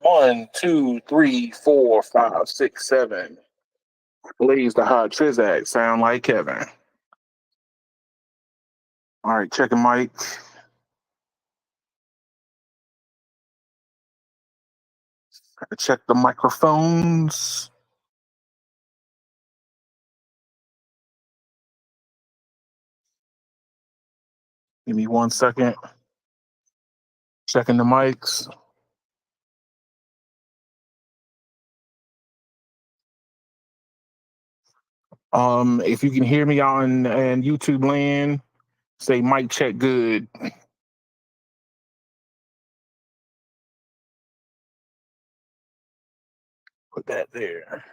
1, 2, 3, 4, 5, 6, 7. Blaze the hot Trizak. Sound like Kevin. All right, checking mic. Check the microphones. Give me 1 second. Checking the mics. If you can hear me on YouTube land, say mic check good. Put that there.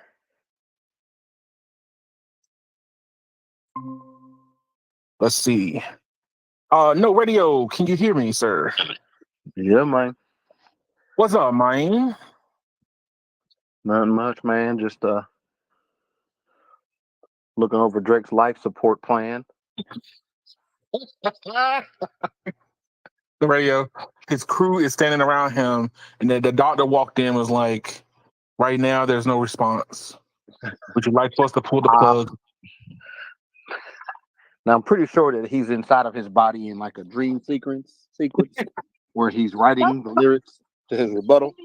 Let's see. No radio. Can you hear me, sir? Yeah, man. What's up, man? Nothing much, man. Just looking over Drake's life support plan. The radio. His crew is standing around him, and then the doctor walked in and was like, right now, there's no response. Would you like for us to pull the plug? Now, I'm pretty sure that he's inside of his body in like a dream sequence where he's writing the lyrics to his rebuttal.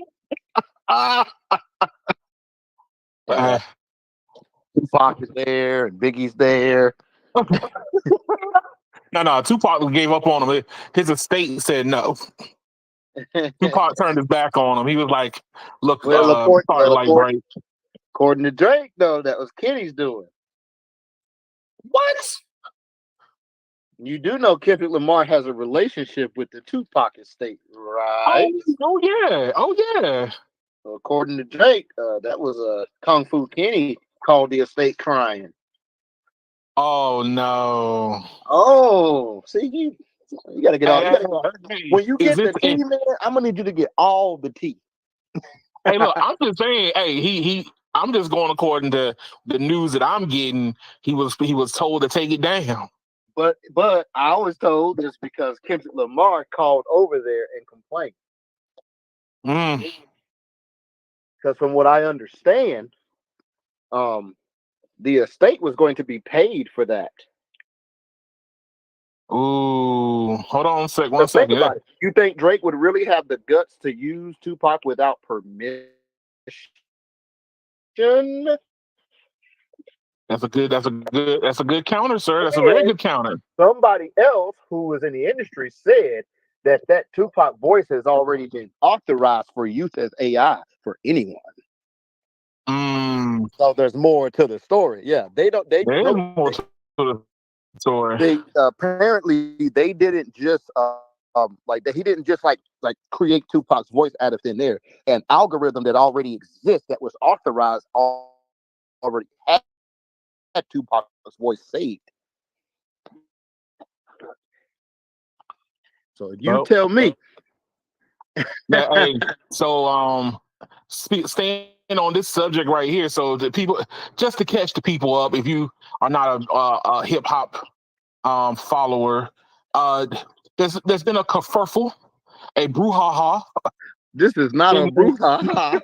Tupac is there and Biggie's there. No. Tupac gave up on him. His estate said no. Tupac turned his back on him. He was like, "Look, according to Drake, though, that was Kenny's doing." What? You do know Kendrick Lamar has a relationship with the Tupac estate, right? Oh yeah. So according to Drake, that was Kung Fu Kenny called the estate crying. Oh no! Oh, see, you got to get all. When you get the tea, man, I'm gonna need you to get all the tea. Hey, look, I'm just saying. Hey, I'm just going according to the news that I'm getting. He was told to take it down. But I was told this because Kendrick Lamar called over there and complained. Because from what I understand, the estate was going to be paid for that. Ooh, hold on one second. You think Drake would really have the guts to use Tupac without permission? That's a good counter, sir. That's a very good counter. Somebody else who was in the industry said that Tupac voice has already been authorized for use as AI for anyone. So there's more to the story. Yeah, there's more to the story. Apparently they didn't just he didn't just like create Tupac's voice out of thin air. An algorithm that already exists that was authorized already had Tupac's voice saved. So you tell me. Hey, so staying on this subject right here. So the people, just to catch the people up, if you are not a hip hop follower, there's been a kerfuffle, a brouhaha. This is not a brouhaha.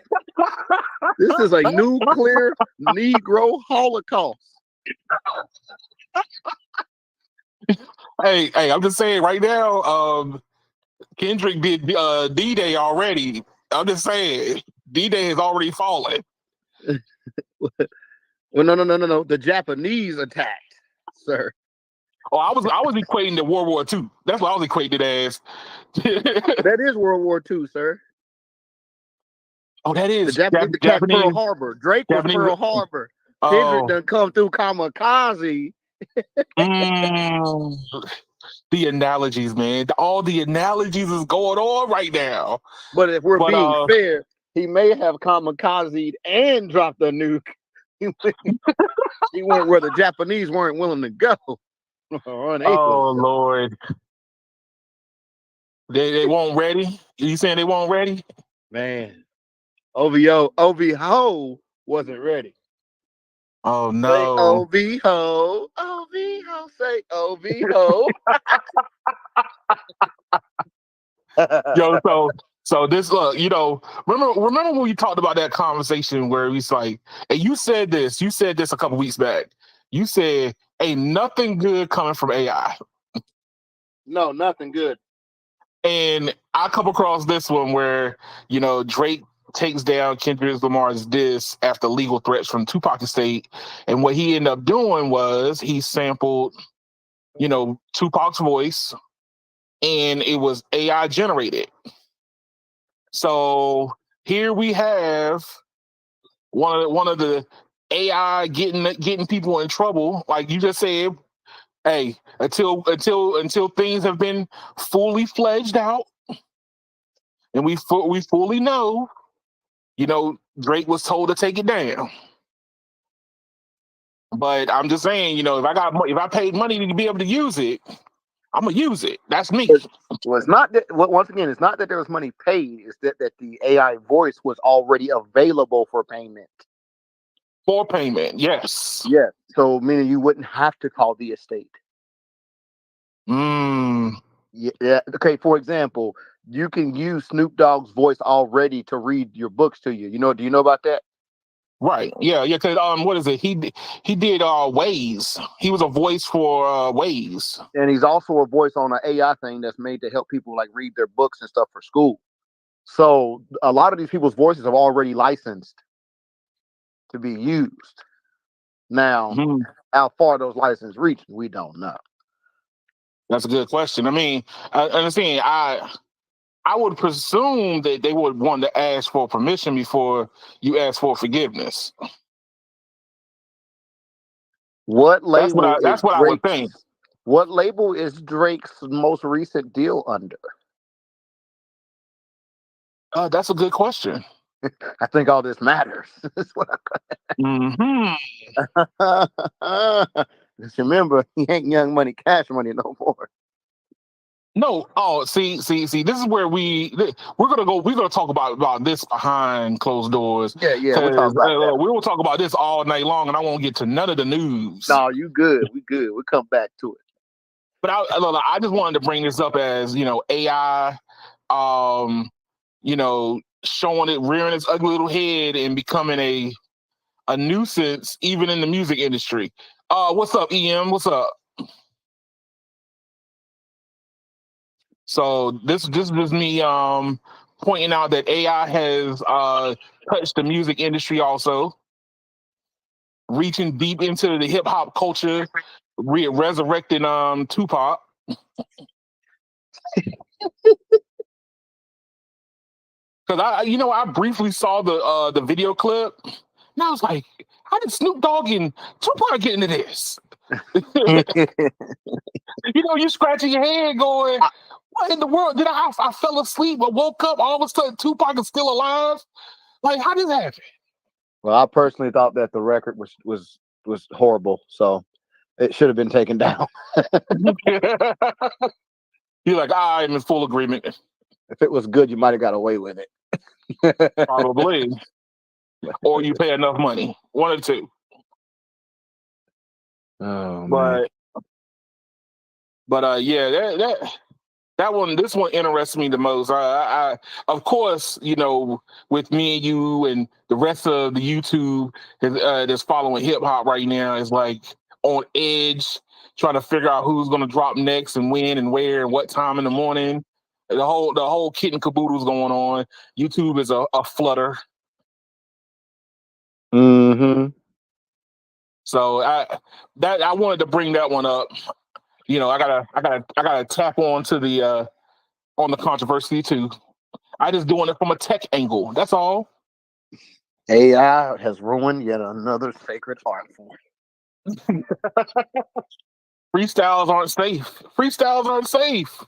This is a nuclear Negro Holocaust. Hey, I'm just saying right now, Kendrick did D-Day already. I'm just saying, D-Day has already fallen. Well, no. The Japanese attacked, sir. Oh, I was equating to World War II. That's what I was equating it as. That is World War II, sir. Oh, that is the Japanese. Pearl Harbor. Drake was Pearl Harbor. Kendrick done come through kamikaze. The analogies, man. All the analogies is going on right now. But if we're being fair, he may have kamikazed and dropped a nuke. He went where the Japanese weren't willing to go. Oh Lord. They weren't ready? You saying they weren't ready? Man. OVO wasn't ready. Oh no. Say OVO. OVO. Say OVO. Yo, So this look, remember when we talked about that conversation where he's like, and you said this a couple weeks back. You said, ain't nothing good coming from AI. No, nothing good. And I come across this one where, Drake takes down Kendrick Lamar's diss after legal threats from Tupac Estate. And what he ended up doing was he sampled, Tupac's voice, and it was AI generated. So here we have one of the AI getting people in trouble, like you just said. Hey, until things have been fully fledged out, and we fully know, Drake was told to take it down. But I'm just saying, if I paid money to be able to use it, I'm gonna use it. That's me. Well, it's not that. Once again, it's not that there was money paid. It's that the AI voice was already available for payment. For payment, yes. Yes. So meaning you wouldn't have to call the estate. Yeah. Okay. For example, you can use Snoop Dogg's voice already to read your books to you. Do you know about that? Right. Yeah. Because what is it? He did Waze. He was a voice for Waze, and he's also a voice on an AI thing that's made to help people like read their books and stuff for school. So a lot of these people's voices have already licensed to be used. Now, how far those licenses reach, we don't know. That's a good question. I mean, I understand. I would presume that they would want to ask for permission before you ask for forgiveness. What label? That's what I would think. What label is Drake's most recent deal under? That's a good question. I think all this matters. Just remember, he ain't Young Money, Cash Money no more. No. Oh, see. This is where we're gonna talk about this behind closed doors. Yeah. We will talk about this all night long, and I won't get to none of the news. No, you good. We good. We'll come back to it. But I just wanted to bring this up as AI, showing it rearing its ugly little head and becoming a nuisance even in the music industry. What's up, EM? What's up? So this is me pointing out that AI has touched the music industry also, reaching deep into the hip hop culture, resurrecting Tupac. Because I briefly saw the video clip, and I was like, how did Snoop Dogg and Tupac get into this? You scratching your head going, what in the world? I fell asleep, I woke up, all of a sudden Tupac is still alive? Like, how did that happen? Well, I personally thought that the record was horrible, so it should have been taken down. You're like, I'm in full agreement. If it was good, you might have got away with it. Probably. Or you pay enough money. One or two. Oh, man. But yeah, this one interests me the most. I of course, with me and you and the rest of the YouTube that's following hip hop right now is like on edge, trying to figure out who's gonna drop next and when and where and what time in the morning. The whole kit and caboodle's going on. YouTube is a flutter. So I wanted to bring that one up. I gotta tap on to the on the controversy too. I just doing it from a tech angle. That's all. AI has ruined yet another sacred art form. Freestyles aren't safe.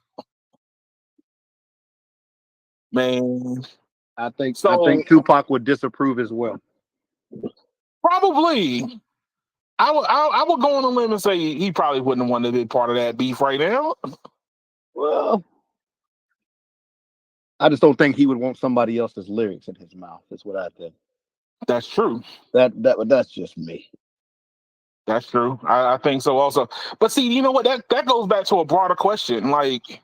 Man. I think Tupac would disapprove as well. Probably. I would go on a limb and say he probably wouldn't have wanted to be part of that beef right now. Well, I just don't think he would want somebody else's lyrics in his mouth. That's what I think. That's true. That's just me. That's true. I think so also. But see, you know what? That goes back to a broader question. Like,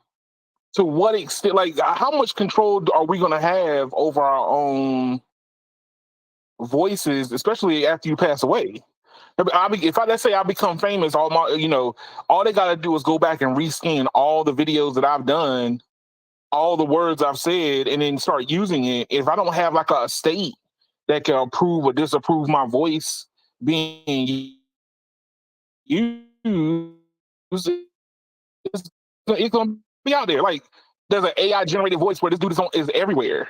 to what extent, like how much control are we going to have over our own voices, especially after you pass away? If I let's say I become famous, all my all they got to do is go back and rescan all the videos that I've done, all the words I've said, and then start using it. If I don't have like a estate that can approve or disapprove my voice being used, it's gonna be out there. Like there's an AI generated voice where this dude is everywhere.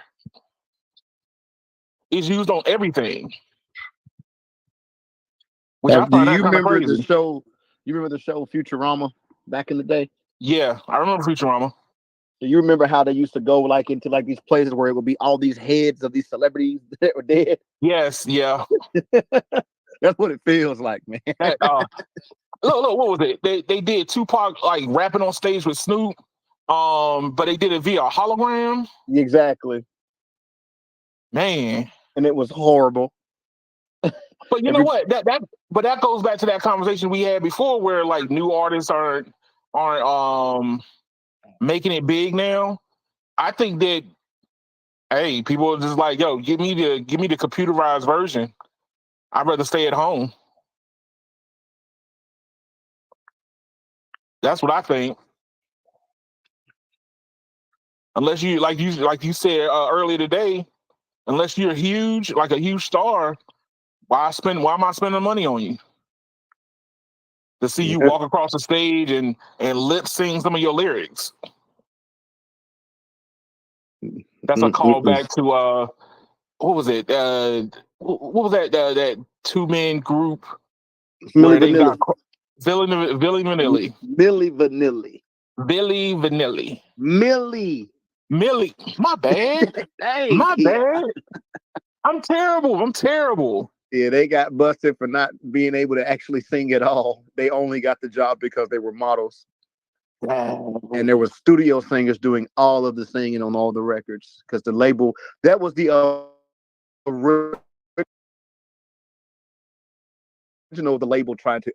It's used on everything, which I Do find that you kind of remember the crazy. show? You remember the show Futurama back in the day? Yeah, I remember Futurama. Do you remember how they used to go like into like these places where it would be all these heads of these celebrities that were dead? Yes, yeah. That's what it feels like, man. That, look, what was it? They did Tupac like rapping on stage with Snoop, but they did it via hologram. Exactly. Man, And it was horrible. but you know what? That goes back to that conversation we had before, where like new artists aren't making it big now. I think that hey, people are just like, yo, give me the computerized version. I'd rather stay at home. That's what I think. Unless you like you said earlier today, unless you're huge, like a huge star, why am I spending money on you? To see you Yeah. walk across the stage and lip sing some of your lyrics. That's a callback to what was it? What was that two man group Milli where they got Vanilli. Billy Vanilli. Milli Vanilli. Billy Vanilli. Millie. Millie. My bad. Hey, My kid. bad. I'm terrible. Yeah, they got busted for not being able to actually sing at all. They only got the job because they were models. And there were studio singers doing all of the singing on all the records because the label that was the original the label trying to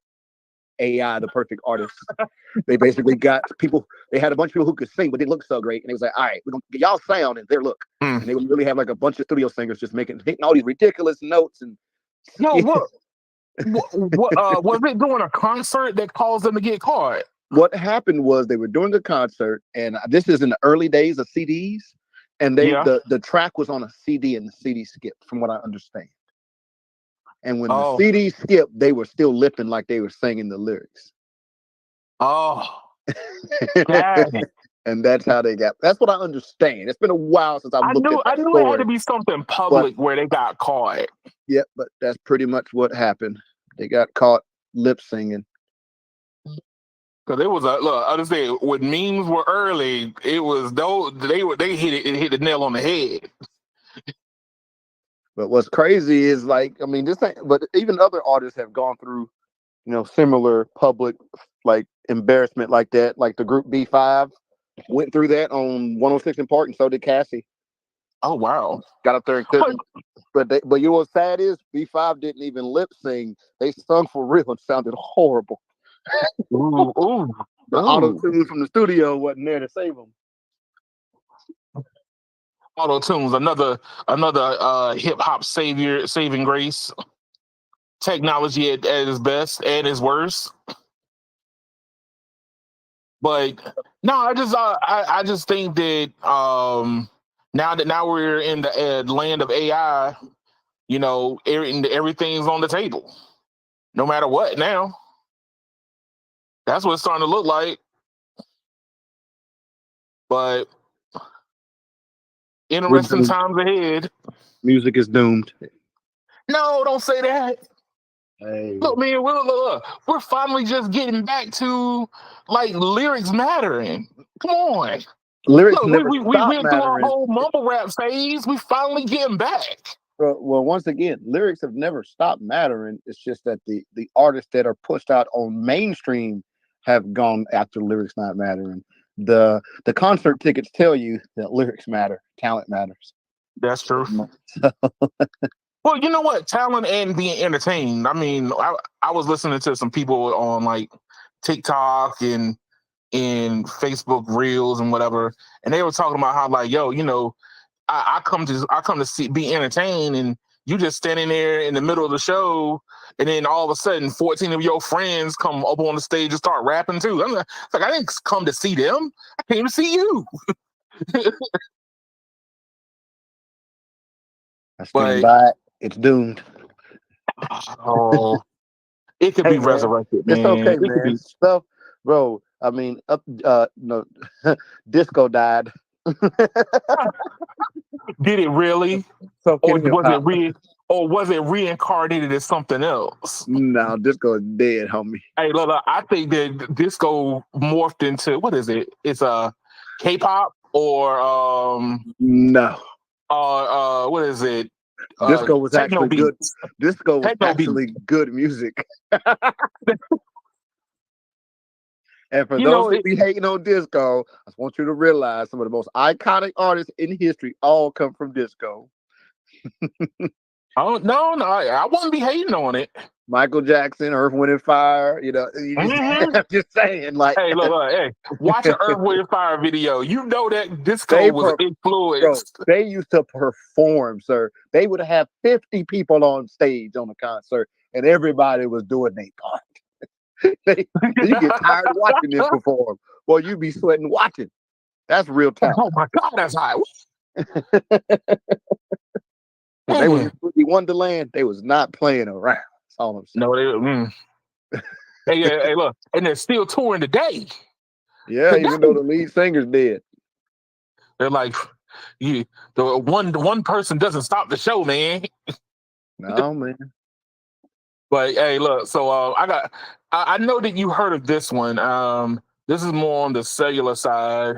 AI the perfect artist. They basically got people. They had a bunch of people who could sing but didn't look so great, and they was like, "All right, we're gonna get y'all sound and their look." And they would really have like a bunch of studio singers just hitting all these ridiculous notes and. No, what was it doing a concert that caused them to get caught? What happened was they were doing a concert, and this is in the early days of CDs, and the track was on a CD and the CD skipped, from what I understand. And when the CD skipped, they were still lipping like they were singing the lyrics. Oh, dang. And that's how they got. That's what I understand. It's been a while since I looked at that knew story. it had to be something public where they got caught. Yeah, but that's pretty much what happened. They got caught lip singing. Because it was I just say when memes were early, it was they hit the nail on the head. But what's crazy is like, I mean, this thing, but even other artists have gone through, similar public like embarrassment like that. Like the group B5 went through that on 106 in Park, and so did Cassie. Oh wow! Got up there and couldn't. But you know what's sad is B5 didn't even lip sing. They sung for real and sounded horrible. Ooh. The auto tune from the studio wasn't there to save them. Auto tunes, another hip hop saving grace. Technology at its best and its worst. But no, I just think that now we're in the land of AI, everything's on the table, no matter what. Now, that's what it's starting to look like. But interesting times ahead. Music is doomed. No, don't say that. Hey. Look, man, we're finally just getting back to like lyrics mattering. Come on. Lyrics Look, never we stop went through our mattering. whole mumble rap phase. We finally getting back. Well, once again, lyrics have never stopped mattering. It's just that the artists that are pushed out on mainstream have gone after lyrics not mattering. The concert tickets tell you that lyrics matter, talent matters. That's true. Well, you know what? Talent and being entertained. I mean, I was listening to some people on like TikTok and in Facebook Reels and whatever, and they were talking about how like, yo, I come to be entertained, and you just standing there in the middle of the show, and then all of a sudden 14 of your friends come up on the stage and start rapping too. I'm like, I didn't come to see them. I came to see you. I stand by it. It's doomed. Oh, it could be resurrected, man. It's okay, it man. Stuff, bro. I mean, no, disco died. Did it really? So was it reincarnated as something else? No, disco is dead, homie. Hey, look, I think that disco morphed into, what is it? It's a K-pop or no. What is it? Disco was actually good. Disco was actually good music. And for those who be hating on disco, I just want you to realize some of the most iconic artists in history all come from disco. Oh no, I wouldn't be hating on it. Michael Jackson, Earth, Wind and Fire. I'm just saying, like, hey, look, hey, watch an Earth, Wind and Fire video. You know that disco was influenced. Bro, they used to perform, sir. They would have 50 people on stage on a concert, and everybody was doing their part. You get tired of watching them perform. Well, you be sweating watching. That's real talent. Oh my God, that's hot. They was in Wonderland. They was not playing around. That's all I'm saying. No, hey, look, and they're still touring today. Yeah, even though the lead singer's dead. They're like, the one person doesn't stop the show, man. No, man. But hey, look, so I know that you heard of this one. This is more on the cellular side,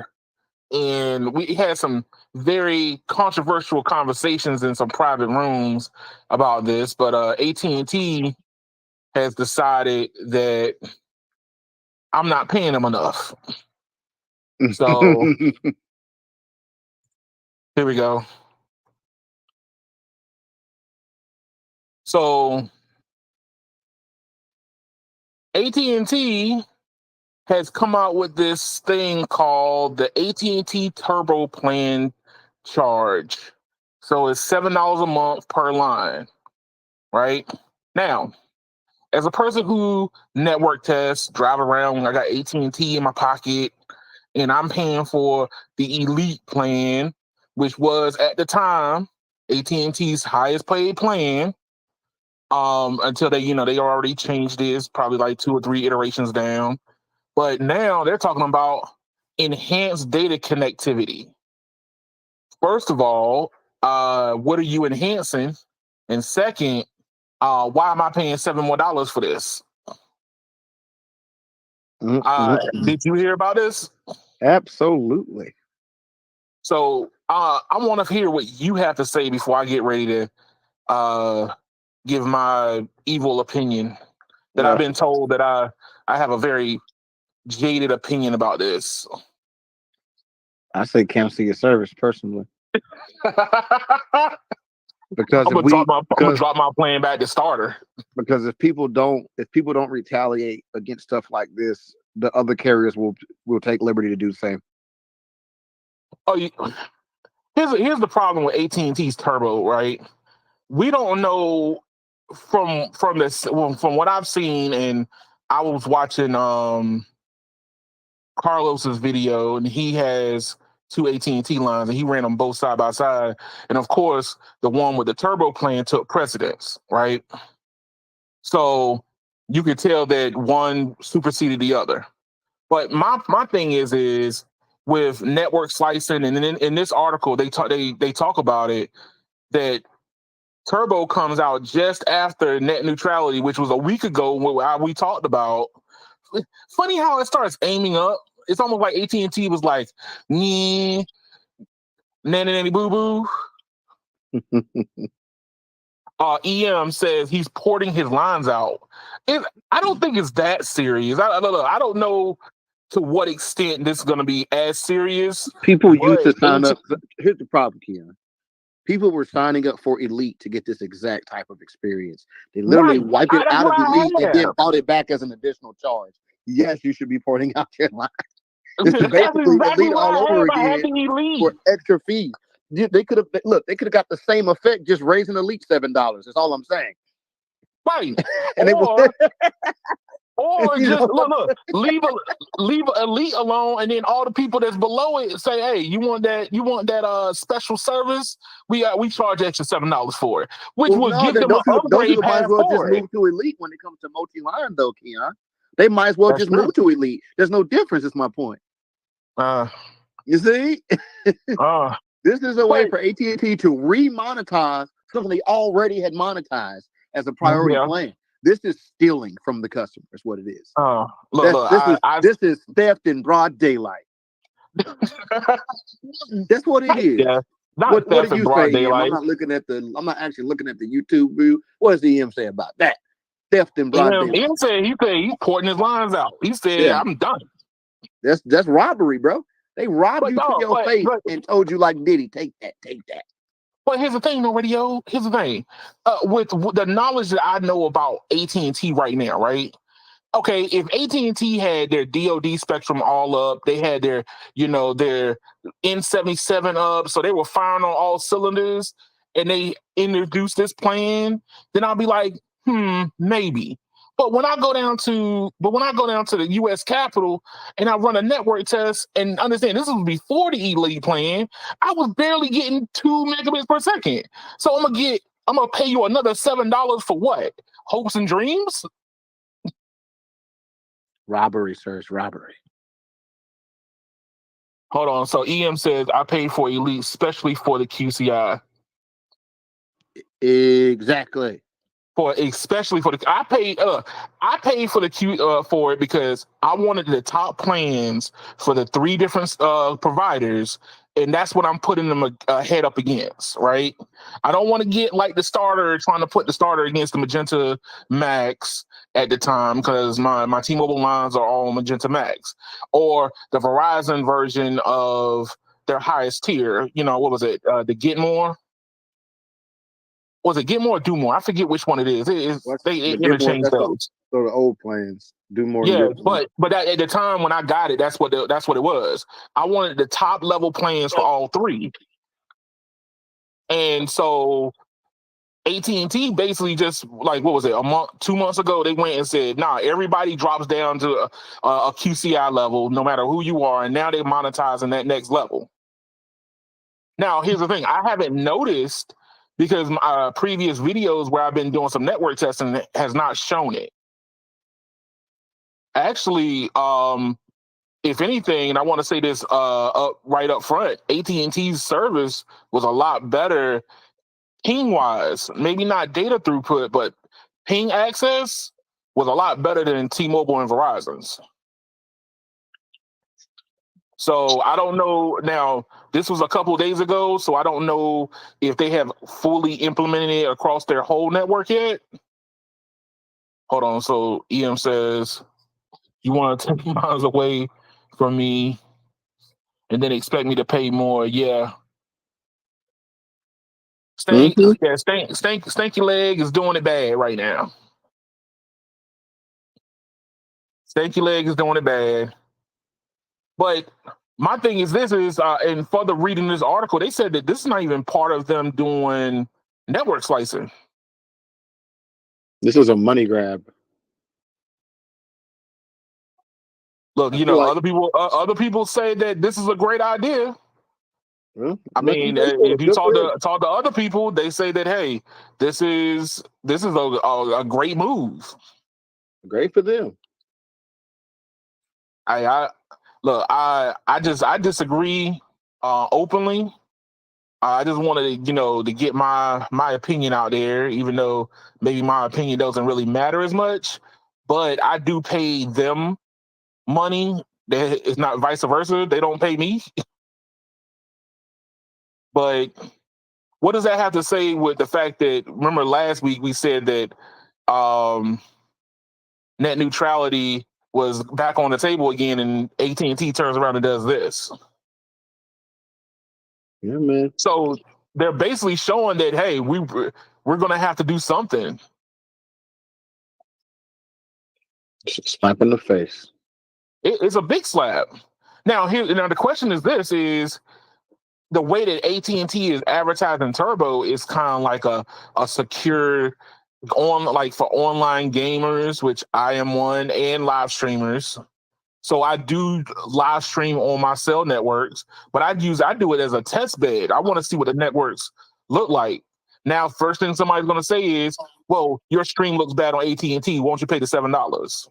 and we had some very controversial conversations in some private rooms about this. But AT&T has decided that I'm not paying them enough. So here we go. So AT&T has come out with this thing called the AT&T Turbo Plan charge. So it's $7 a month per line, right? Now, as a person who network tests, drive around, I got AT&T in my pocket, and I'm paying for the Elite plan, which was at the time AT&T's highest paid plan. Until they already changed this, probably like 2 or 3 iterations down. But now they're talking about enhanced data connectivity. First of all, what are you enhancing? And second, why am I paying $7 more for this? Did you hear about this? Absolutely. So I want to hear what you have to say before I get ready to give my evil opinion. That I've been told that I have a very jaded opinion about this. I say cancel your service personally. Because I'm gonna drop my plan back to starter. Because if people don't retaliate against stuff like this, the other carriers will take liberty to do the same. Oh, here's the problem with AT&T's Turbo, right? We don't know from what I've seen, and I was watching Carlos's video, and he has 2 AT&T lines, and he ran them both side by side. And of course, the one with the Turbo plan took precedence, right? So you could tell that one superseded the other. But my thing is with network slicing, and in this article they talk about it, that Turbo comes out just after net neutrality, which was a week ago we talked about. Funny how it starts aiming up. It's almost like AT&T was like, nanny nanny boo boo. EM says he's porting his lines out. I don't think it's that serious. I don't know to what extent this is going to be as serious. People used to sign up. Here's the problem, Keon. People were signing up for Elite to get this exact type of experience. They literally wiped it out of Elite and then bought it back as an additional charge. Yes, you should be porting out your line. This is That's basically exactly Elite what all I over have. I have again the Elite. for extra fees. They could have got the same effect just raising Elite $7. That's all I'm saying. Right. And it was, or you just know, leave Elite alone, and then all the people that's below it say, hey, you want that special service? We charge extra $7 for it, which will no, give them an those upgrade people might as path well just for it. move to Elite when it comes to multi-line, though, Keon. They might as well That's just true. move to Elite. There's no difference. Is my point. You see, this is a way for AT&T to remonetize something they already had monetized as a priority plan. This is stealing from the customer. Is what it is. This is theft in broad daylight. That's what it is. Yeah. What did you say, Em? I'm not actually looking at the YouTube view. What does Em say about that? Theft in broad daylight. Em said he's porting his lines out. He said, I'm done. That's robbery, bro. They robbed you to your face and told you like Diddy, take that. But here's the thing, though, radio. Here's the thing. With the knowledge that I know about AT&T right now, right? Okay, if AT&T had their DoD spectrum all up, they had their N77 up, so they were firing on all cylinders, and they introduced this plan, then I'll be like, maybe. But when I go down to the U.S. Capitol and I run a network test and understand this was before the Elite plan, I was barely getting 2 megabits per second. So I'm gonna pay you another $7 for what? Hopes and dreams? Robbery, sir. It's robbery. Hold on. So EM says I paid for Elite, especially for the QCI. Exactly. I paid for the Q for it because I wanted the top plans for the 3 different providers, and that's what I'm putting them head up against, right? I don't want to get like the starter, trying to put the starter against the Magenta Max at the time, because my T-Mobile lines are all Magenta Max, or the Verizon version of their highest tier. What was it? The Get More. Was it Get More or Do More? I forget which one it is. They interchange those. So the old plans, Do More. Yeah, but at the time when I got it, that's what it was. I wanted the top level plans for all 3, and so AT&T basically just like, what was it, 2 months ago, they went and said, nah, everybody drops down to a QCI level, no matter who you are, and now they're monetizing that next level. Now, here's the thing: I haven't noticed, because my previous videos where I've been doing some network testing has not shown it. Actually, if anything, and I want to say this right up front, AT&T's service was a lot better ping-wise. Maybe not data throughput, but ping access was a lot better than T-Mobile and Verizon's. So I don't know. Now, this was a couple of days ago, so I don't know if they have fully implemented it across their whole network yet. Hold on. So EM says, you want to take miles away from me and then expect me to pay more? Yeah. Stanky Leg is doing it bad right now. Stanky Leg is doing it bad. But my thing is and further reading this article, they said that this is not even part of them doing network slicing. This is a money grab. Look, other people say that this is a great idea. Well, I mean, if you talk to other people, they say that, hey, this is a great move. Great for them. I disagree openly. I just wanted to get my opinion out there, even though maybe my opinion doesn't really matter as much. But I do pay them money. It's not vice versa. They don't pay me. But what does that have to say with the fact that, remember last week we said that net neutrality was back on the table again, and AT&T turns around and does this? Yeah, man. So they're basically showing that, hey, we're going to have to do something. Slap in the face. It's a big slap. Now the question is this: is the way that AT&T is advertising Turbo is kind of like a secure like for online gamers, which I am one, and live streamers. So I do live stream on my cell networks, but I do it as a test bed. I want to see what the networks look like. Now, first thing somebody's going to say is, "Well, your stream looks bad on AT&T. Won't you pay the $7?"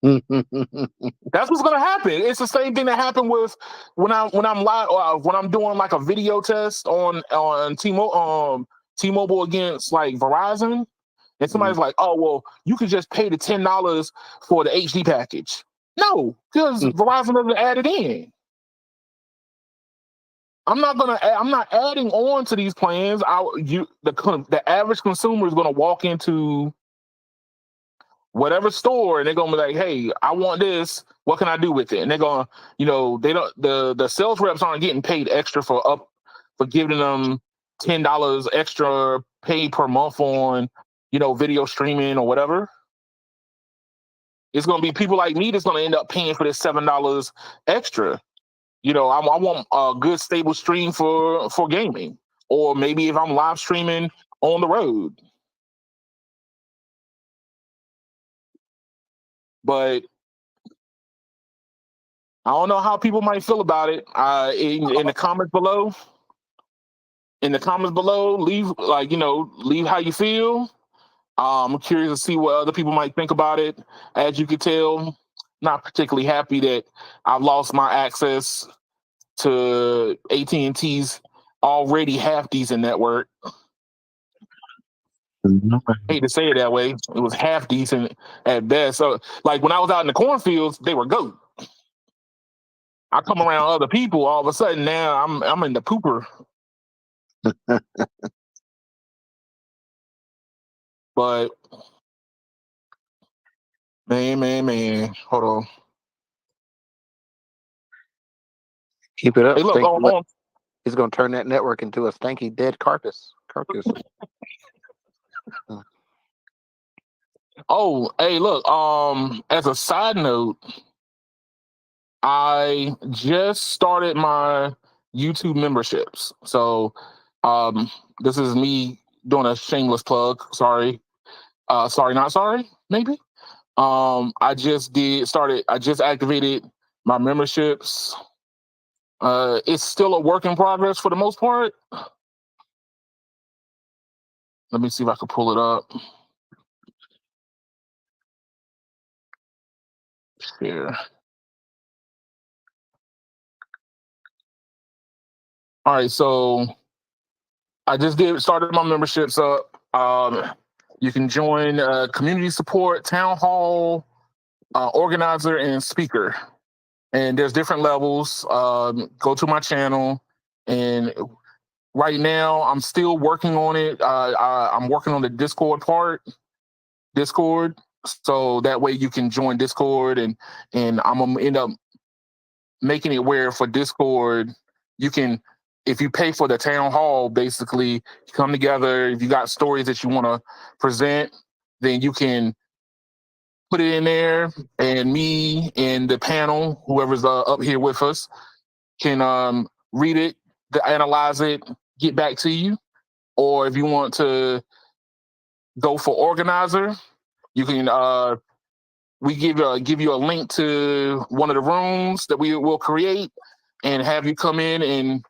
That's what's going to happen. It's the same thing that happened with when I'm live when I'm doing like a video test on T-Mobile against like Verizon, and somebody's like, "Oh, well, you can just pay the $10 for the HD package." No, because Verizon doesn't add it in. I'm not adding on to these plans. The average consumer is gonna walk into whatever store and they're gonna be like, "Hey, I want this. What can I do with it?" And they're gonna, they don't the sales reps aren't getting paid extra for giving them $10 extra pay per month on video streaming or whatever. It's gonna be people like me that's gonna end up paying for this $7 extra. I want a good stable stream for gaming, or maybe if I'm live streaming on the road. But I don't know how people might feel about it. In the comments below, leave how you feel. I'm curious to see what other people might think about it. As you can tell, not particularly happy that I've lost my access to AT&T's already half decent network. I hate to say it that way. It was half decent at best. So, like when I was out in the cornfields, they were goat. I come around other people, all of a sudden now I'm in the pooper. But man, hold on. Keep it up. Hey, look, he's gonna turn that network into a stanky dead carcass. Oh, hey, look. As a side note, I just started my YouTube memberships. So, this is me doing a shameless plug. Sorry, not sorry. Maybe. I just activated my memberships. It's still a work in progress for the most part. Let me see if I can pull it up. Here. All right, so I just started my memberships up. You can join community support, town hall, organizer, and speaker. And there's different levels. Go to my channel, and right now I'm still working on it. I'm working on the Discord, so that way you can join Discord, and I'm gonna end up making it where for Discord you can, if you pay for the town hall, basically come together. If you got stories that you want to present, then you can put it in there, and me and the panel, whoever's up here with us, can read it, analyze it, get back to you. Or if you want to go for organizer, you can we give you a link to one of the rooms that we will create and have you come in and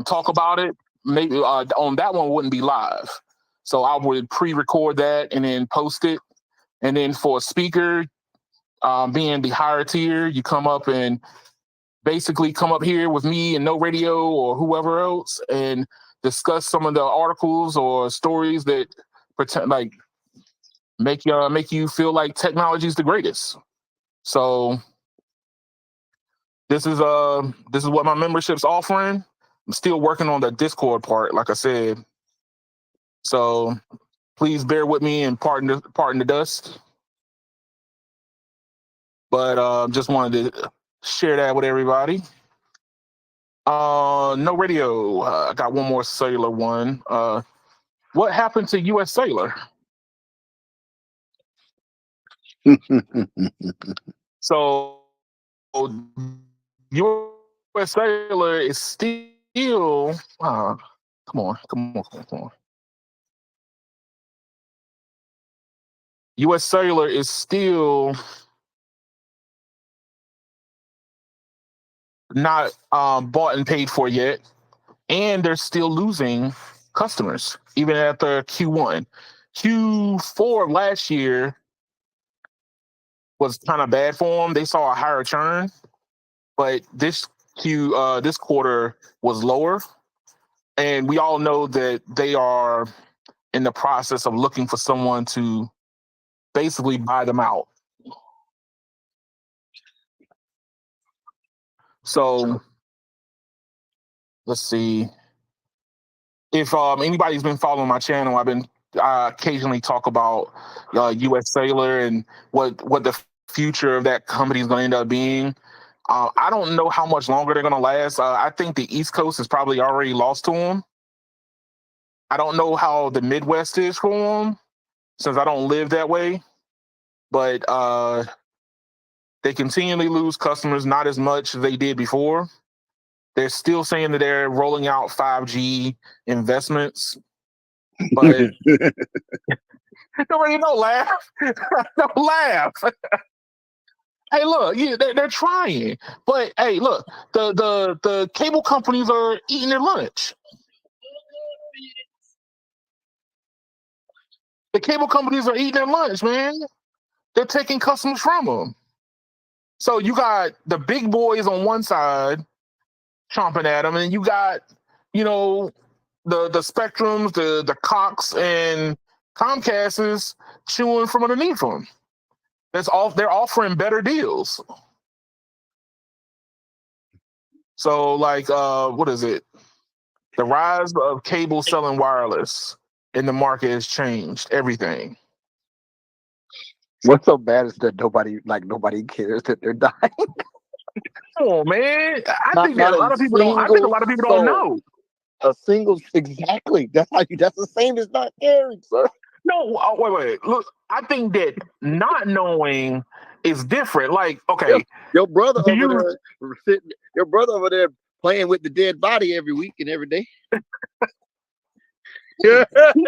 talk about it. Maybe on that one wouldn't be live, so I would pre-record that and then post it. And then for a speaker, being the higher tier, you come up and basically come up here with me and No Radio or whoever else and discuss some of the articles or stories that pretend like make you feel like technology is the greatest. So this is what my membership's offering. I'm still working on the Discord part, like I said. So please bear with me and pardon the dust. But just wanted to share that with everybody. No Radio. I got one more cellular one. What happened to US Cellular? So U.S. Cellular is still. Come on. U.S. Cellular is still not bought and paid for yet, and they're still losing customers even after Q1. Q4 last year was kind of bad for them. They saw a higher churn, but this quarter was lower, and we all know that they are in the process of looking for someone to basically buy them out. So let's see. If anybody's been following my channel, I've been occasionally talk about U.S. Cellular and what the future of that company is going to end up being. I don't know how much longer they're going to last. I think the East Coast is probably already lost to them. I don't know how the Midwest is for them, since I don't live that way. But they continually lose customers, not as much as they did before. They're still saying that they're rolling out 5G investments, but don't laugh. Don't laugh. Hey, look, yeah, they're trying, but hey, look, the cable companies are eating their lunch. The cable companies are eating their lunch, man. They're taking customers from them. So you got the big boys on one side chomping at them, and you got, the Spectrums, the Cox and Comcasts chewing from underneath them. They're offering better deals. So, like, what is it? The rise of cable selling wireless in the market has changed everything. What's so bad is that nobody cares that they're dying. Oh man, I think a lot of people don't know. A single, exactly. That's the same as not caring, sir. No, wait. Look, I think that not knowing is different. Like, okay, your brother over there playing with the dead body every week and every day. Yeah. He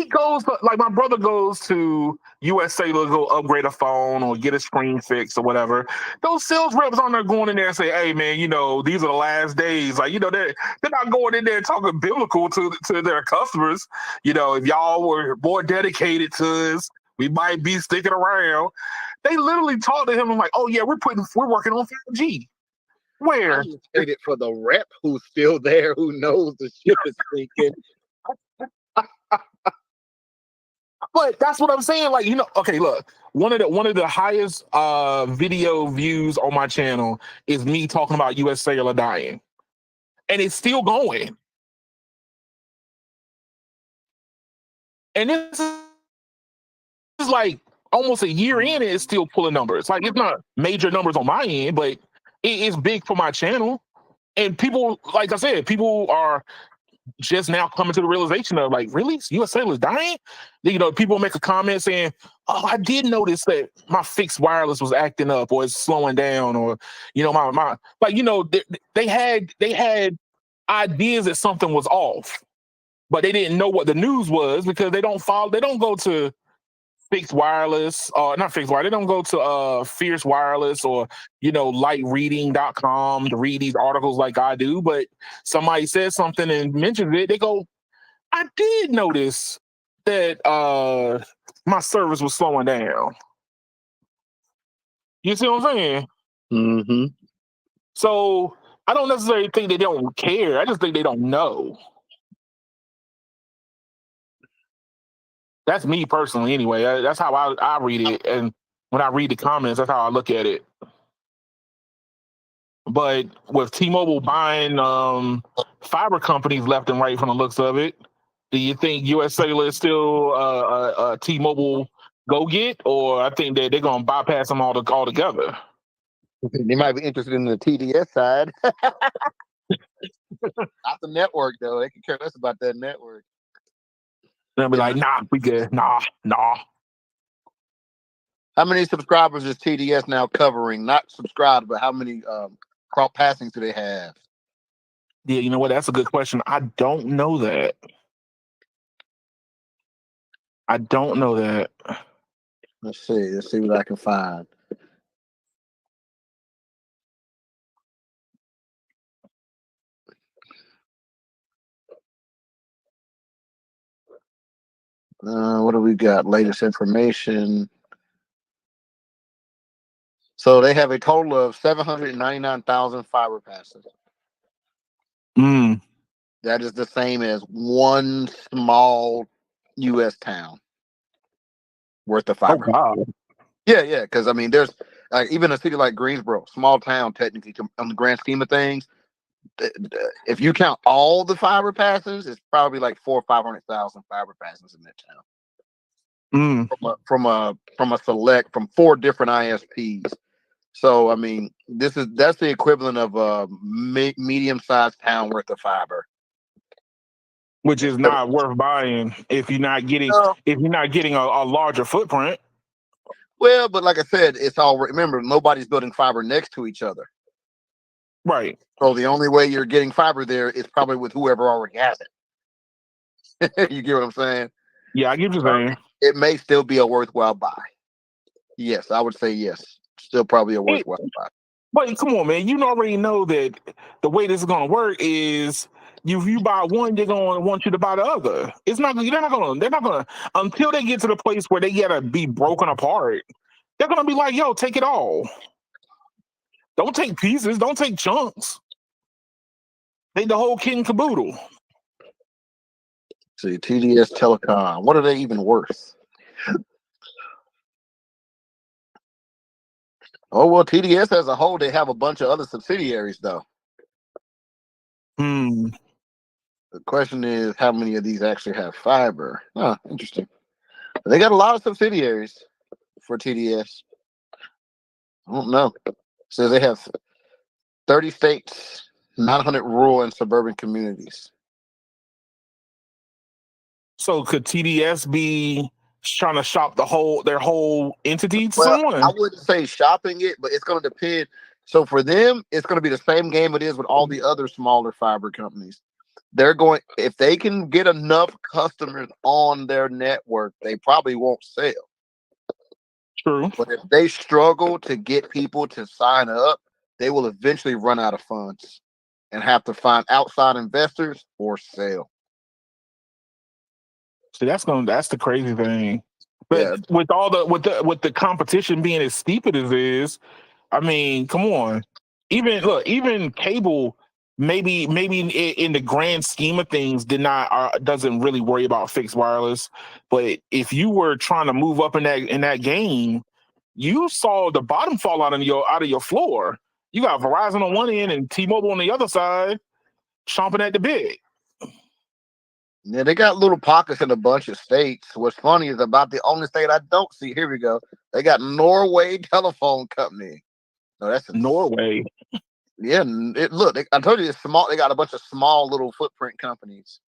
goes, like, my brother goes to U.S. Cellular to go upgrade a phone or get a screen fixed or whatever. Those sales reps aren't going in there and say, hey, man, these are the last days. Like, they're not going in there talking biblical to their customers. If y'all were more dedicated to us, we might be sticking around. They literally talk to him and like, oh, yeah, we're working on 5G. Where? I just hate it for the rep who's still there, who knows the ship is sinking. But that's what I'm saying. Like, okay, look, one of the highest video views on my channel is me talking about U.S. Cellular dying, and it's still going. And this is like almost a year in, and it's still pulling numbers. Like, it's not major numbers on my end, but it is big for my channel. And people, like I said, people are just now coming to the realization of, like, really, US Cellular is dying. People make a comment saying, oh, I did notice that my fixed wireless was acting up or it's slowing down, or my like, they had ideas that something was off, but they didn't know what the news was because they don't go to fixed wireless, not fixed wireless. They don't go to Fierce Wireless or lightreading.com to read these articles like I do. But somebody says something and mentions it, they go, I did notice that my service was slowing down. You see what I'm saying? Mm-hmm. So I don't necessarily think they don't care. I just think they don't know. That's me personally, anyway. That's how I read it, and when I read the comments, that's how I look at it. But with T-Mobile buying fiber companies left and right from the looks of it, do you think U.S. Cellular is still a T-Mobile go-get, or I think that they're going to bypass them altogether? They might be interested in the TDS side. Not the network, though. They can care less about that network. They'll be like, nah, we good. Nah. How many subscribers is TDS now covering? Not subscribed, but how many crop passings do they have? Yeah, you know what? That's a good question. I don't know that. I don't know that. Let's see. Let's see what I can find. What do we got? Latest information. So they have a total of 799,000 fiber passes. Mm. That is the same as one small U.S. town worth of fiber. Oh wow. Yeah. Because I mean, there's even a city like Greensboro, small town technically on the grand scheme of things. If you count all the fiber passes, it's probably like 400,000 or 500,000 fiber passes in that town. From a select from 4 different ISPs. So I mean, that's the equivalent of a medium-sized town worth of fiber, which is not worth buying if you're not getting a larger footprint. Well, but like I said, it's all, remember, nobody's building fiber next to each other. Right. So the only way you're getting fiber there is probably with whoever already has it. You get what I'm saying? Yeah, I get what you're saying. It may still be a worthwhile buy. Yes, I would say yes. Still probably a worthwhile buy. But come on, man. You already know that the way this is going to work is if you buy one, they're going to want you to buy the other. They're not going to, until they get to the place where they got to be broken apart, they're going to be like, yo, take it all. Don't take pieces. Don't take chunks. Take the whole kit and caboodle. See, TDS Telecom. What are they even worth? Oh, well, TDS as a whole, they have a bunch of other subsidiaries, though. The question is, how many of these actually have fiber? Huh, interesting. They got a lot of subsidiaries for TDS. I don't know. So they have 30 states, 900 rural and suburban communities. So could TDS be trying to shop their whole entity to Well, someone? I wouldn't say shopping it, but it's going to depend. So for them, it's going to be the same game it is with all the other smaller fiber companies. They're going, if they can get enough customers on their network, they probably won't sell. True. But if they struggle to get people to sign up, they will eventually run out of funds and have to find outside investors or sell. See, that's the crazy thing. But Yeah. with the competition being as steep as it is, I mean, come on. Even cable, maybe in the grand scheme of things, doesn't really worry about fixed wireless. But if you were trying to move up in that game, you saw the bottom fall out of your floor. You got Verizon on one end and T-Mobile on the other side, chomping at the bit. Yeah, they got little pockets in a bunch of states. What's funny is about the only state I don't see. Here we go. They got Norway Telephone Company. No, that's Norway. Yeah, I told you it's small. They got a bunch of small little footprint companies.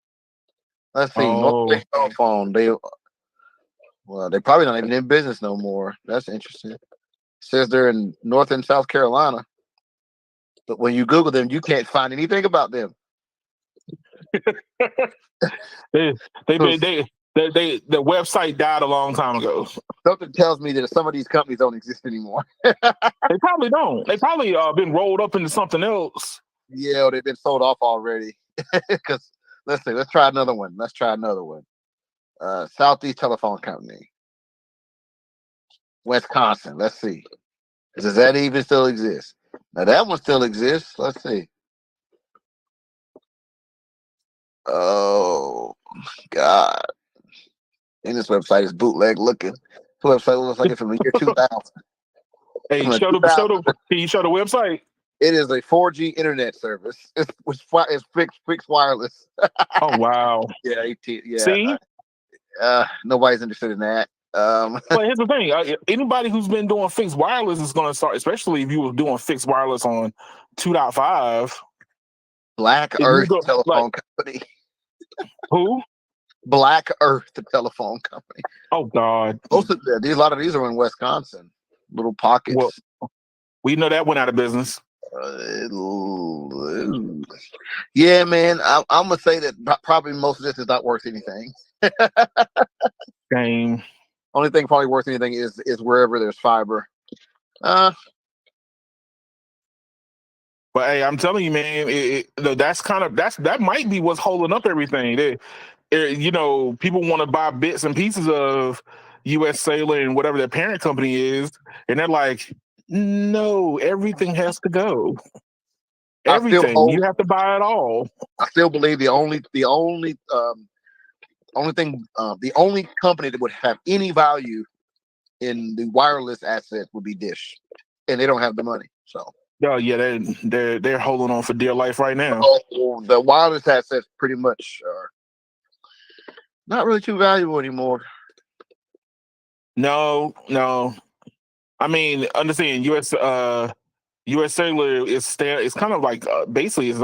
Let's see. Norway Telephone. They probably not even in business no more. That's interesting. It says they're in North and South Carolina, but when you Google them, you can't find anything about them. The website died a long time ago. Something tells me that some of these companies don't exist anymore. They probably don't. They probably been rolled up into something else. Yeah, they've been sold off already. Because let's try another one. Southeast Telephone Company, Wisconsin. Let's see. Does that even still exist? Now that one still exists. Let's see. Oh God. And this website is bootleg looking. This website looks like it's from the year 2000. Hey, can you show the website? It is a 4G internet service. It's fixed wireless. Oh wow. Yeah, yeah. See? Nobody's interested in that. But here's the thing: anybody who's been doing fixed wireless is going to start, especially if you were doing fixed wireless on 2.5. Black Earth Telephone Company. Who? Black Earth Telephone Company. Oh God. Most of a lot of these are in Wisconsin. Little pockets. Well, we know that went out of business. Yeah, man. I'm gonna say that probably most of this is not worth anything. Same. Only thing probably worth anything is wherever there's fiber. But hey, I'm telling you, man, that might be what's holding up everything. People want to buy bits and pieces of U.S. Cellular and whatever their parent company is, and they're like, no, everything has to go. Everything. You have to buy it all. I still believe the only company that would have any value in the wireless asset would be Dish, and they don't have the money. So yeah, they're holding on for dear life right now. The wireless assets pretty much are not really too valuable anymore. No. I mean, understand U.S. Cellular is kind of like basically its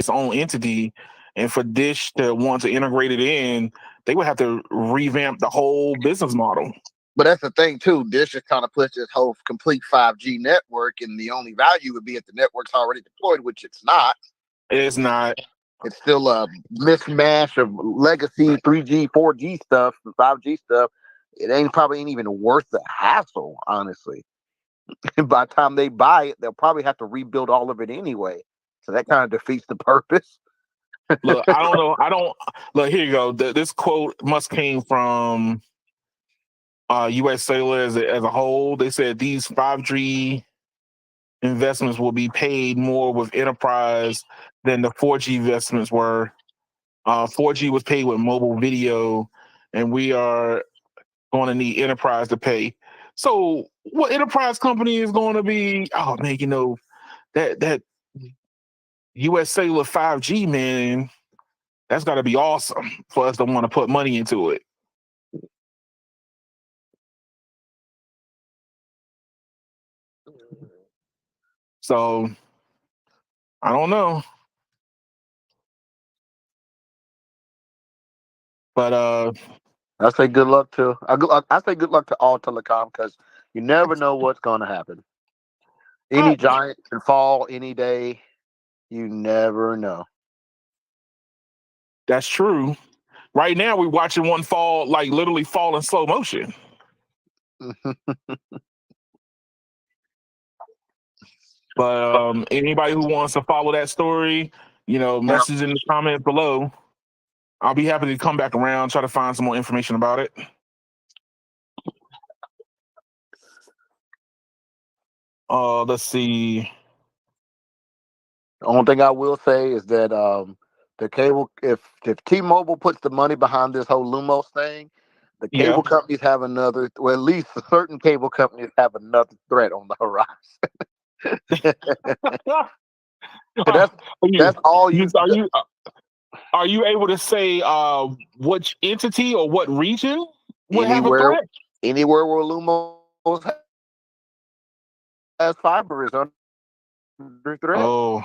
own entity, and for Dish to want to integrate it in, they would have to revamp the whole business model. But that's the thing too. Dish just kind of puts this whole complete 5G network, and the only value would be if the network's already deployed, which it's not. It's not. It's still a mismatch of legacy 3G, 4G stuff, and 5G stuff. It probably ain't even worth the hassle, honestly. By the time they buy it, they'll probably have to rebuild all of it anyway. So that kind of defeats the purpose. Look, I don't know. Look, here you go. This quote must came from U.S. Cellular as a whole. They said these 5G investments will be paid more with enterprise than the 4G investments were. 4G was paid with mobile video, and we are going to need enterprise to pay. So, what enterprise company is going to be? Oh man, that U.S. Cellular 5G, man, that's got to be awesome for us to want to put money into it. So, I don't know. But I say good luck to I say good luck to all telecom, because you never know what's going to happen. Any giant can fall any day. You never know. That's true. Right now, we're watching one fall, like literally fall in slow motion. But anybody who wants to follow that story, message in the comment below. I'll be happy to come back around, try to find some more information about it. Let's see. The only thing I will say is that the cable, if T-Mobile puts the money behind this whole Lumos thing, the cable companies have another. Well, at least certain cable companies have another threat on the horizon. That's all you. Are you able to say which entity or what region would have a threat? Anywhere where Lumos has fiber is under threat. Oh.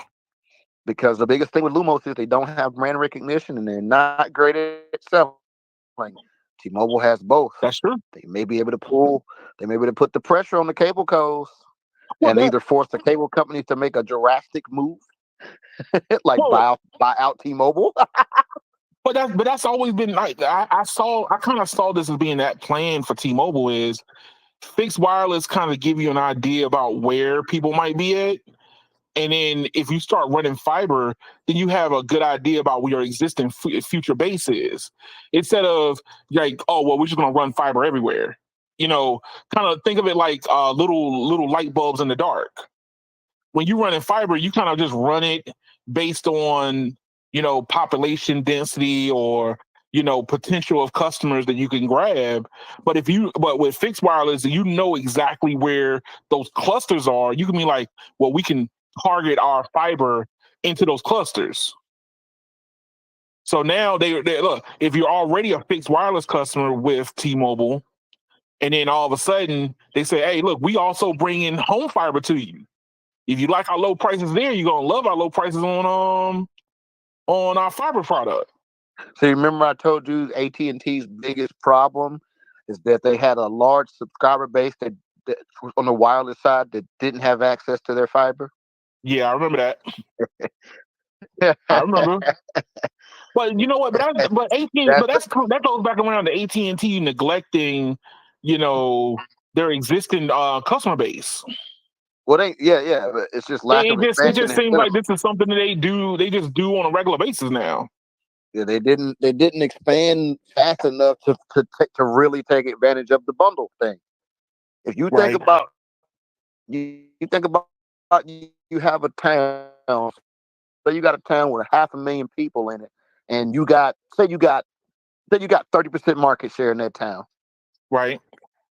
Because the biggest thing with Lumos is they don't have brand recognition and they're not great at selling. T-Mobile has both. That's true. They may be able to put the pressure on the cable cos and either force the cable companies to make a drastic move, like buy out T-Mobile. But that's always been like I kind of saw this as being that plan for T-Mobile is fixed wireless kind of give you an idea about where people might be at. And then if you start running fiber, then you have a good idea about where your existing future base is. Instead of like, oh, well, we're just going to run fiber everywhere. Kind of think of it like little light bulbs in the dark. When you run in fiber, you kind of just run it based on, population density or, potential of customers that you can grab. But with fixed wireless, you know exactly where those clusters are. You can be like, well, we can target our fiber into those clusters. So now they look, if you're already a fixed wireless customer with T-Mobile, and then all of a sudden they say, hey, look, we also bring in home fiber to you. If you like our low prices there, you're gonna love our low prices on our fiber product. So remember I told you AT&T's biggest problem is that they had a large subscriber base that was on the wireless side that didn't have access to their fiber. Yeah, I remember that. I remember. But you know what? But that goes back around to AT&T neglecting, their existing customer base. Well, but it's just lack of It expansion just in seems like general. this is something that they just do on a regular basis now. Yeah, they didn't expand fast enough to really take advantage of the bundle thing. If you think Right. about you think about you have a town, so you got a town with 500,000 people in it, and you got 30% market share in that town. Right.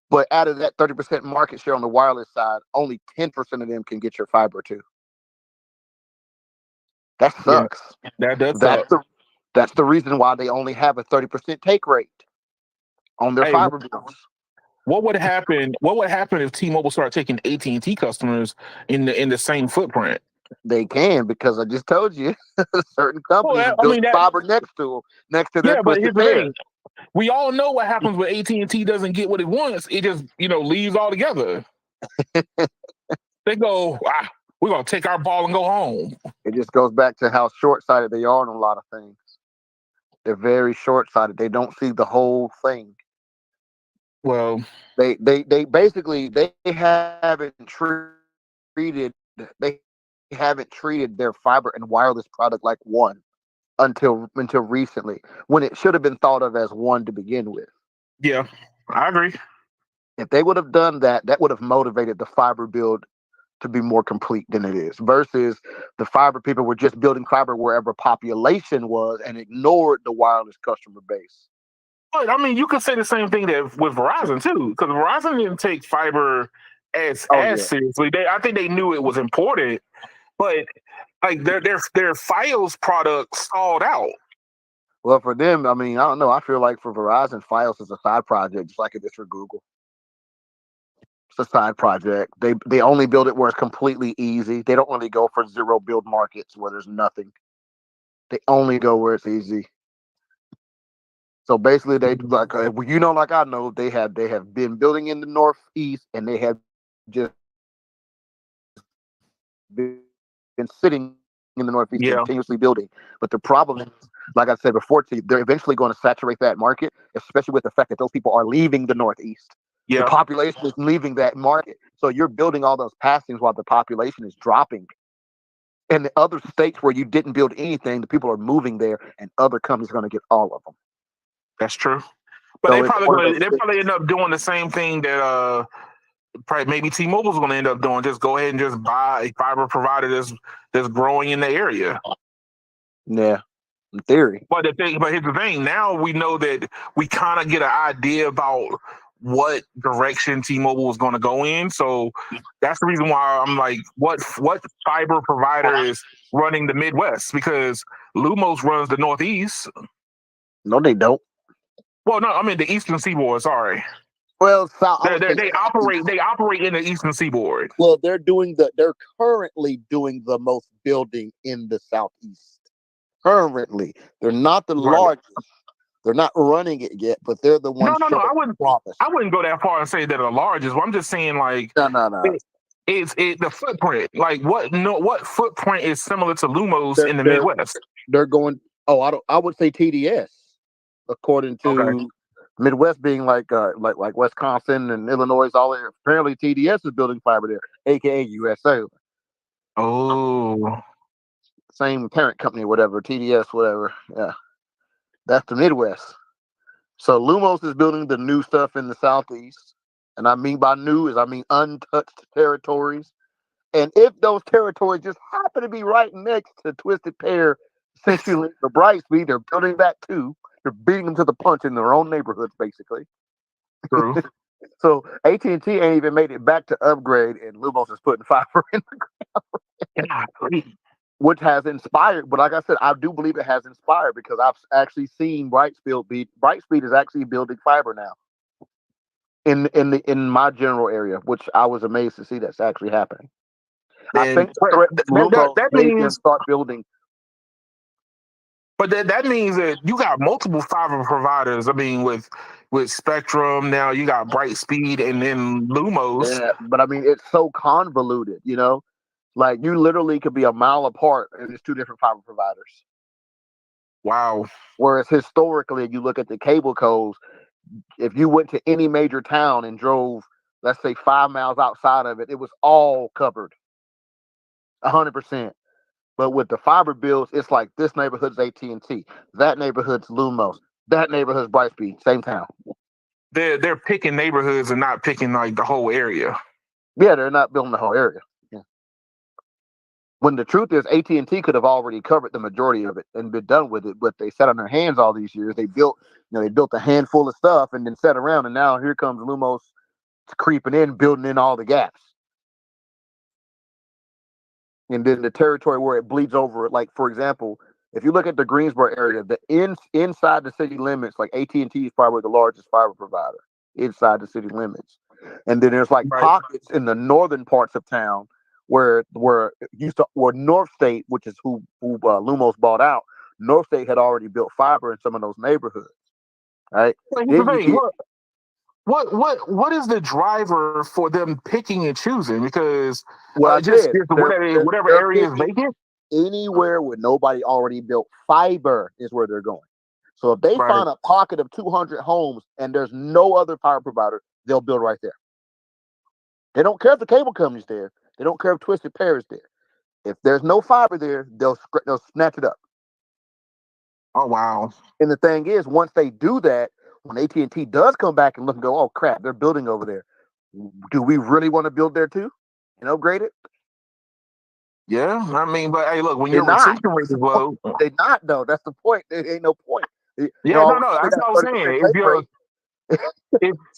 But out of that 30% market share on the wireless side, only 10% of them can get your fiber too. That Yeah. sucks. That does That's suck. that's the reason why they only have a 30% take rate on their Hey, fiber bills. what would happen? What would happen if T-Mobile started taking AT&T customers in the same footprint? They can, because I just told you, certain companies are I mean building fiber next to their yeah, but twisted here's the pair. thing: we all know what happens when AT&T doesn't get what it wants. It just leaves altogether. They go, we're gonna take our ball and go home. It just goes back to how short-sighted they are on a lot of things. They're very short-sighted. They don't see the whole thing. Well, They basically they haven't treated they haven't treated their fiber and wireless product like one until recently, when it should have been thought of as one to begin with. yeah, I agree. If they would have done that, that would have motivated the fiber build to be more complete than it is, versus the fiber people were just building fiber wherever population was and ignored the wireless customer base. But I mean, you could say the same thing with Verizon too, because Verizon didn't take fiber Oh as yeah. seriously. I think they knew it was important, but like their Fios product stalled out. Well, for them, I mean, I don't know. I feel like for Verizon, Fios is a side project, just like it is for Google. It's a side project. They only build it where it's completely easy. They don't really go for zero build markets where there's nothing. They only go where it's easy. So basically, they like like I know, they have been building in the Northeast, and they have just been sitting in the Northeast Yeah, continuously building. But the problem is, like I said before, they're eventually going to saturate that market, especially with the fact that those people are leaving the Northeast. The yeah, population is leaving that market. So you're building all those passings while the population is dropping. And the other states where you didn't build anything, the people are moving there, and other companies are going to get all of them. that's true. But So it's one of those they things. probably end up doing the same thing that probably maybe T-Mobile's going to end up doing. Just go ahead and just buy a fiber provider that's growing in the area. Yeah, in theory. But here's the thing. Now we know that we kind of get an idea about what direction T-Mobile is going to go in. So that's the reason why I'm like, what fiber provider is running the Midwest? Because Lumos runs the Northeast. No, they don't. Well, no, I mean the Eastern Seaboard. Sorry, Well, I would say they operate in the Eastern Seaboard. well, they're currently doing the most building in the Southeast. Currently, they're not the Right. largest. They're not running it yet, but they're the No, ones no, no. showing promise. I wouldn't go that far and say they're the largest. I'm just saying like No. it's the footprint. Like what footprint is similar to Lumos They're in the they're Midwest? they're going. Oh, I would say TDS, according Okay. to Midwest being like Wisconsin and Illinois. All there. Apparently, TDS is building fiber there, aka USA. Oh, Same parent company, whatever. TDS, whatever. Yeah, that's the Midwest. So Lumos is building the new stuff in the Southeast. And I mean by new is I mean untouched territories. And if those territories just happen to be right next to Twisted Pair, CenturyLink, or Brightspeed, they're building that too. They're beating them to the punch in their own neighborhoods, basically. true. So AT&T ain't even made it back to upgrade, and Lumos is putting fiber in, which has inspired. But like I said, I do believe it has inspired, because I've actually seen Brightspeed is actually building fiber now in my general area, which I was amazed to see that's actually happening. I Then think the threat from Lumos that made them means start building. But that means that you got multiple fiber providers. I mean, with Spectrum now, you got Brightspeed and then Lumos. Yeah, but I mean, it's so convoluted, you know? Like, you literally could be a mile apart and it's two different fiber providers. Wow. Whereas historically, you look at the cable codes, if you went to any major town and drove, let's say 5 miles outside of it, it was all covered 100%. But with the fiber bills, it's like this neighborhood's AT&T, that neighborhood's Lumos, that neighborhood's Brightspeed, same town. They're picking neighborhoods and not picking like the whole area. Yeah, they're not building the whole area. Yeah. When the truth is, AT&T could have already covered the majority of it and been done with it, but they sat on their hands all these years. They built a handful of stuff and then sat around, and now here comes Lumos creeping in, building in all the gaps. And then the territory where it bleeds over, like for example, if you look at the Greensboro area, inside the city limits, like AT&T is probably the largest fiber provider inside the city limits. And then there's like pockets in the northern parts of town where North State, which is who Lumos bought out, North State had already built fiber in some of those neighborhoods. Right? What is the driver for them picking and choosing? Because whatever area is vacant. Anywhere where nobody already built fiber is where they're going. So if they find a pocket of 200 homes and there's no other power provider, they'll build right there. They don't care if the cable company's there. They don't care if Twisted Pair is there. If there's no fiber there, they'll snatch it up. Oh, wow. And the thing is, once they do that, when AT&T does come back and look and go, oh, crap, they're building over there. Do we really want to build there too and upgrade it? Yeah, I mean, but hey, look, when your retention rate is low, they're not though. That's the point. There ain't no point. Yeah, no, that's what I'm saying.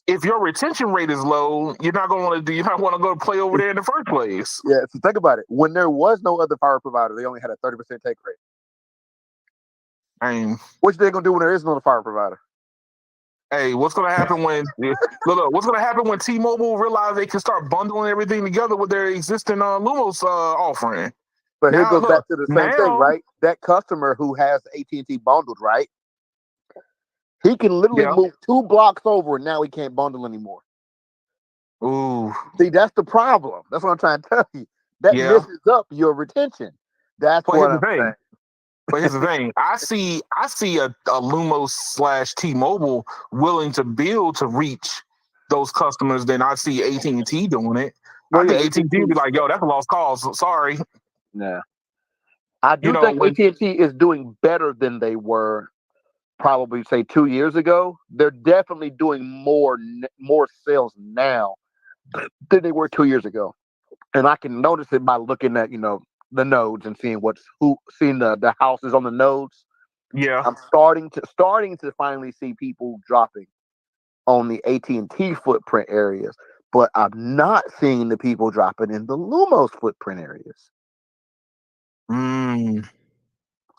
If your retention rate is low, you're not going to want to. You not want to go play over there in the first place. Yeah. So think about it. When there was no other power provider, they only had a 30% take rate. I mean, what's they gonna do when there is no other power provider? Hey, what's going to happen when what's going to happen when T-Mobile realize they can start bundling everything together with their existing Lumos offering? But here goes back to the same thing, right? That customer who has AT&T bundled, right? He can literally move 2 blocks over, and now he can't bundle anymore. Ooh, see, that's the problem. That's what I'm trying to tell you. That messes up your retention. That's what I'm saying. But here's the thing: I see a Lumos / T-Mobile willing to build to reach those customers. Then I see AT&T doing it. I think AT&T would be like, "Yo, that's a lost cause. Sorry." Yeah, I do think AT&T is doing better than they were probably say 2 years ago. They're definitely doing more sales now than they were 2 years ago, and I can notice it by looking at the nodes and seeing seeing the houses on the nodes. Yeah, I'm starting to finally see people dropping on the AT&T footprint areas, but I'm not seeing the people dropping in the Lumos footprint areas.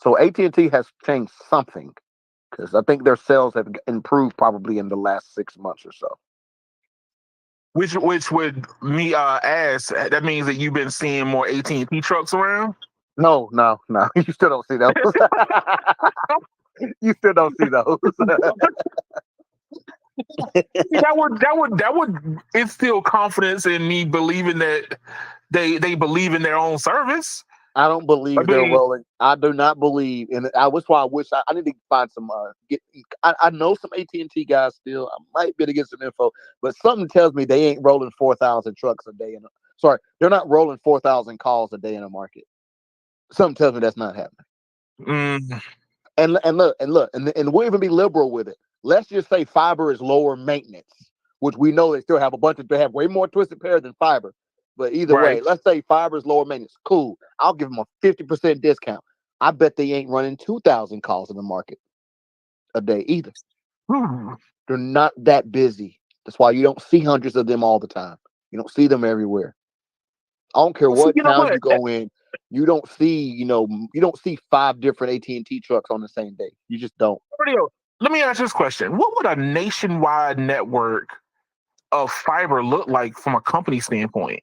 So AT&T has changed something, because I think their sales have improved probably in the last 6 months or so. Which would me ask, that means that you've been seeing more AT&T trucks around? No. You still don't see those. You still don't see those. that would instill confidence in me believing that they believe in their own service. I don't believe they're rolling. I do not believe, and that's why I wish I need to find some. I know some AT&T guys still. I might be able to get some info, but something tells me they ain't rolling 4,000 trucks a day. They're not rolling 4,000 calls a day in the market. Something tells me that's not happening. And look, and we'll even be liberal with it. Let's just say fiber is lower maintenance, which we know they still have they have way more Twisted Pair than fiber. But either way, let's say fiber is lower maintenance. Cool. I'll give them a 50% discount. I bet they ain't running 2,000 calls in the market a day either. They're not that busy. That's why you don't see hundreds of them all the time. You don't see them everywhere. I don't care what town you go in. You don't see, you don't see 5 different AT&T trucks on the same day. You just don't. Let me ask this question. What would a nationwide network of fiber look like from a company standpoint?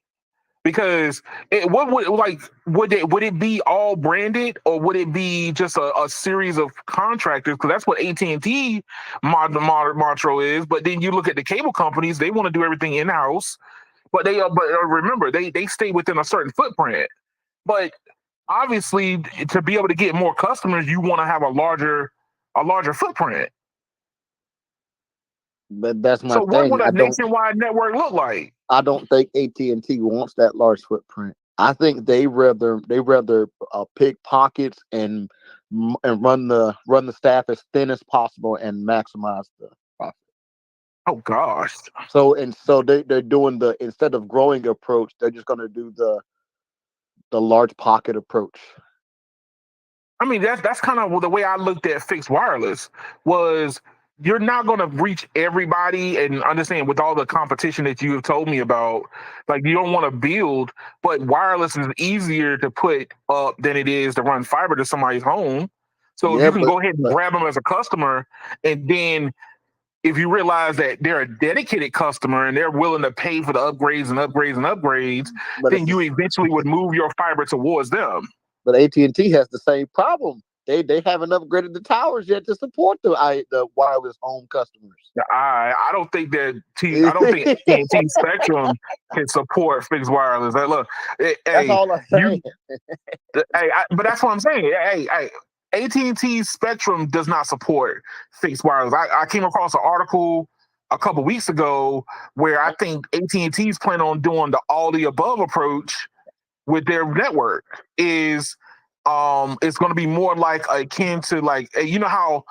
Because what would it be all branded, or would it be just a series of contractors? Because that's what AT&T Martro is. But then you look at the cable companies; they want to do everything in house, but remember they stay within a certain footprint. But obviously, to be able to get more customers, you want to have a larger footprint. But that's my So what thing. would a nationwide network look like? I don't think AT&T wants that large footprint. I think they rather pick pockets and run the staff as thin as possible and maximize the profit. Oh gosh. So they're doing the, instead of growing approach, they're just going to do the large pocket approach. I mean, that's kind of the way I looked at fixed wireless. Was you're not going to reach everybody, and understand with all the competition that you have told me about, like you don't want to build, but wireless is easier to put up than it is to run fiber to somebody's home. So if Yeah, you can go ahead and grab them as a customer, and then if you realize that they're a dedicated customer and they're willing to pay for the upgrades and upgrades and upgrades, then you eventually would move your fiber towards them. But AT&T has the same problem. They haven't upgraded the towers yet to support the wireless home customers. I don't think that I don't think AT&T Spectrum can support fixed wireless. Hey, look, that's all I'm saying. But that's what I'm saying. AT&T Spectrum does not support fixed wireless. I came across an article a couple weeks ago where I think AT&T is planning on doing the all the above approach with their network. Is it's going to be more like akin to, like, you know how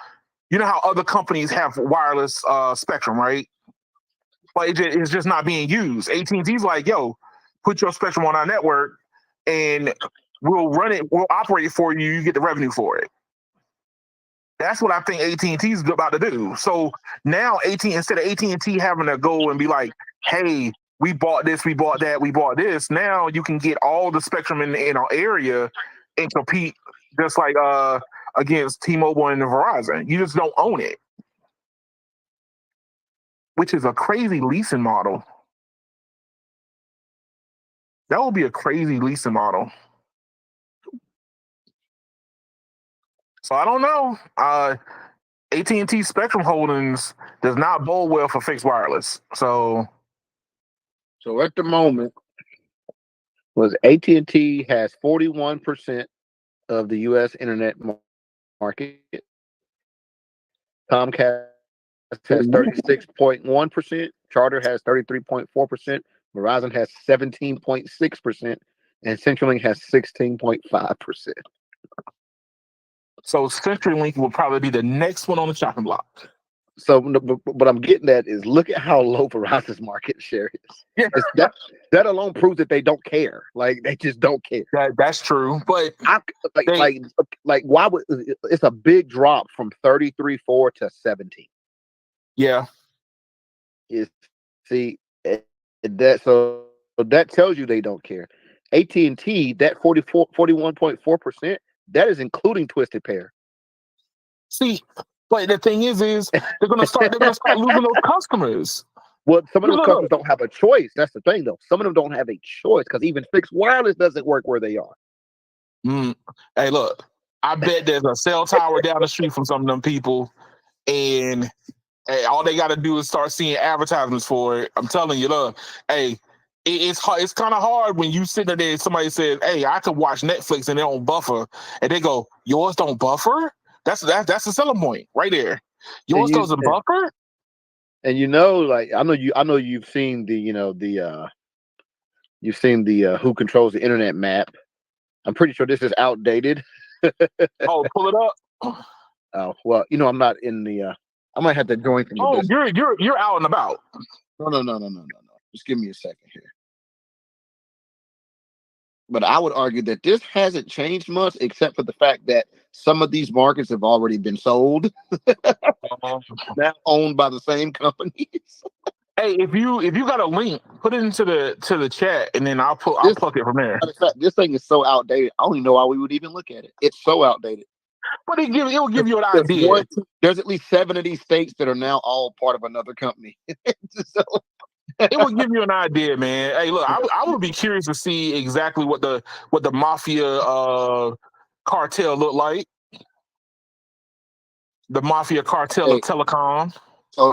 other companies have wireless spectrum, right? But it's just not being used. AT&T's like, yo, put your spectrum on our network, and we'll run it, we'll operate it for you. You get the revenue for it. That's what I think AT&T is about to do. So now instead of AT&T having to go and be like, hey, we bought this, we bought that, we bought this. Now you can get all the spectrum in our area and compete just like against T-Mobile and Verizon. You just don't own it, which is a crazy leasing model. That would be a crazy leasing model. So I don't know. AT&T Spectrum Holdings does not bode well for fixed wireless. So at the moment, was AT&T has 41% of the U.S. internet market. Comcast has 36.1%. Charter has 33.4%. Verizon has 17.6%, and CenturyLink has 16.5%. So CenturyLink will probably be the next one on the chopping block. So what I'm getting at is, look at how low Verizon's market share is. Yeah. That alone proves that they don't care. Like, they just don't care. That's true. But why would, it's a big drop from 33.4 to 17. Yeah. That tells you they don't care. AT&T, that 41.4%, that is including Twisted Pair. See, but the thing is they're gonna start losing those customers. Well, some of those customers don't have a choice. That's the thing, though. Some of them don't have a choice, because even fixed wireless doesn't work where they are. Hey, look, I bet there's a cell tower down the street from some of them people, and all they got to do is start seeing advertisements for it. I'm telling you, look, hey, it's kind of hard when you sit there and somebody says, hey, I could watch Netflix and they don't buffer, and they go, yours don't buffer? That's the selling point right there. Yours doesn't buffer? And like, I know you've seen the Who Controls the Internet map. I'm pretty sure this is outdated. Oh, pull it up. Oh, well, I'm not in the I might have to join from you're out and about. No. Just give me a second here. But I would argue that this hasn't changed much, except for the fact that some of these markets have already been sold, now owned by the same companies. Hey, if you got a link, put it into the chat, and then I'll pluck it from there. This thing is so outdated. I don't even know why we would even look at it. It's so outdated. But it'll give you an idea. There's at least 7 of these states that are now all part of another company. So It would give you an idea, man. Hey, look, I would be curious to see exactly what the mafia cartel look like. The mafia cartel of telecom. So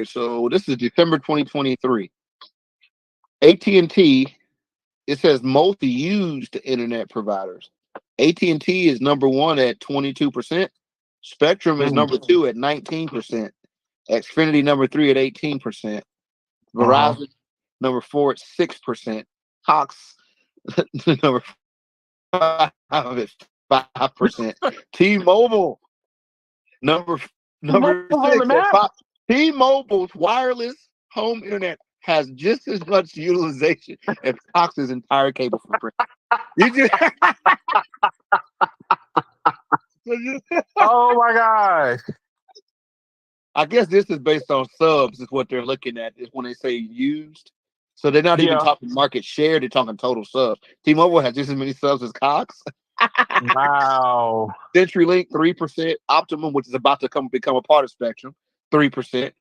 so this is December 2023. AT&T, it says most used internet providers. AT&T is number one at 22%. Spectrum is number two at 19%. Xfinity number three at 18%. Verizon number four at 6%. Cox number 5 at 5%. T-Mobile number 6 at 5. T-Mobile's wireless home internet has just as much utilization as Cox's entire cable footprint. Oh my God. I guess this is based on subs, is what they're looking at, is when they say used. So they're not even talking market share, they're talking total subs. T-Mobile has just as many subs as Cox. Wow. CenturyLink, 3%. Optimum, which is about to become a part of Spectrum, 3%.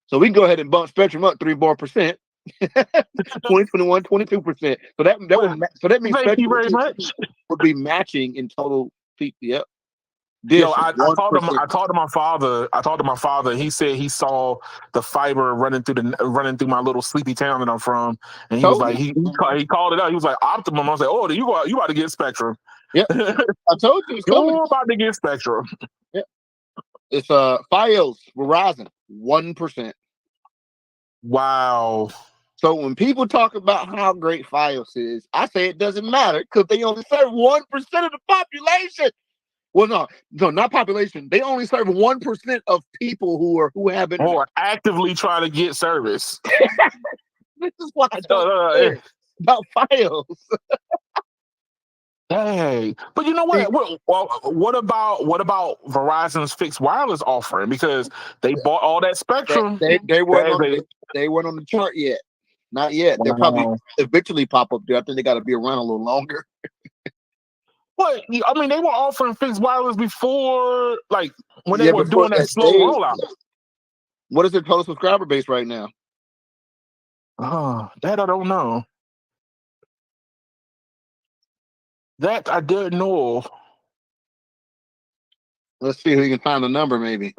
So we can go ahead and bump Spectrum up 3 more percent. 2021, 22%. So that means Thank you very much. Would be matching in total. Yep. Yo, I talked to my father. I talked to my father. He said he saw the fiber running through my little sleepy town that I'm from, and he was like, he called it out. He was like, Optimum. I was like, oh, you about to get Spectrum? Yeah, I told you it's coming. You're about to get Spectrum. Yeah, it's Fios Verizon 1%. Wow. So when people talk about how great Fios is, I say it doesn't matter because they only serve 1% of the population. Well, no, not population. They only serve 1% of people who have internet. Who are actively trying to get service. This is what I don't care about Fios. Hey, but you know what? What about Verizon's fixed wireless offering? Because they bought all that Spectrum. They weren't on the chart yet. Not yet. They'll probably eventually pop up there. I think they got to be around a little longer. But I mean, they were offering fixed wireless before, like when they were doing that slow rollout. What is their total subscriber base right now? That I don't know. That I didn't know. Let's see if we can find the number, maybe.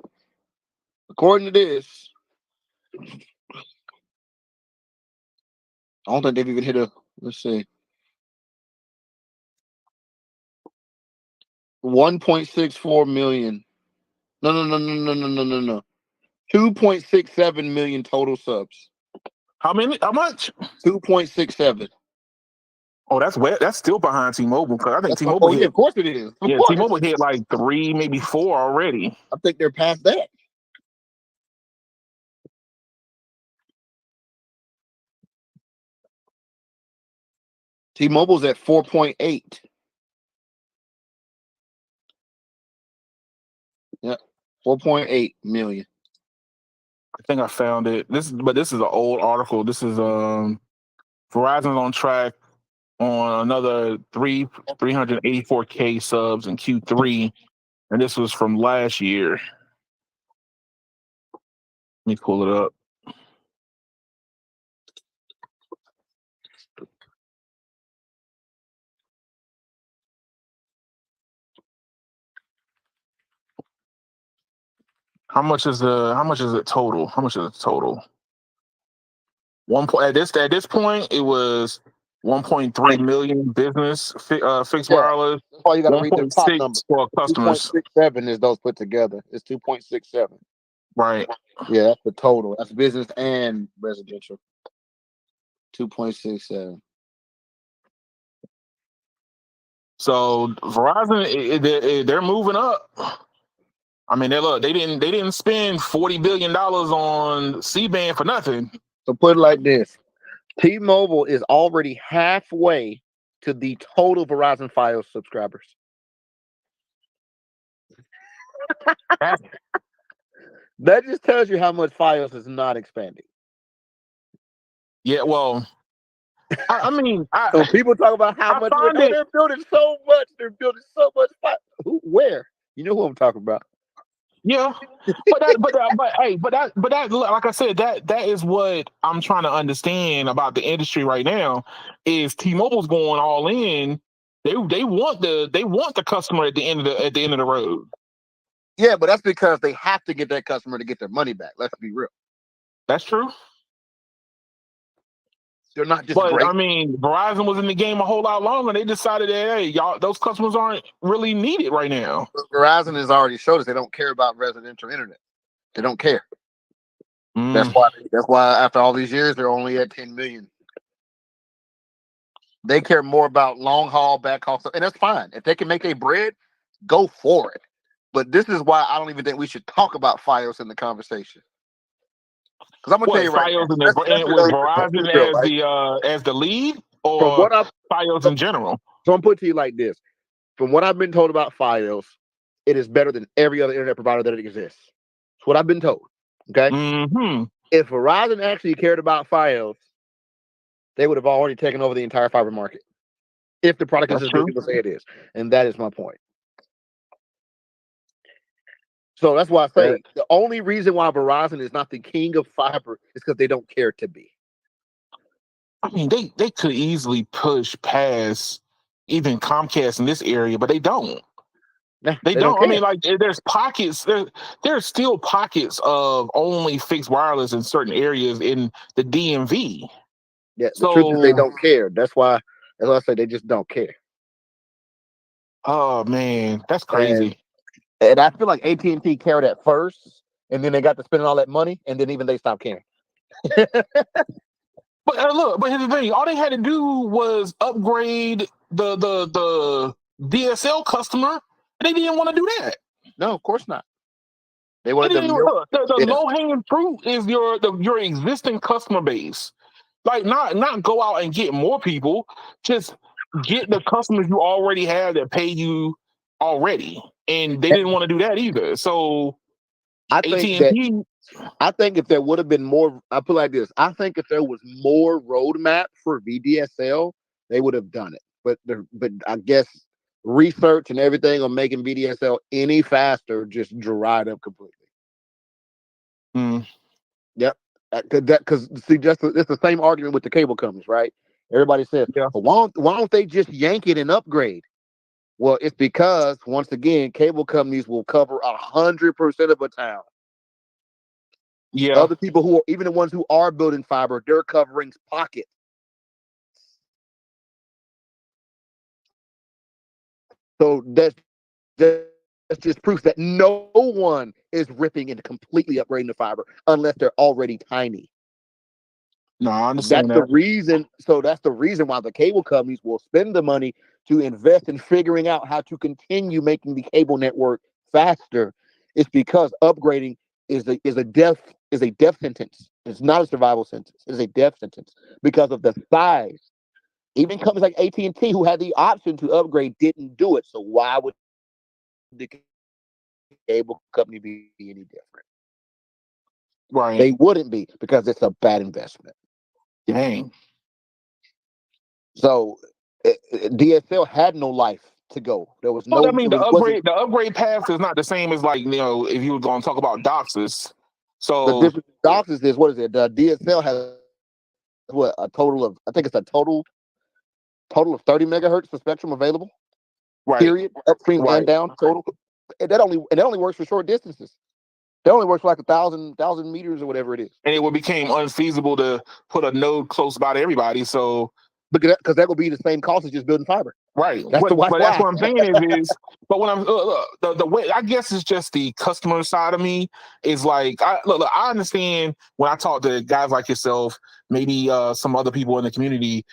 According to this, I don't think they've even hit let's see. 1.64 million. No. 2.67 million total subs. How many? How much? 2.67. Oh, that's still behind T-Mobile, because I think T-Mobile hit. Yeah, of course it is. T-Mobile hit like 3, maybe 4 already. I think they're past that. T-Mobile's at 4.8. Yep, 4.8 million. I think I found it. This is an old article. This is Verizon's on track on another 384K subs in Q3, and this was from last year. Let me pull it up. How much is it total? How much is it total? At this point, it was 1.3 million business fixed wireless. That's why you got to read the top number for customers. 2.67 is those put together. It's 2.67. Right. Yeah, that's the total. That's business and residential. 2.67. So Verizon, they're moving up. I mean, they didn't spend $40 billion on C-band for nothing. So put it like this: T-Mobile is already halfway to the total Verizon Fios subscribers. That just tells you how much Fios is not expanding. Yeah, well, I mean, so people talk about how much they're building so much. They're building so much. Where? You know who I'm talking about? Yeah, but that, like I said, that is what I'm trying to understand about the industry right now. Is T-Mobile's going all in? They want the customer at the end of the road. Yeah, but that's because they have to get that customer to get their money back. Let's be real. That's true. They're not just But great. I mean, Verizon was in the game a whole lot longer. They decided that, hey, y'all, those customers aren't really needed right now. Verizon has already showed us they don't care about residential internet. They don't care. That's Mm. why. That's why after all these years, they're only at 10 million. They care more about long haul, backhaul stuff, and that's fine. If they can make a bread, go for it. But this is why I don't even think we should talk about FiOS in the conversation. Because I'm gonna tell What you right Fios now, and with Verizon real, right? as the lead, From or what I've Fios in general? So I'm putting it to you like this. From what I've been told about FiOS, it is better than every other internet provider that exists. That's what I've been told. Okay. Mm-hmm. If Verizon actually cared about FiOS, they would have already taken over the entire fiber market. If the product is That's as good as true. people say it is. And that is my point. So that's why I say the only reason why Verizon is not the king of fiber is because they don't care to be. I mean, they could easily push past even Comcast in this area, but they don't. Nah, They they don't don't. I care. mean, like there's pockets. There's still pockets of only fixed wireless in certain areas in the DMV. Yeah, the truth is they So, don't care. That's why I say they just don't care. oh man, that's And crazy. and I feel like AT&T cared at first, and then they got to spending all that money, and then even they stopped caring. But look, but here's the thing: all they had to do was upgrade the DSL customer, and they didn't want to do that. No, of course not. They They wanted didn't them even, milk. look, the Yeah. low hanging fruit is your existing customer base. Like not go out and get more people, just get the customers you already have that pay you already, and they didn't want to do that either. So I AT think and that T, I think if there would have been more, I put it like this. I think if there was more roadmap for VDSL, they would have done it. But I guess research and everything on making VDSL any faster just dried up completely. mm, Yep. Because see, it's the same argument with the cable companies, right? Everybody says, yeah, well, why don't they just yank it and upgrade? Well, it's because once again, cable companies will cover 100% of a town. yeah, Other people who are even the ones who are building fiber, they're covering pockets. So that's just proof that no one is ripping and completely upgrading the fiber unless they're already tiny. no, I That's understand the that. reason. So that's the reason why the cable companies will spend the money to invest in figuring out how to continue making the cable network faster. It's because upgrading is a death sentence. It's not a survival sentence. It's a death sentence because of the size. Even companies like AT&T, who had the option to upgrade, didn't do it. So why would the cable company be any different? Right. They wouldn't be because it's a bad investment. Dang. So DSL had no life to go. There was Well, I no. mean, It wasn't the upgrade path is not the same as, like, if you were going to talk about DOCSIS. the So difference. DOCSIS is what is it? The DSL has what a total of. I think it's a total of 30 megahertz for spectrum available. right, Period. Upstream and right. down total. And that only works for short distances. That only works for like 1,000 meters or whatever it is. And it would became unfeasible to put a node close by to everybody. So Because that will be the same cost as just building fiber. right, That's the but that's why. what I'm saying but when I'm the way, I guess it's just the customer side of me is like, I understand when I talk to guys like yourself, maybe some other people in the community.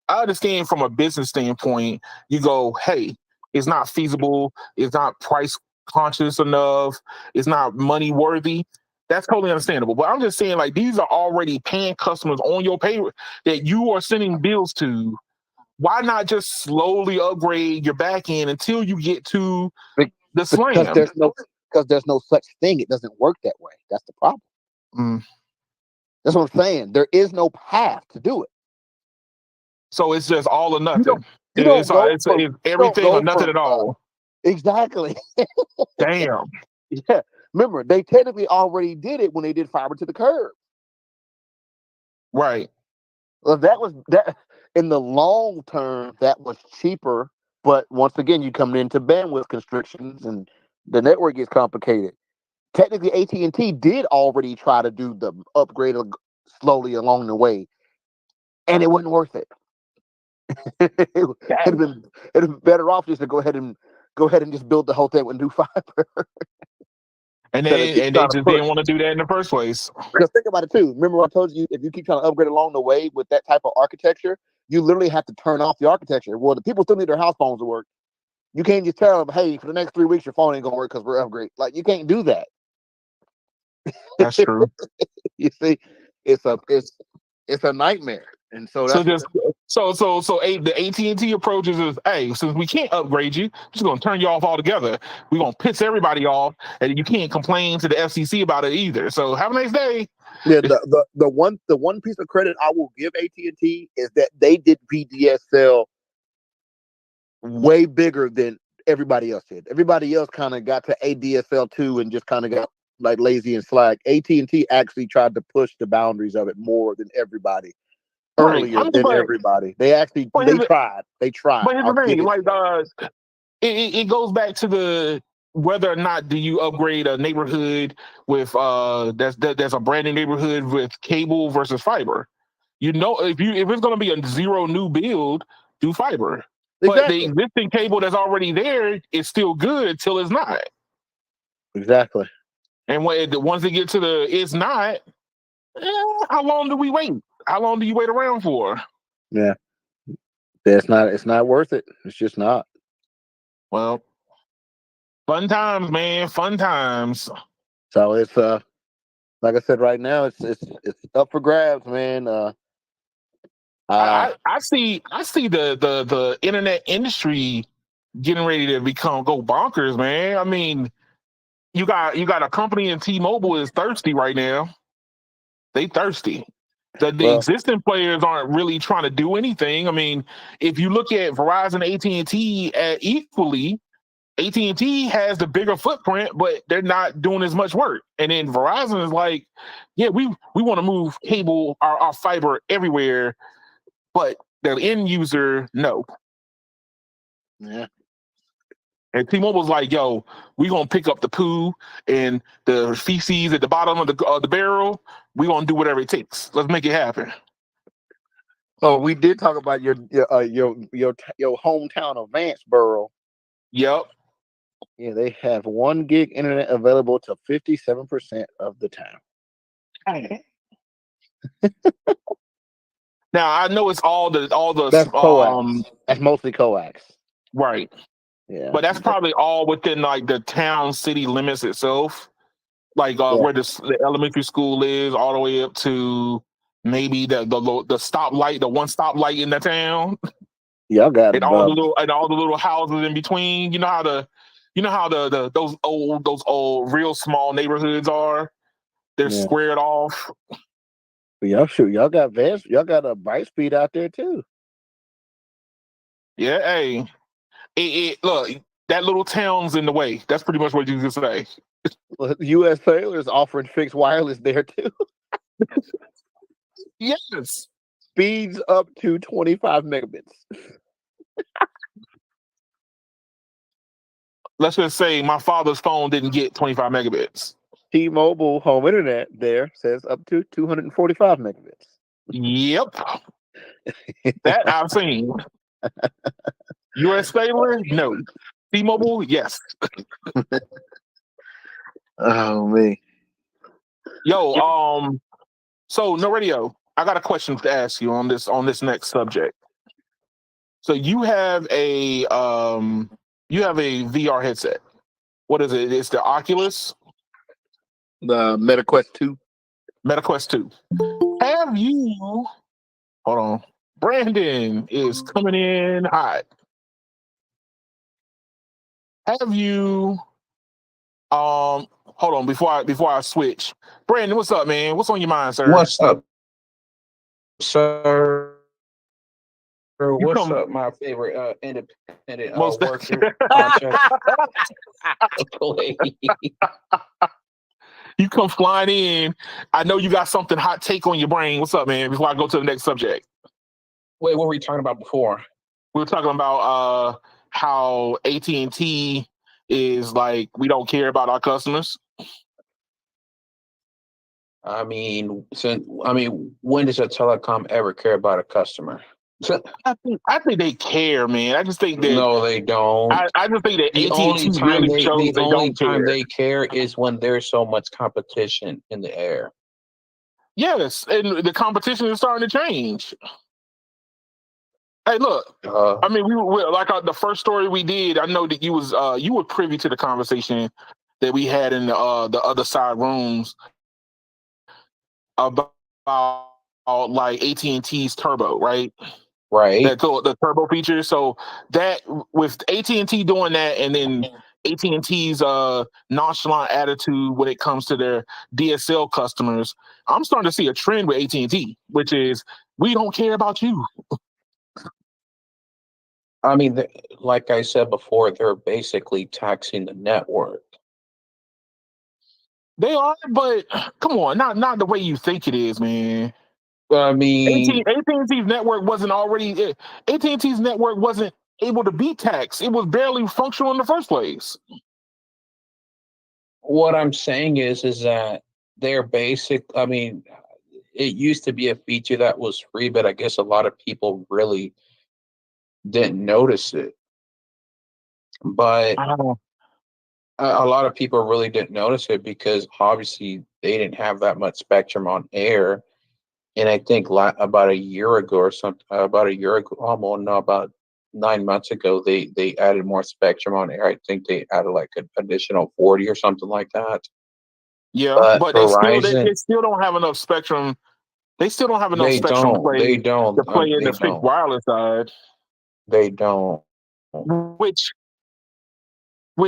I understand from a business standpoint. You go, hey, it's not feasible. It's not price conscious enough. It's not money worthy. That's totally understandable. But I'm just saying, like, these are already paying customers on your pay that you are sending bills to. Why not just slowly upgrade your back end until you get to the because slam? there's no such thing. It doesn't work that way. That's the problem. Mm. That's what I'm saying. There is no path to do it. So it's just all or You don't nothing. you don't go It's from you don't everything or go nothing from at all. exactly. Damn. Yeah. remember, they technically already did it when they did fiber to the curb. Right. Well, that in the long term, that was cheaper. But once again, you come into bandwidth constrictions and the network gets complicated. Technically, AT&T did already try to do the upgrade slowly along the way, and it wasn't worth it. It'd been better off just to go ahead and just build the whole thing with new fiber. And they just didn't want to do that in the first place. Because think about it too. Remember I told you, if you keep trying to upgrade along the way with that type of architecture, you literally have to turn off the architecture. Well, the people still need their house phones to work. You can't just tell them, hey, for the next 3 weeks your phone ain't gonna work because we're upgrading. Like, you can't do that. That's true. You see, it's a nightmare. And so that's the AT&T approach is, hey, since we can't upgrade you, we're just gonna turn you off altogether. We're gonna piss everybody off, and you can't complain to the FCC about it either. So have a nice day. Yeah, the one piece of credit I will give AT&T is that they did VDSL way bigger than everybody else did. Everybody else kind of got to ADSL2 and just kind of got like lazy and slack. AT&T actually tried to push the boundaries of it more than everybody. Earlier than everybody. They tried. But here's the thing, like it goes back to the whether or not do you upgrade a neighborhood with that's a brand new neighborhood with cable versus fiber. You know, if it's gonna be a zero new build, do fiber. Exactly. But the existing cable that's already there is still good until it's not. Exactly. And once it gets to the it's not, how long do we wait? How long do you wait around for? Yeah. It's not worth it. It's just not. Well, fun times, man. Fun times. So it's like I said, right now it's up for grabs, man. I see the internet industry getting ready to go bonkers, man. I mean, you got a company in T-Mobile is thirsty right now. They thirsty. The existing players aren't really trying to do anything. I mean, if you look at Verizon, AT&T equally, AT&T has the bigger footprint, but they're not doing as much work. And then Verizon is like, yeah, we want to move cable, our fiber everywhere, but the end user, no. Yeah. And T-Mobile's like, yo, we gonna pick up the poo and the feces at the bottom of the barrel. We gonna do whatever it takes. Let's make it happen. Oh, we did talk about your hometown of Vanceboro. Yep. Yeah, they have 1 gig internet available to 57% of the town. Now I know it's all the that's coax. That's mostly coax. Right. Yeah. But that's probably all within like the town city limits itself. Like where the elementary school is, all the way up to maybe the stoplight, the one stoplight in the town. Y'all got and all the little houses in between. You know how those old real small neighborhoods are. They're squared off. Y'all got a bright speed out there too. Yeah, hey, look, that little town's in the way. That's pretty much what you can say. Well, U.S. Cellular is offering fixed wireless there too. Yes, speeds up to 25 megabits. Let's just say my father's phone didn't get 25 megabits. T-Mobile home internet there says up to 245 megabits. Yep. That I've seen. US Cellular, no. T-Mobile, yes. Oh me. Yo, so No Radio, I got a question to ask you on this next subject. So you have a VR headset. What is it? It's the Oculus? The MetaQuest 2. MetaQuest 2. Have you hold on. Brandon is coming in hot. Have you hold on before I switch. Brandon, what's up, man? What's on your mind, sir? What's up, sir? What's up, my favorite independent worker contract? You come flying in. I know you got something hot take on your brain. What's up, man? Before I go to the next subject. Wait, what were we talking about before? We were talking about how AT&T is like, we don't care about our customers. I mean, when does a telecom ever care about a customer? I think they care, man. I just think that No, they don't. I just think that The AT&T only time really shows the only don't time care. they care is when there's so much competition in the air. Yes, and the competition is starting to change. Hey, look. I mean, we like the first story we did. I know that you were privy to the conversation that we had in the other side rooms about like AT&T's Turbo, right? Right. The Turbo feature. So that with AT&T doing that, and then AT&T's nonchalant attitude when it comes to their DSL customers, I'm starting to see a trend with AT&T, which is we don't care about you. I mean, like I said before, they're basically taxing the network. They are, but come on, not the way you think it is, man. I mean, AT&T's network wasn't already. AT&T's network wasn't able to be taxed. It was barely functional in the first place. What I'm saying is that they're basic. I mean, it used to be a feature that was free, but I guess a lot of people really didn't notice it. But a lot of people really didn't notice it because obviously they didn't have that much spectrum on air. And I think about a year ago or something, almost no, about 9 months ago, they added more spectrum on air. I think they added like an additional 40 or something like that. Yeah, but they Verizon, still don't have enough spectrum. They still don't have enough they spectrum don't, they don't, to play in they the fixed don't, wireless side. they don't. Which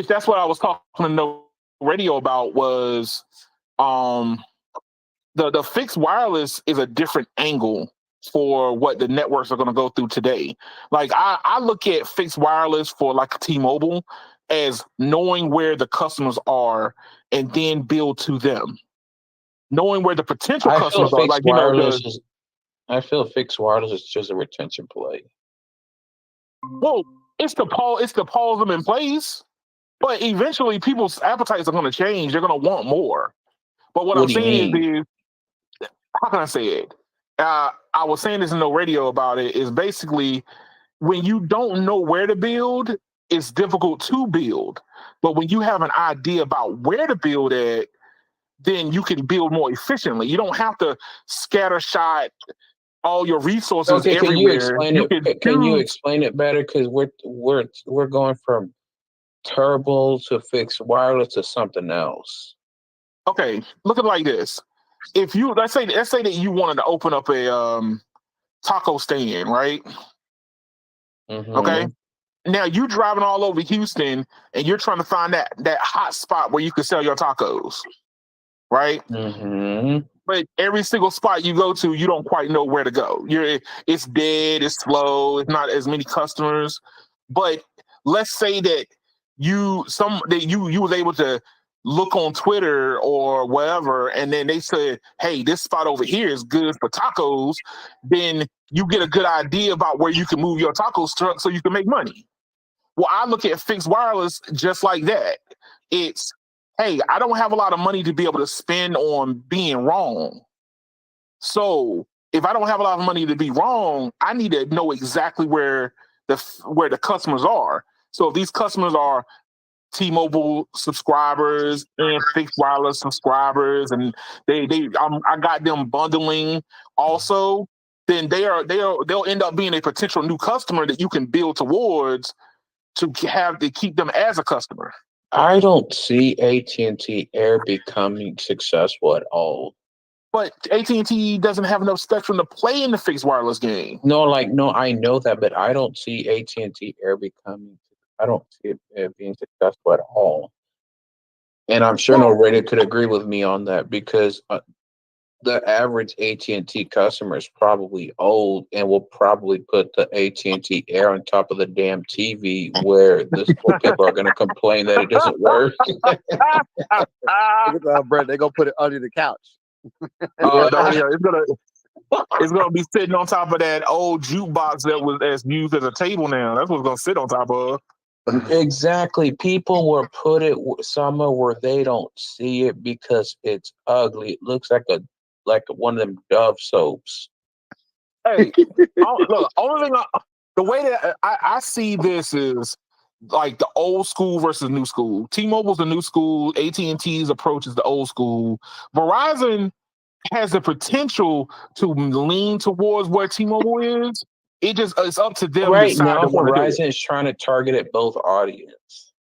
that's what I was talking on the radio about was the fixed wireless is a different angle for what the networks are going to go through today. Like I look at fixed wireless for like T-Mobile as knowing where the customers are and then build to them. Knowing where the potential customers are, like I feel fixed wireless is just a retention play. Well, it's to pause them in place, but eventually people's appetites are going to change. They're going to want more. But what I'm saying is, how can I say it? I was saying this in the radio about it. Is basically when you don't know where to build, it's difficult to build. But when you have an idea about where to build at, then you can build more efficiently. You don't have to scatter shot all your resources Okay, can you everywhere. explain it? Can you explain it better? Because we're going from turbo to fixed wireless to something else. Okay, look at it like this. If you let's say that you wanted to open up a taco stand, right? Mm-hmm. Okay. Now you driving all over Houston and you're trying to find that hot spot where you can sell your tacos, right? Mm-hmm. But every single spot you go to, you don't quite know where to go. It's dead, it's slow, it's not as many customers. But let's say that you was able to look on Twitter or wherever, and then they said, "Hey, this spot over here is good for tacos." Then you get a good idea about where you can move your tacos truck so you can make money. Well, I look at fixed wireless just like that. It's, hey, I don't have a lot of money to be able to spend on being wrong. So if I don't have a lot of money to be wrong, I need to know exactly where the customers are. So if these customers are T-Mobile subscribers and fixed wireless subscribers, and I got them bundling also, then they'll end up being a potential new customer that you can build towards to keep them as a customer. I don't see AT&T Air becoming successful at all. But AT&T doesn't have enough spectrum to play in the fixed wireless game. No, I know that, but I don't see AT&T Air becoming. I don't see it being successful at all. And I'm sure no radio could agree with me on that because the average AT&T customer is probably old and will probably put the AT&T Air on top of the damn TV, where the poor people are going to complain that it doesn't work. Look at Brett. They're gonna put it under the couch. It's gonna be sitting on top of that old jukebox that's used as a table now. That's what's gonna sit on top of. Exactly. People will put it somewhere where they don't see it because it's ugly. It looks like one of them Dove soaps. Hey, look. Only thing, the way that I see this is like the old school versus new school. T-Mobile's the new school. AT&T's approach is the old school. Verizon has the potential to lean towards where T-Mobile is. It's up to them. Right to decide now, they want to do it. Verizon is trying to target at both audience.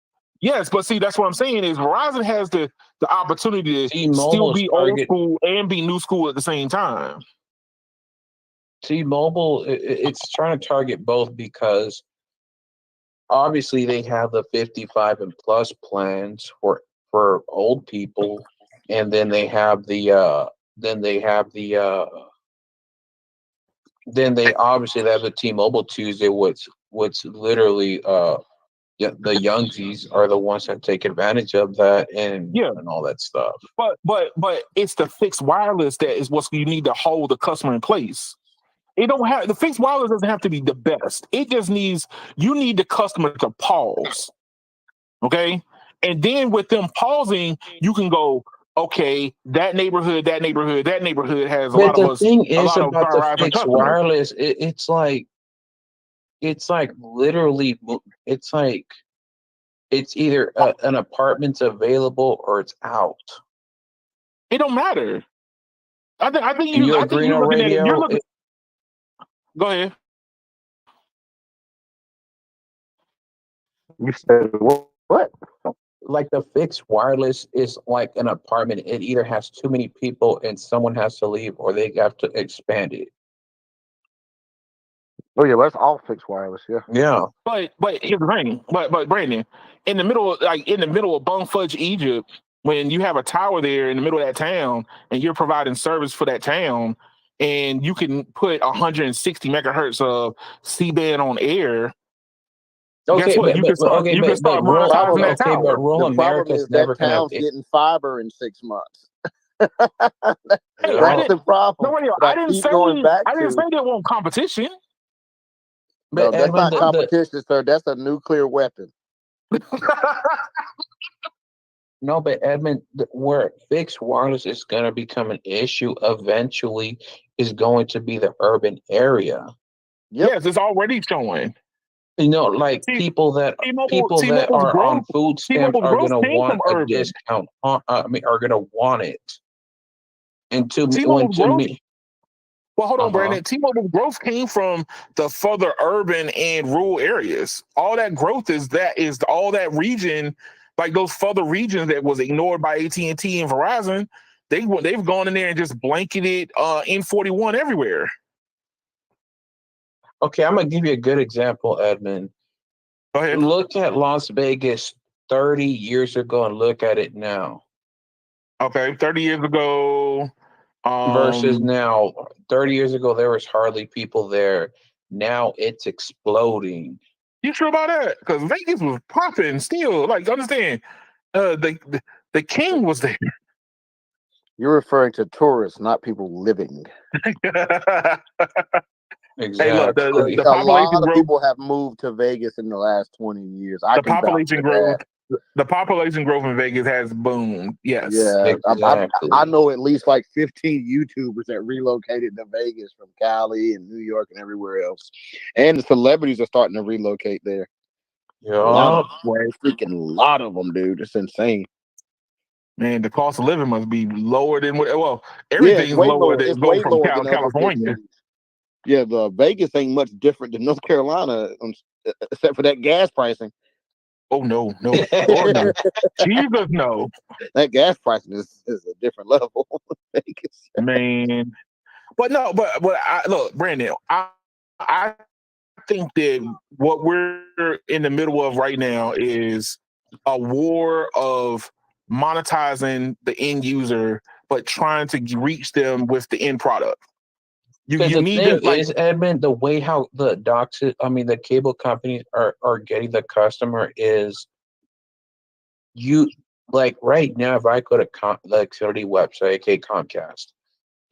Yes, but see, that's what I'm saying is Verizon has the opportunity to T-Mobile's still be old school and be new school at the same time. T-Mobile, it's trying to target both because obviously they have the 55 and plus plans for old people, and then they have the then they obviously have the T-Mobile Tuesday, what's literally the youngsies are the ones that take advantage of that and all that stuff. But it's the fixed wireless that is what you need to hold the customer in place. The fixed wireless doesn't have to be the best. It just you need the customer to pause. Okay? And then with them pausing, you can go, okay, that neighborhood has a lot of us. The thing is about the fixed wireless, it's like literally, it's like it's either an apartment's available or it's out. It don't matter. I think you're looking at it. Go ahead. You said what? Like the fixed wireless is like an apartment. It either has too many people and someone has to leave, or they have to expand it. Oh yeah, that's all fixed wireless. Yeah. But here's the thing. But Brandon, in the middle of Bumfudge, Egypt, when you have a tower there in the middle of that town and you're providing service for that town, and you can put 160 megahertz of C-band on air. Okay, guess what? You can start monetizing that tower. But rural America is never that town's getting fiber in 6 months. That's the problem. I didn't say they want competition. No, that's not competition, sir. That's a nuclear weapon. No, but Edmund, where fixed wireless is going to become an issue eventually is going to be the urban area. Yep. Yes, it's already showing. Like people that are on food stamps are going to want a discount. Are going to want it. And to me, well, hold on, Brandon. T-Mobile growth came from the further urban and rural areas. All that growth is all that region, like those further regions that was ignored by AT&T and Verizon. They've gone in there and just blanketed N41 everywhere. Okay, I'm gonna give you a good example, Edmund. Go ahead. Look at Las Vegas 30 years ago and look at it now. Okay, 30 years ago. Versus now. 30 years ago, there was hardly people there. Now it's exploding. You sure about that? Because Vegas was popping still. Like, understand, the king was there. You're referring to tourists, not people living. Exactly. Hey, look, the a lot of people have moved to Vegas in the last 20 years. The population growth in Vegas has boomed. Yes. Yeah, exactly. I know at least like 15 YouTubers that relocated to Vegas from Cali and New York and everywhere else. And the celebrities are starting to relocate there. Yeah. A lot of them, dude. It's insane. Man, the cost of living must be lower than everything's lower than going from California. Yeah, the Vegas ain't much different than North Carolina, except for that gas pricing. Oh no, Lord, no. Jesus, no. That gas pricing is a different level. Vegas. Man, but look, Brandon, I think that what we're in the middle of right now is a war of monetizing the end user but trying to reach them with the end product. Because You the need thing to like is, Edmund, the way how the cable companies are getting the customer is you like right now. If I go to the Xfinity website, okay, Comcast,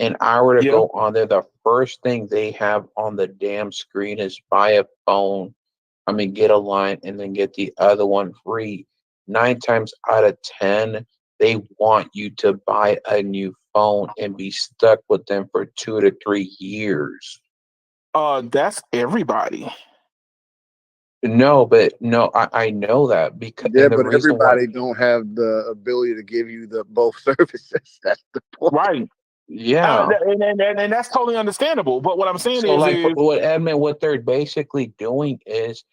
and I were to yeah. go on there, the first thing they have on the damn screen is buy a phone. I mean, get a line and then get the other one free. 9 times out of 10, they want you to buy a new phone and be stuck with them for 2 to 3 years. That's everybody. No, but no, I know that because, Yeah, and the but reason why, everybody don't have the ability to give you the both services. That's the point. Right. yeah. And that's totally understandable. But what I'm saying So, like, is what Edmund, what they're basically doing is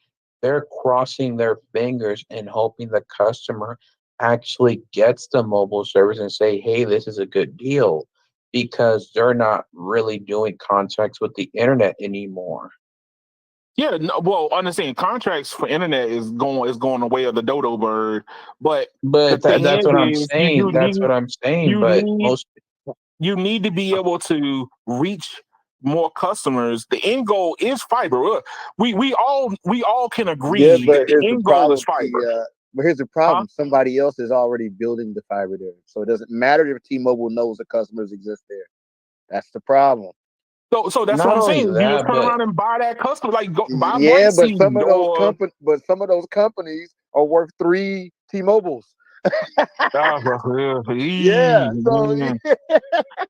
they're crossing their fingers and hoping the customer actually gets the mobile service and say, "Hey, this is a good deal," because they're not really doing contracts with the internet anymore. yeah, no, well, understand contracts for internet is going the way of the dodo bird. But the But thing that's what I'm is saying. That's what I'm saying. you But need most you need to be able to reach more customers. The end goal is fiber. Look, we all can Yeah, agree but that the here's the end goal is problem. fiber. But here's the Huh? problem. Somebody else is already building the fiber there, so it doesn't matter if T-Mobile knows the customers exist there. That's the problem. So that's what not I'm only saying. You just that, turn but around and buy that customer, like go, buy Yeah, but Brightseed or some of those companies are worth 3 T-Mobiles. bro, Yeah, so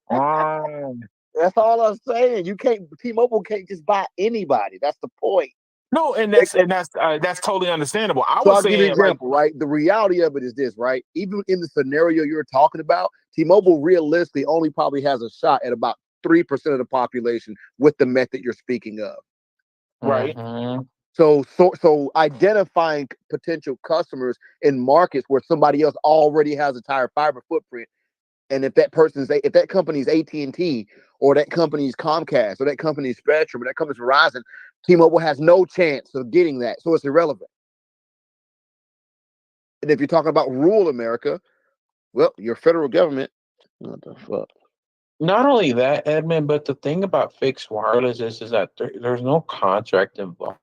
um, that's all I'm saying. You can't T-Mobile can't just buy anybody. That's the point. no, and They that's totally understandable. I So was I'll give you an saying like example, right? The reality of it is this, right? Even in the scenario you're talking about, T-Mobile realistically only probably has a shot at about 3% of the population with the method you're speaking of. right. mhm. So identifying potential customers in markets where somebody else already has a entire fiber footprint, and if that company's AT&T or that company's Comcast or that company's Spectrum or that company's Verizon, T-Mobile has no chance of getting that, so it's irrelevant. And if you're talking about rural America, well, your federal government, what the fuck? Not only that, Edmund, but the thing about fixed wireless is that there's no contract involved.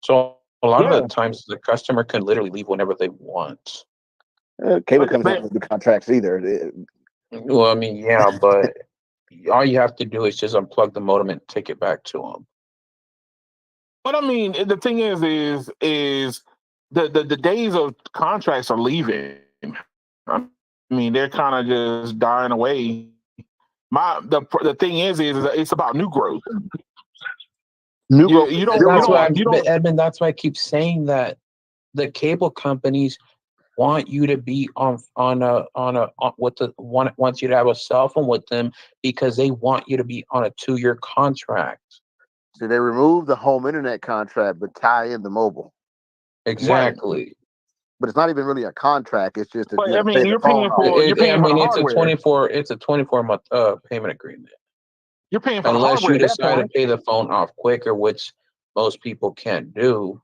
So a lot of the Yeah, times the customer can literally leave whenever they want. Cable but companies but don't do contracts either. Well, I mean, yeah, but all you have to do is just unplug the modem and take it back to them. but I mean the thing is the days of contracts are leaving. I mean they're kind of just dying away. The thing is that it's about new growth. New You growth you is don't you zero That's why don't growth. I'm, you but don't Edmund, that's why I keep saying that the cable companies want you to be on with the one wants you to have a cell phone with them because they want you to be on a 2-year contract. So they remove the home internet contract, but tie in the mobile. right. Exactly. But it's not even really a contract. It's just But I pay mean the phone off. you're I paying for the mean, hardware. it's a 24-month payment agreement. You're paying for the Unless hardware you at that decide to point. pay the phone off quicker, which most people can't do.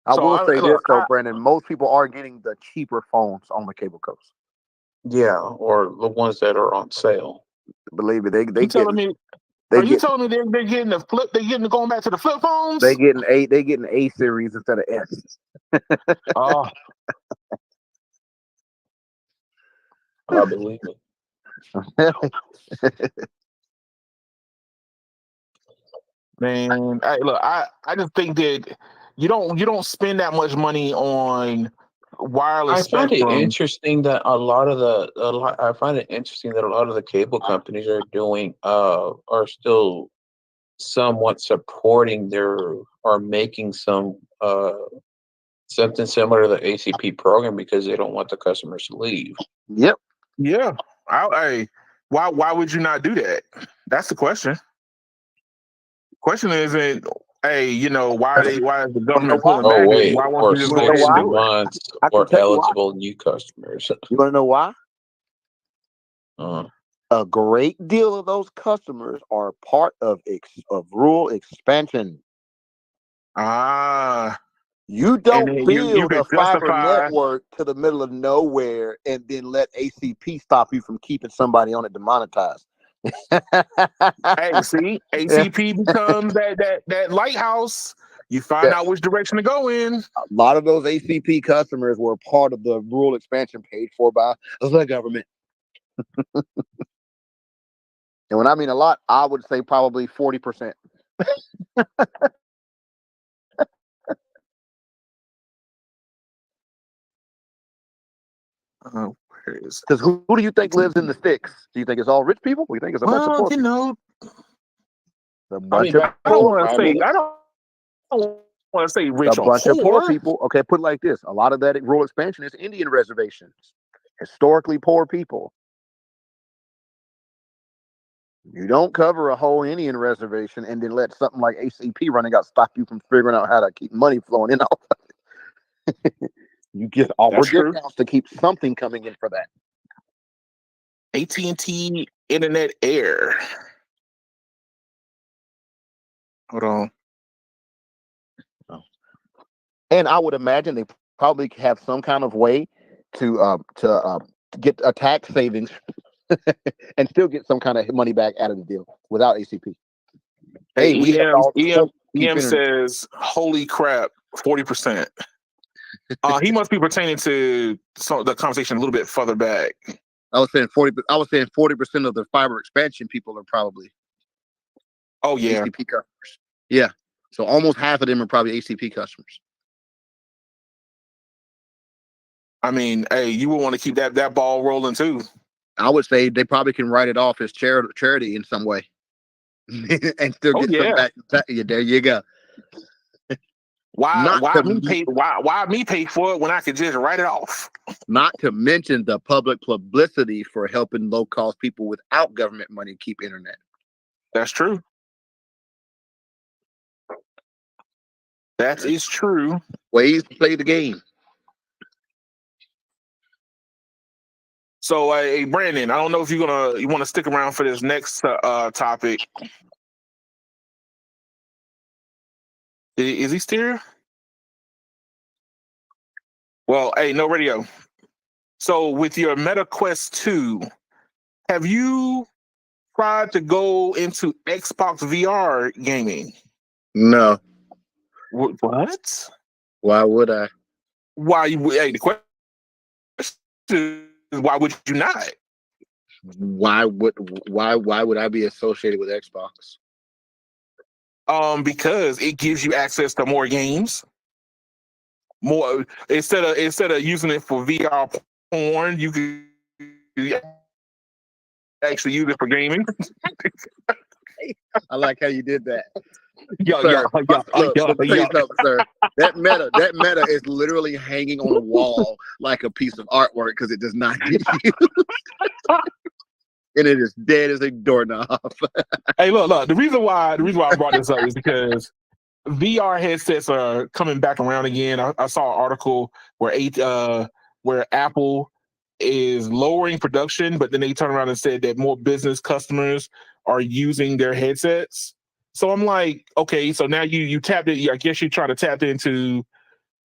I will say this Look, though, Brandon. Most people are getting the cheaper phones on the cable coast. Yeah, or the ones that are on sale. Believe me, you telling me they are you get telling me they're getting the flip? They're getting going back to the flip they phones? getting A series instead of S. Oh I believe it. man, I just think that you don't spend that much money on wireless I find it spectrum. interesting that I find it interesting that a lot of the cable companies are still somewhat supporting their or making something similar to the ACP program because they don't want the customers to leave. Yep. Yeah, why would you not do that? That's the question. Question isn't, hey, why is the Want to know government why? pulling Oh back? Is wait, why won't or you just You want go to know ahead six and why? do it? months I can for tell you why. eligible new customers. You want to know why? Uh, A great deal of those customers are part of rural expansion. You And don't then you build could a fiber justify. network to the middle of nowhere and then let ACP stop you from keeping somebody on it demonetized. Hey, see, ACP becomes that lighthouse. You find out which direction to go in. A lot of those ACP customers were part of the rural expansion paid for by the government. And when I mean a lot, I would say probably 40%. Because who do you think lives in the sticks? Do you think it's all rich people? Or do you think it's a bunch of poor people? A bunch of I don't poor. want to say. I don't want to say rich A or bunch of poor poor. people. Okay, put it like this: a lot of that rural expansion is Indian reservations, historically poor people. You don't cover a whole Indian reservation and then let something like ACP running out stop you from figuring out how to keep money flowing in. You get offer discounts to keep something coming in for that. AT&T Internet Air. Hold on. And I would imagine they probably have some kind of way to get a tax savings and still get some kind of money back out of the deal without ACP. Hey, we have all EM says, "Holy crap, 40%." He must be pertaining to the conversation a little bit further back. I was saying 40% of the fiber expansion people are probably ACP customers. Yeah, so almost half of them are probably ACP customers. I mean, hey, you would want to keep that ball rolling too. I would say they probably can write it off as charity in some way, and still get some back. Yeah, there you go. Why me pay for it when I could just write it off? Not to mention the public publicity for helping low-cost people without government money keep internet. That's true. That is true. Ways to play the game. So, hey, Brandon, I don't know if you want to stick around for this next topic. Is he still? Well, hey, no radio. So, with your Meta Quest 2, have you tried to go into Xbox VR gaming? No. What? Why would I? The question is, why would you not? Why would I be associated with Xbox? Because it gives you access to more games. More instead of using it for VR porn, you can actually use it for gaming. I like how you did that. Yo, sir. That meta is literally hanging on a wall like a piece of artwork because it does not get used. And it is dead as a doorknob. Hey, look. The reason why I brought this up is because VR headsets are coming back around again. I saw an article where Apple is lowering production, but then they turned around and said that more business customers are using their headsets. So I'm like, okay, so now you tapped it. I guess you try to tap into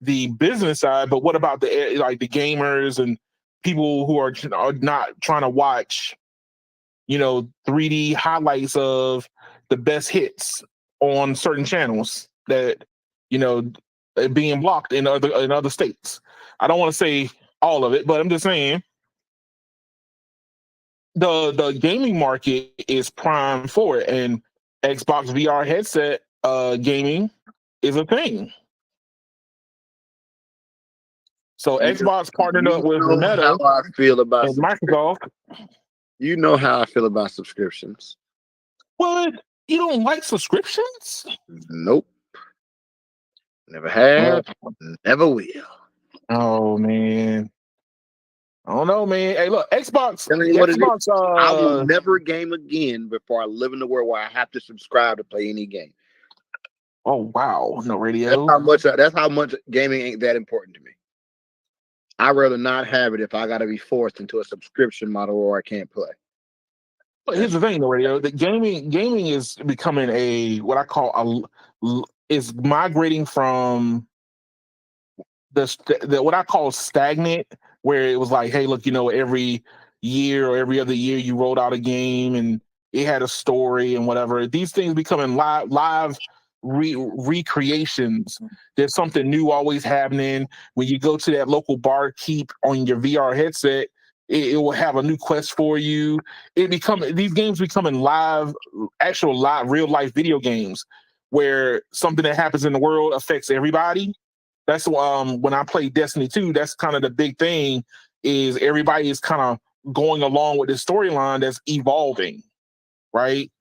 the business side, but what about the gamers and people who are not trying to watch, 3D highlights of the best hits on certain channels that being blocked in other states. I don't want to say all of it, but I'm just saying the gaming market is prime for it, and Xbox VR headset gaming is a thing. So Xbox partnered up with Meta how I feel about and Microsoft. You know how I feel about subscriptions. What? You don't like subscriptions? Nope. Never have. Never will. Oh man. I don't know, man. Hey, look, Xbox. I will never game again before I live in the world where I have to subscribe to play any game. Oh wow, no radio. That's how much gaming ain't that important to me. I'd rather not have it if I got to be forced into a subscription model where I can't play. But here's the thing, though, radio. The gaming is becoming what I call is migrating from the what I call stagnant, where it was like, hey, look, every year or every other year you rolled out a game and it had a story and whatever. These things becoming live recreations. There's something new always happening. When you go to that local bar, keep on your VR headset, it will have a new quest for you. These games becoming actual live, real life video games where something that happens in the world affects everybody. That's when I play Destiny 2, that's kind of the big thing, is everybody is kind of going along with the storyline that's evolving, right?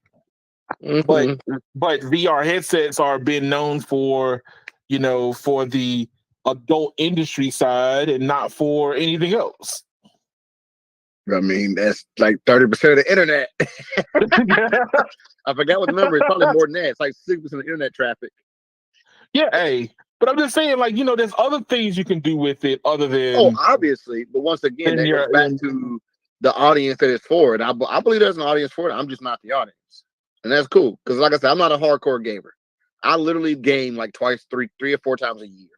Mm-hmm. But VR headsets are being known for, for the adult industry side and not for anything else. I mean, that's like 30% of the internet. I forgot what the number is. Probably more than that. It's like 6% of internet traffic. Yeah, hey. But I'm just saying, like, there's other things you can do with it other than. Oh, obviously. But once again, that goes back to the audience that it's for. And I believe there's an audience for it. I'm just not the audience. And that's cool. Because like I said, I'm not a hardcore gamer. I literally game like three or four times a year.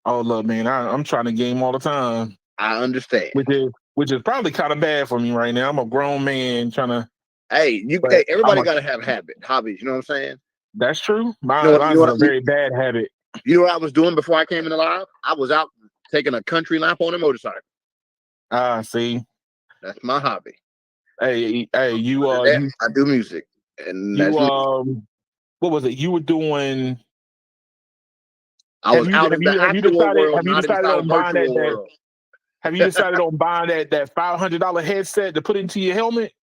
Oh, look, man, I'm trying to game all the time. I understand. Which is probably kind of bad for me right now. I'm a grown man trying to. Hey, everybody got to have hobbies. You know what I'm saying? That's true. Mine's a very bad habit. You know what I was doing before I came into live? I was out taking a country lap on a motorcycle. See. That's my hobby. Hey, you I do music, and you what was it? You were doing. I was out in the actual world, not inside a virtual world. Have you decided on buying that $500 headset to put into your helmet?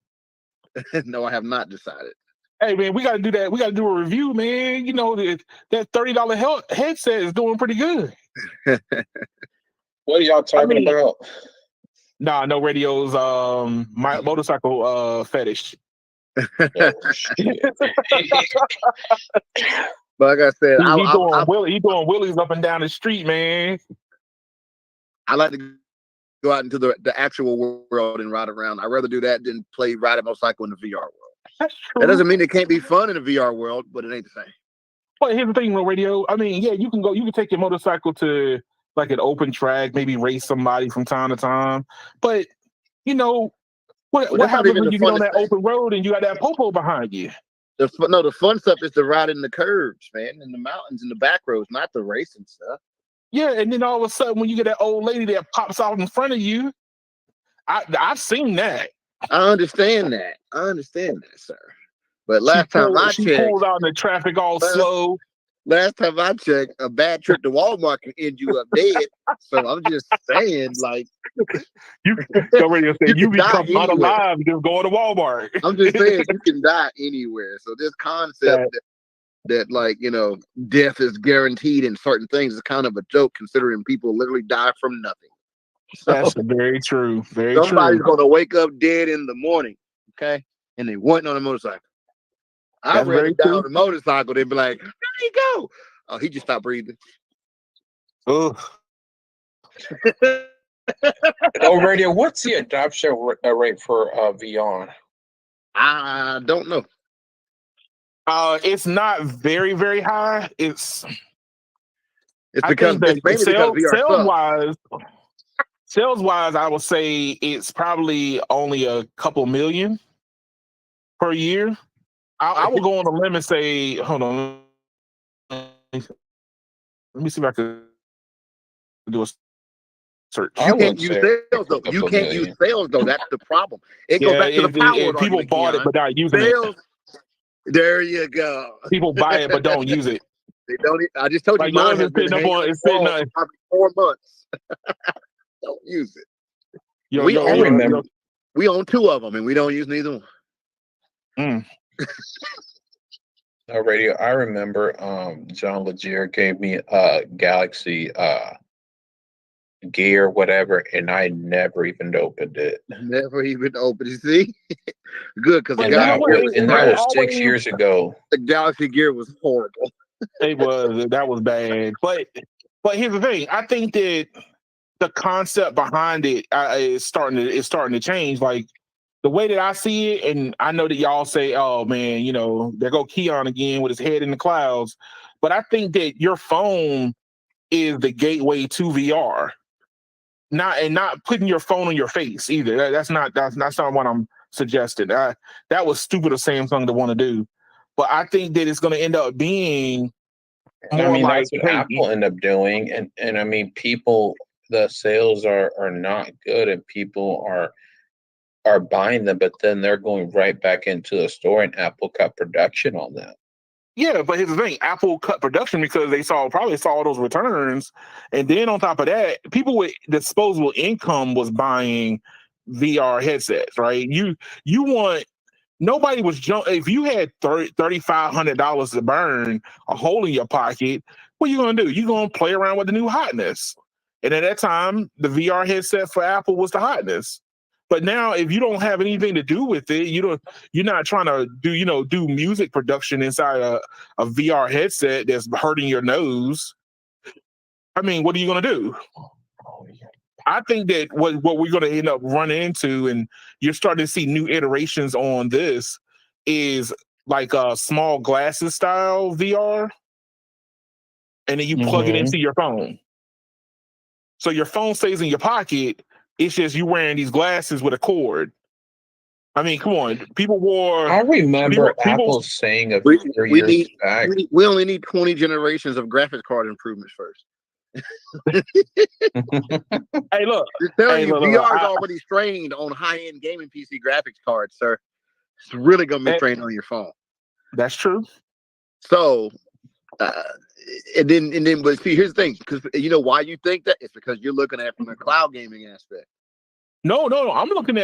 No, I have not decided. Hey man, we got to do that. We got to do a review, man. That $30 headset is doing pretty good. What are y'all talking about? Nah, no radios. My motorcycle fetish. But like I said, he doing wheelies up and down the street, man. I like to go out into the actual world and ride around. I'd rather do that than ride a motorcycle in the VR world. That's true. That doesn't mean it can't be fun in the VR world, but it ain't the same. But here's the thing with radio. I mean, yeah, you can take your motorcycle to like an open track, maybe race somebody from time to time. But what happens when you get on that open road and you got that popo behind you? The fun stuff is to ride in the curves, man, in the mountains, in the back roads, not the racing stuff. Yeah, and then all of a sudden, when you get that old lady that pops out in front of you, I've seen that. I understand that, sir. But last time I checked, she pulled out in the traffic all slow. Last time I checked, a bad trip to Walmart can end you up dead. So I'm just saying, like, you become unalive just going to Walmart. I'm just saying you can die anywhere. So this concept that like, death is guaranteed in certain things is kind of a joke, considering people literally die from nothing. So that's very true. Somebody's gonna wake up dead in the morning, okay? And they wasn't on a motorcycle. I'd rather die on a motorcycle. They'd be like, "There you go." Oh, he just stopped breathing. Oh. Radio, what's the adoption rate for VR? I don't know. It's not very, very high. It's because sales wise, I would say it's probably only a couple million per year. I will go on a limb and say, hold on. Let me see if I can do a search. You can't use sales though. You can't use sales though. That's the problem. It goes back to the power. People bought it but not using it. There you go. People buy it but don't use it. They don't. I just told you, like mine has been hanging for 4 months. Don't use it. We own 2 of them and we don't use neither one. Radio, I remember John Legier gave me a Galaxy Gear, whatever, and I never even opened it. Never even opened it. See? Good, because that was 6 years ago. The Galaxy Gear was horrible. That was bad. But here's the thing. I think that the concept behind it is starting to change. Like the way that I see it, and I know that y'all say, "Oh man, there go Keon again with his head in the clouds," but I think that your phone is the gateway to VR. Not putting your phone on your face either. That's not what I'm suggesting. That was stupid of Samsung to want to do, but I think that it's going to end up being I more mean, like, that's what hey, Apple end up doing, and I mean, the sales are not good, and people are buying them, but then they're going right back into the store, and Apple cut production on them. yeah, but here's the thing: Apple cut production because they probably saw all those returns, and then on top of that, people with disposable income was buying VR headsets, right? You want nobody was if you had $3,500 to burn, a hole in your pocket. What are you gonna do? You're gonna play around with the new hotness, and at that time, the VR headset for Apple was the hotness. But now, if you don't have anything to do with it, you're not trying to do music production inside a VR headset that's hurting your nose. I mean, what are you gonna do? I think that what we're going to end up running into, and you're starting to see new iterations on this, is like a small glasses style VR, and then you plug it into your phone. So your phone stays in your pocket. It's just you wearing these glasses with a cord. I mean, come on. People wore. I remember people Apple saying a We, few we years need back. we only need 20 generations of graphics card improvements first. Hey, look. I'm telling you, look, VR is already strained on high-end gaming PC graphics cards, sir. It's really gonna be strained on your phone. That's true. So, and then, but see, here's the thing, because you know why you think that? It's because you're looking at it from the cloud gaming aspect. No. I was looking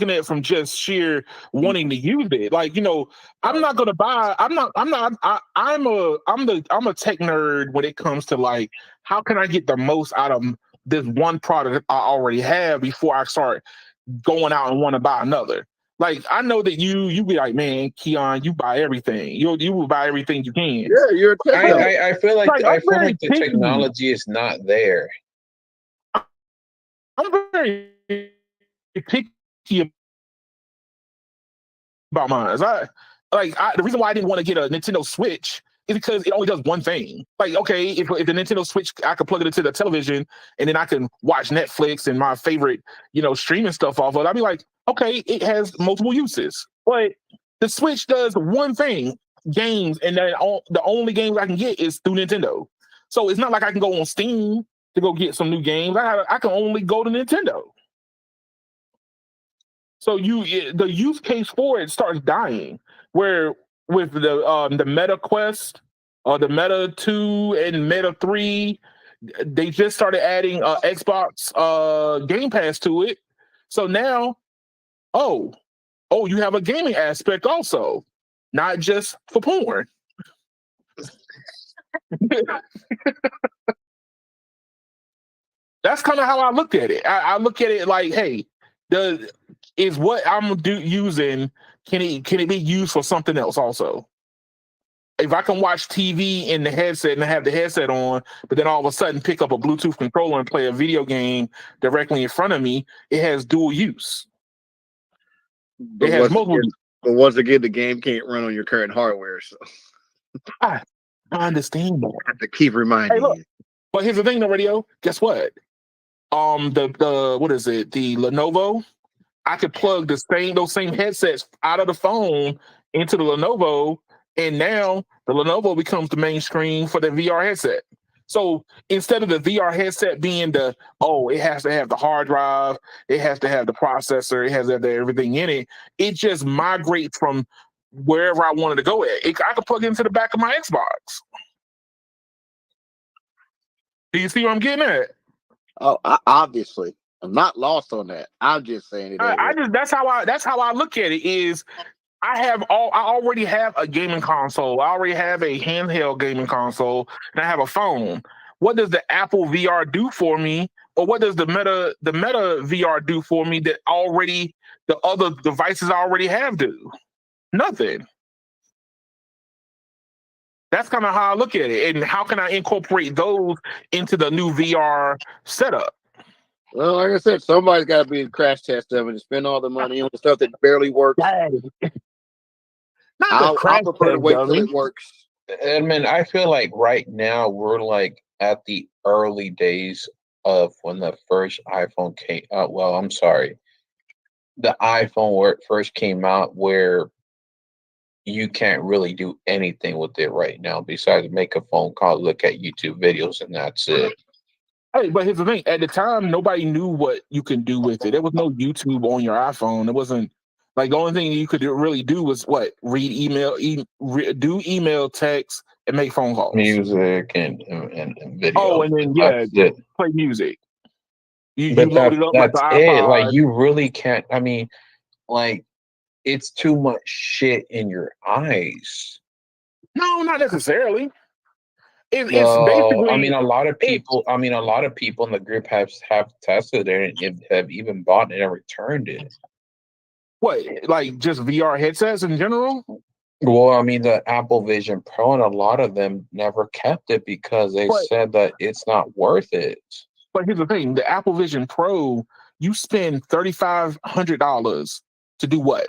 at it from just sheer wanting to use it. Like, I'm not gonna buy. I'm a tech nerd when it comes to like, how can I get the most out of this one product I already have before I start going out and want to buy another. Like, I know that you be like, man, Keon, you buy everything. You will buy everything you can. Yeah, you're a tech nerd. I feel like I'm very the picky. technology is not there. I'm very picky about mine. The reason why I didn't want to get a Nintendo Switch is because it only does one thing. Like, okay, if the Nintendo Switch, I could plug it into the television and then I can watch Netflix and my favorite, streaming stuff off of it. I'd be like, okay, it has multiple uses. But the Switch does one thing, games, and then the only games I can get is through Nintendo. So it's not like I can go on Steam to go get some new games. I can only go to Nintendo. So the use case for it starts dying. Where with the Meta Quest or the Meta 2 and Meta 3, they just started adding Xbox Game Pass to it. So now, oh, you have a gaming aspect also, not just for porn. That's kind of how I looked at it. I look at it like, hey, is what I'm using, can it be used for something else also? If I can watch TV in the headset and have the headset on, but then all of a sudden pick up a Bluetooth controller and play a video game directly in front of me, it has dual use. But it has multiple use. But once again, the game can't run on your current hardware. So I understand that. I have to keep reminding you. But here's the thing, though, radio. Guess what? The what is it? The Lenovo. I could plug those same headsets out of the phone into the Lenovo, and now the Lenovo becomes the main screen for the VR headset. So instead of the VR headset being it has to have the hard drive, it has to have the processor, it has to have everything in it, it just migrates from wherever I wanted to go at. I could plug it into the back of my Xbox. Do you see what I'm getting at? Oh, obviously. I'm not lost on that. I'm just saying it. That's how I look at it. Is I already have a gaming console. I already have a handheld gaming console, and I have a phone. What does the Apple VR do for me, or what does the Meta VR do for me that the other devices I already have do? Nothing. That's kind of how I look at it, and how can I incorporate those into the new VR setup? Well, like I said, somebody's got to be in crash test them and spend all the money on the stuff that barely works. Dang. Not the I'll crash prefer to test wait till dummy. it works. Edmund, I feel like right now we're like at the early days of when the first iPhone came out. Well, I'm sorry. The iPhone where it first came out, where you can't really do anything with it right now besides make a phone call, look at YouTube videos, and that's it. Hey, but here's the thing. At the time, nobody knew what you can do with it. There was no YouTube on your iPhone. It wasn't like the only thing you could really do was what? Read email, do email, text, and make phone calls. Music and videos. Oh, and then That's it. play music. You But load it up like that's the it. Like iPod. you really can't. I mean, like it's too much shit in your eyes. No, not necessarily. It's No, basically I mean a lot of people. I mean a lot of people in the group have tested it and have even bought it and returned it. what, like just VR headsets in general. Well, I mean the Apple Vision Pro and a lot of them never kept it because they But said that it's not worth it. but here's the thing: the Apple Vision Pro, you spend $3,500 to do what?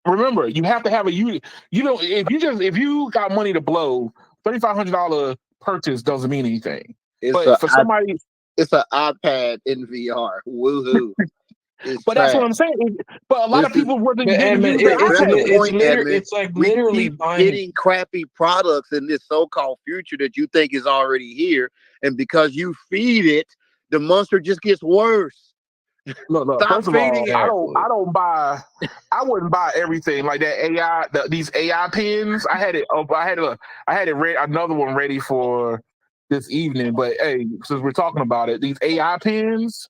Remember, you have to have a you. You know, if you got money to blow, $3,500 purchase doesn't mean anything. But for somebody, it's an iPad in VR. Woohoo! But that's what I'm saying. But a lot of people didn't use the iPad. It's like literally getting crappy products in this so-called future that you think is already here, and because you feed it, the monster just gets worse. Look, first of all, I wouldn't buy everything like that AI. These AI pins, I had it ready, another one ready for this evening. But hey, since we're talking about it, these AI pins.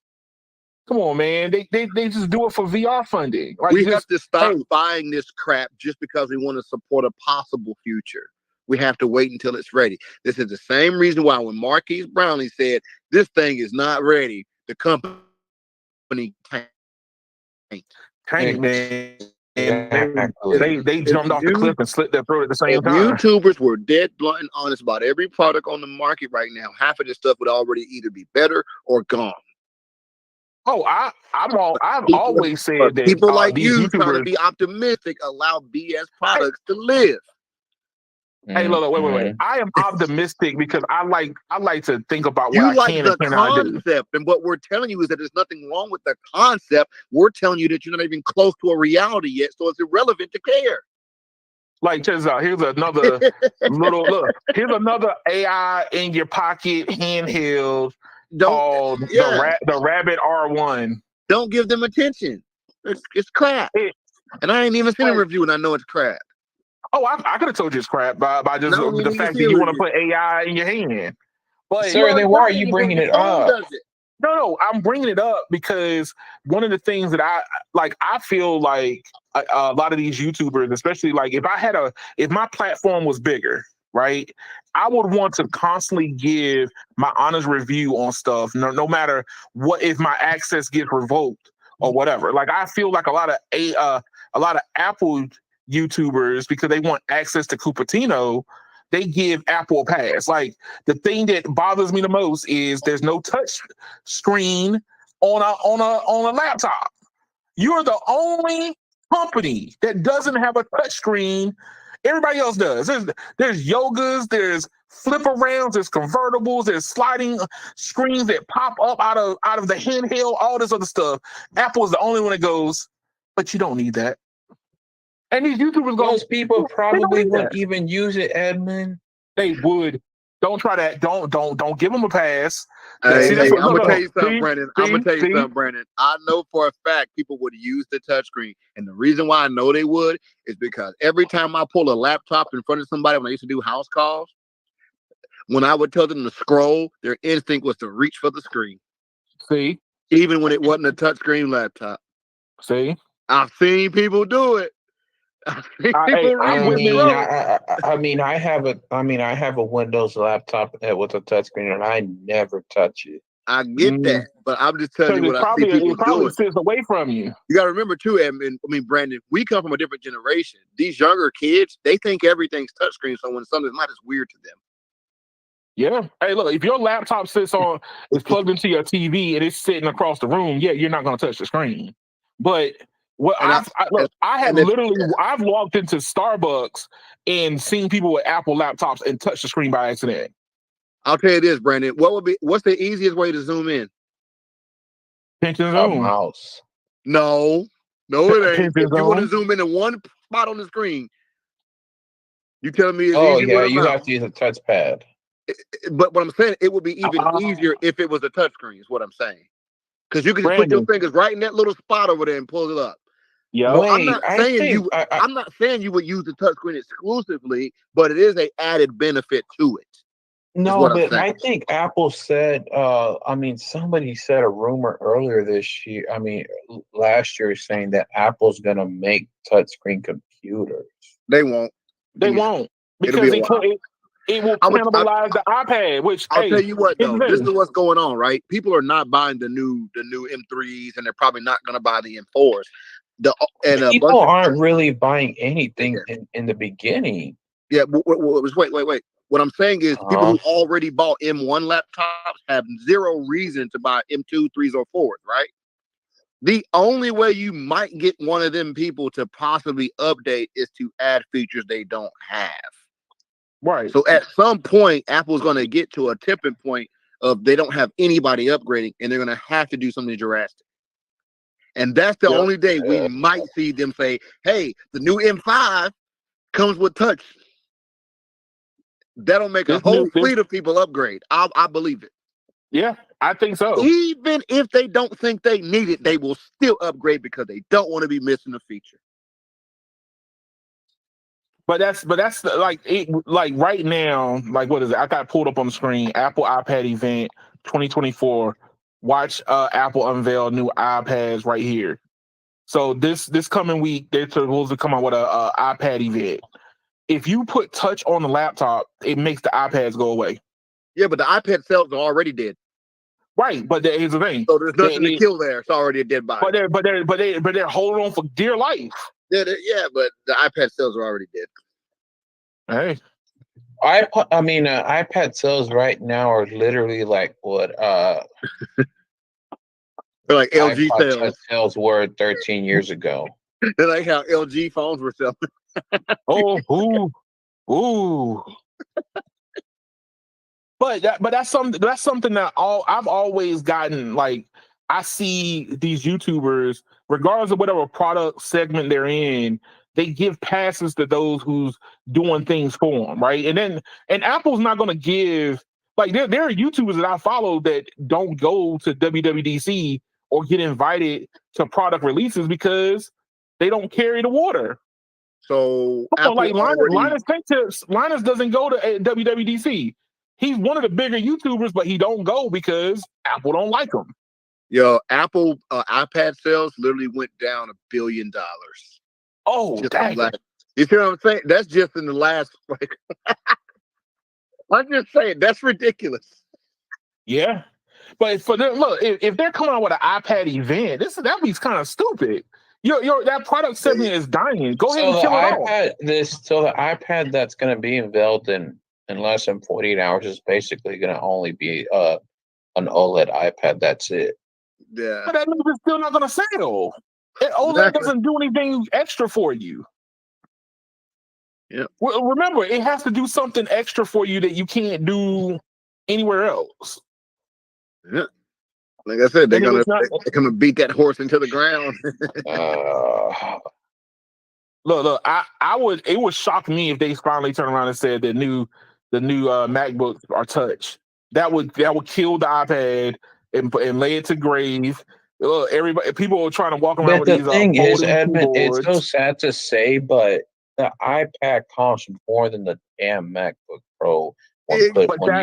Come on, man. They just do it for VR funding. Like, we have to stop buying this crap just because we want to support a possible future. We have to wait until it's ready. This is the same reason why when Marquise Brownlee said this thing is not ready, the company tanked. Man. They jumped off the cliff and slit their throat at the same time. YouTubers were dead blunt and honest about every product on the market right now. Half of this stuff would already either be better or gone. Oh, I've always said that people like these you YouTubers trying to be optimistic allow BS products to live. Hey, look, wait. I am optimistic because I like to think about what you I can and cannot do. And what we're telling you is that there's nothing wrong with the concept. We're telling you that you're not even close to a reality yet, so it's irrelevant to care. Like, check this out. Here's another Here's another AI in your pocket handheld called the Rabbit R1. Don't give them attention. It's crap. And I ain't even seen a review, and I know it's crap. Oh, I could have told you it's crap by just the fact that you want to put AI in your hand. But sir, then why are you bringing it up? No, I'm bringing it up because one of the things that I feel like a lot of these YouTubers, especially like if my platform was bigger, right, I would want to constantly give my honest review on stuff, no matter what, if my access gets revoked or whatever. Like I feel like a lot of Apple YouTubers, because they want access to Cupertino, they give Apple a pass. Like the thing that bothers me the most is there's no touch screen on a laptop. You're the only company that doesn't have a touch screen. Everybody else does. There's yogas, there's flip arounds, there's convertibles, there's sliding screens that pop up out of the handheld, all this other stuff. Apple is the only one that goes, but you don't need that. And these YouTubers go, those people probably wouldn't even use it, Edmund. They would. Don't try that. Don't give them a pass. I'm gonna tell you something, Brandon. I know for a fact people would use the touchscreen, and the reason why I know they would is because every time I pull a laptop in front of somebody when I used to do house calls, when I would tell them to scroll, their instinct was to reach for the screen. See, even when it wasn't a touchscreen laptop. See, I've seen people do it. I have a Windows laptop with a touchscreen, and I never touch it. I get that, but I'm just telling you what I see people doing. It sits away from you. You got to remember too, Brandon, we come from a different generation. These younger kids, they think everything's touchscreen, so when something's not, it's weird to them. Yeah. Hey, look, if your laptop is plugged into your TV and it's sitting across the room, yeah, you're not going to touch the screen. But what And I have and if, literally, I've walked into Starbucks and seen people with Apple laptops and touched the screen by accident. I'll tell you this, Brandon. What's the easiest way to zoom in? Pinch and A zoom. mouse. No, it ain't. Pinch If and you want to zoom. zoom into one spot on the screen, you telling me it's Oh easy yeah, with a you mouse. have to use a touchpad. But what I'm saying, it would be even easier if it was a touchscreen. Is what I'm saying. Because you can just put your fingers right in that little spot over there and pull it up. Yeah. So Wait, I'm not saying you would use the touchscreen exclusively, but it is an added benefit to it. No, but I think Apple said, somebody said a rumor earlier this year, last year, saying that Apple's going to make touchscreen computers. They won't. They won't. Because it will cannibalize the iPad, which I'll tell you what, though. This is what's going on, right? People are not buying the new M3s, and they're probably not going to buy the M4s. People aren't really buying anything in the beginning. Yeah, wait. What I'm saying is people who already bought M1 laptops have zero reason to buy M2, 3s, or 4s, right? The only way you might get one of them people to possibly update is to add features they don't have. Right. So at some point, Apple's going to get to a tipping point of they don't have anybody upgrading, and they're going to have to do something drastic. And that's the only day we might see them say, hey, the new M5 comes with touch. That'll make a whole fleet of people upgrade. I believe it. Yeah, I think so. Even if they don't think they need it, they will still upgrade because they don't want to be missing a feature. But that's like right now, like what is it? I got pulled up on the screen. Apple iPad event 2024. Watch Apple unveil new iPads right here. So this coming week, they're supposed to come out with a iPad event. If you put touch on the laptop, it makes the iPads go away. Yeah, but the iPad sales are already dead. Right, but here's the thing. So there's nothing to kill there. It's already a dead body. But they're holding on for dear life. Yeah, but the iPad sales are already dead. Hey, iPad sales right now are literally like what they're like LG sales were 13 years ago. They're like how LG phones were selling. Ooh. But that's something that I've always gotten. Like, I see these YouTubers, regardless of whatever product segment they're in, they give passes to those who's doing things for them, right? And Apple's not going to give, like, there are YouTubers that I follow that don't go to WWDC or get invited to product releases because they don't carry the water. So Linus Tech Tips, Linus doesn't go to WWDC. He's one of the bigger YouTubers, but he don't go because Apple don't like him. Yo, Apple iPad sales literally went down $1 billion. Oh, dang. You see what I'm saying? That's just in the last. I'm just saying that's ridiculous. Yeah, but for them, look, if they're coming out with an iPad event, that be kind of stupid. That product segment is dying. Go ahead and kill it all. So the iPad that's going to be unveiled in less than 48 hours is basically going to only be an OLED iPad. That's it. Yeah, but that means it's still not going to sell. OLED doesn't do anything extra for you. Yeah. Well, remember, it has to do something extra for you that you can't do anywhere else. Yeah. Like I said, they're gonna beat that horse into the ground. Look, it would shock me if they finally turn around and said the new MacBooks are touch. That would kill the iPad and lay it to grave. Look, people are trying to walk around with these. The thing is, Edmund, it's so sad to say, but the iPad costs more than the damn MacBook Pro when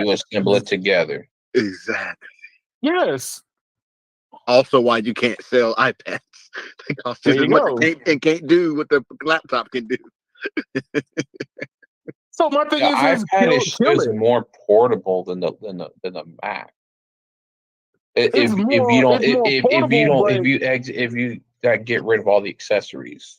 you assemble it together. Exactly. Yes. Also, why you can't sell iPads? They cost just as much and can't do what the laptop can do. So my thing is, iPad is more portable than the Mac. If you get rid of all the accessories.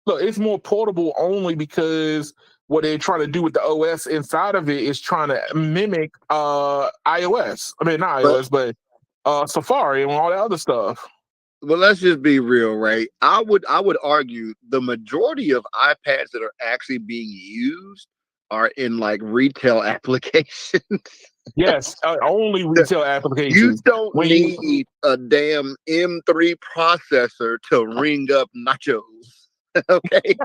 Look, it's more portable only because what they're trying to do with the OS inside of it is trying to mimic iOS. I mean, not iOS, but Safari and all that other stuff. Well, let's just be real, right? I would argue the majority of iPads that are actually being used are in like retail applications. Yes, only retail You applications. don't need a damn M3 processor to ring up nachos. Okay.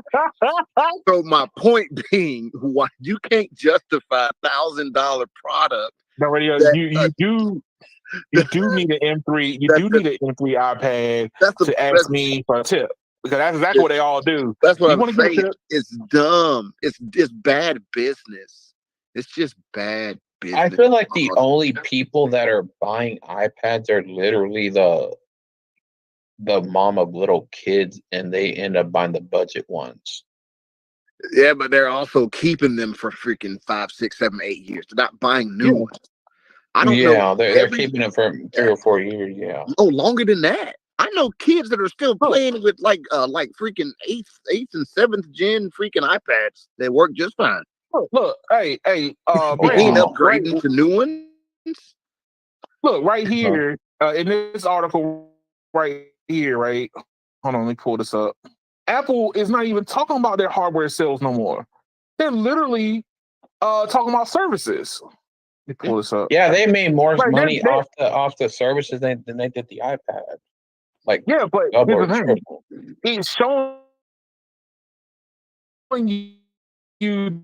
So my point being, why you can't justify $1,000 product? No, you do need an M3. You do need an M3 iPad to ask me for a tip, because that's exactly what they all do. That's what you I'm saying. It's dumb. It's bad business. It's just bad business. I feel like the only people that are buying iPads are literally the mom of little kids, and they end up buying the budget ones. Yeah, but they're also keeping them for freaking 5, 6, 7, 8 years. They're not buying new ones. I don't know. Yeah, they're keeping them for 3 or 4 years. Yeah. No, longer than that. I know kids that are still playing with like freaking 8th and 7th gen freaking iPads. They work just fine. Look, hey, ain't upgrading to new ones. Look right here in this article right here, right? Hold on, let me pull this up. Apple is not even talking about their hardware sales no more. They're literally talking about services. Let me pull this up. Yeah, they made more money off the services than they did the iPad. Like, yeah, but here's the thing. It's showing you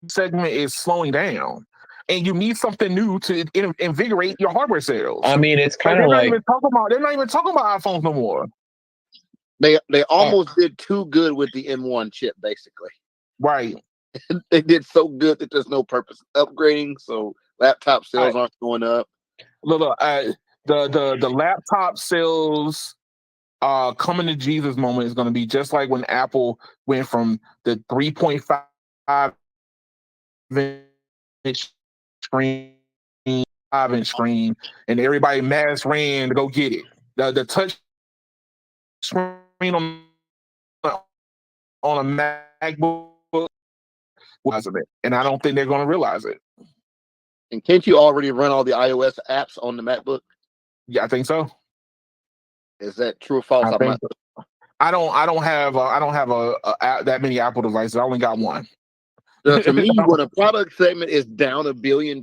segment is slowing down, and you need something new to invigorate your hardware sales. I mean, it's kind of like they're not even talking about iPhones no more. They almost did too good with the M1 chip, basically. Right. They did so good that there's no purpose upgrading, so laptop sales aren't going up. Look, the laptop sales coming to Jesus moment is going to be just like when Apple went from the 3.5 inch screen, 5-inch screen, and everybody mass ran to go get it. The touch screen on a MacBook wasn't it, and I don't think they're going to realize it. And can't you already run all the iOS apps on the MacBook? Yeah, I think so. Is that true or false? I don't have that many Apple devices. I only got one. To me, when a product segment is down $1 billion,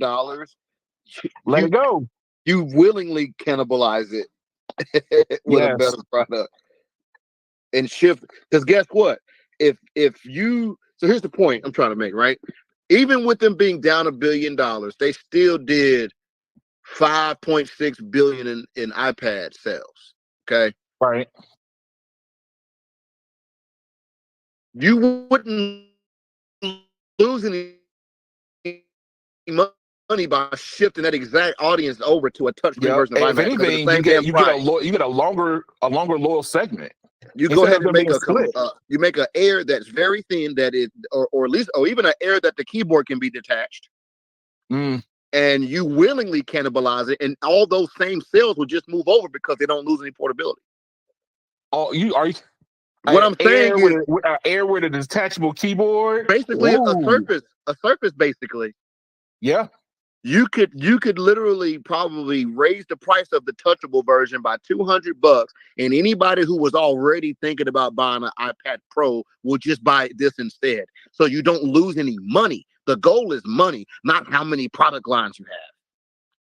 let it go. You willingly cannibalize it with a better product and shift. Because guess what? If you so here's the point I'm trying to make, right? Even with them being down $1 billion, they still did $5.6 billion in iPad sales. Okay, right. You wouldn't lose any money by shifting that exact audience over to a touchscreen version of iMac. If anything, you get a longer loyal segment. You go ahead and make you make an Air that's very thin, that is, or even an Air that the keyboard can be detached. And you willingly cannibalize it, and all those same sales will just move over because they don't lose any portability. Oh, what I'm saying is an Air with a detachable keyboard, basically a Surface, basically. Yeah, you could literally probably raise the price of the touchable version by $200, and anybody who was already thinking about buying an iPad Pro will just buy this instead. So you don't lose any money. The goal is money, not how many product lines you have.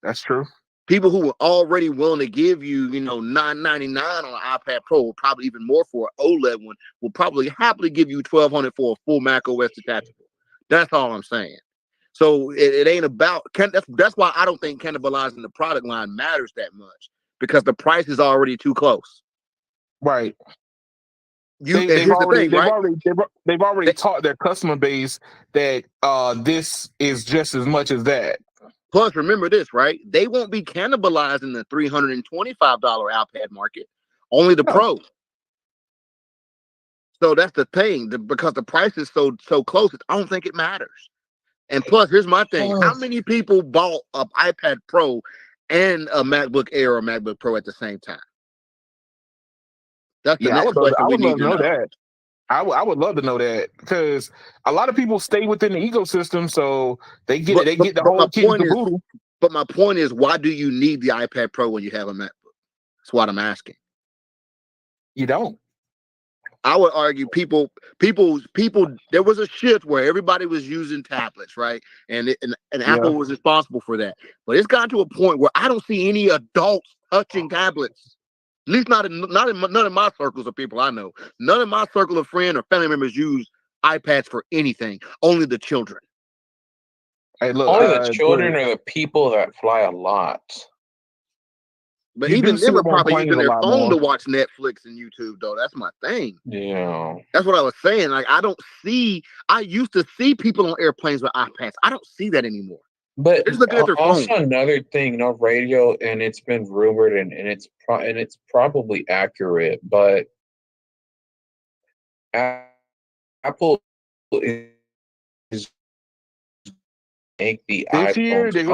That's true. People who were already willing to give you, $999 on an iPad Pro, or probably even more for an OLED one, will probably happily give you $1,200 for a full Mac OS detachable. That's all I'm saying. So it ain't about that's why I don't think cannibalizing the product line matters that much, because the price is already too close. Right. They've already taught their customer base that this is just as much as that. Plus, remember this, right? They won't be cannibalizing the $325 iPad market, only the Pro. So that's the thing, because the price is so close, I don't think it matters. And plus, here's my thing. How many people bought an iPad Pro and a MacBook Air or MacBook Pro at the same time? That's the next question we need to know. I would love to know that because a lot of people stay within the ecosystem, so they get the whole kit and caboodle. But my point is, why do you need the iPad Pro when you have a MacBook? That's what I'm asking. You don't. I would argue people. There was a shift where everybody was using tablets, right? And Apple was responsible for that. But it's gotten to a point where I don't see any adults touching tablets. At least not in none of my circles of people I know. None of my circle of friends or family members use iPads for anything. Only the children. Hey, look, only the children are the people that fly a lot. But even them are probably using their phone to watch Netflix and YouTube, though. That's my thing. Yeah. That's what I was saying. Like, I used to see people on airplanes with iPads. I don't see that anymore. But also another thing, radio, and it's been rumored, and it's probably accurate, but Apple is make the iPhones bigger.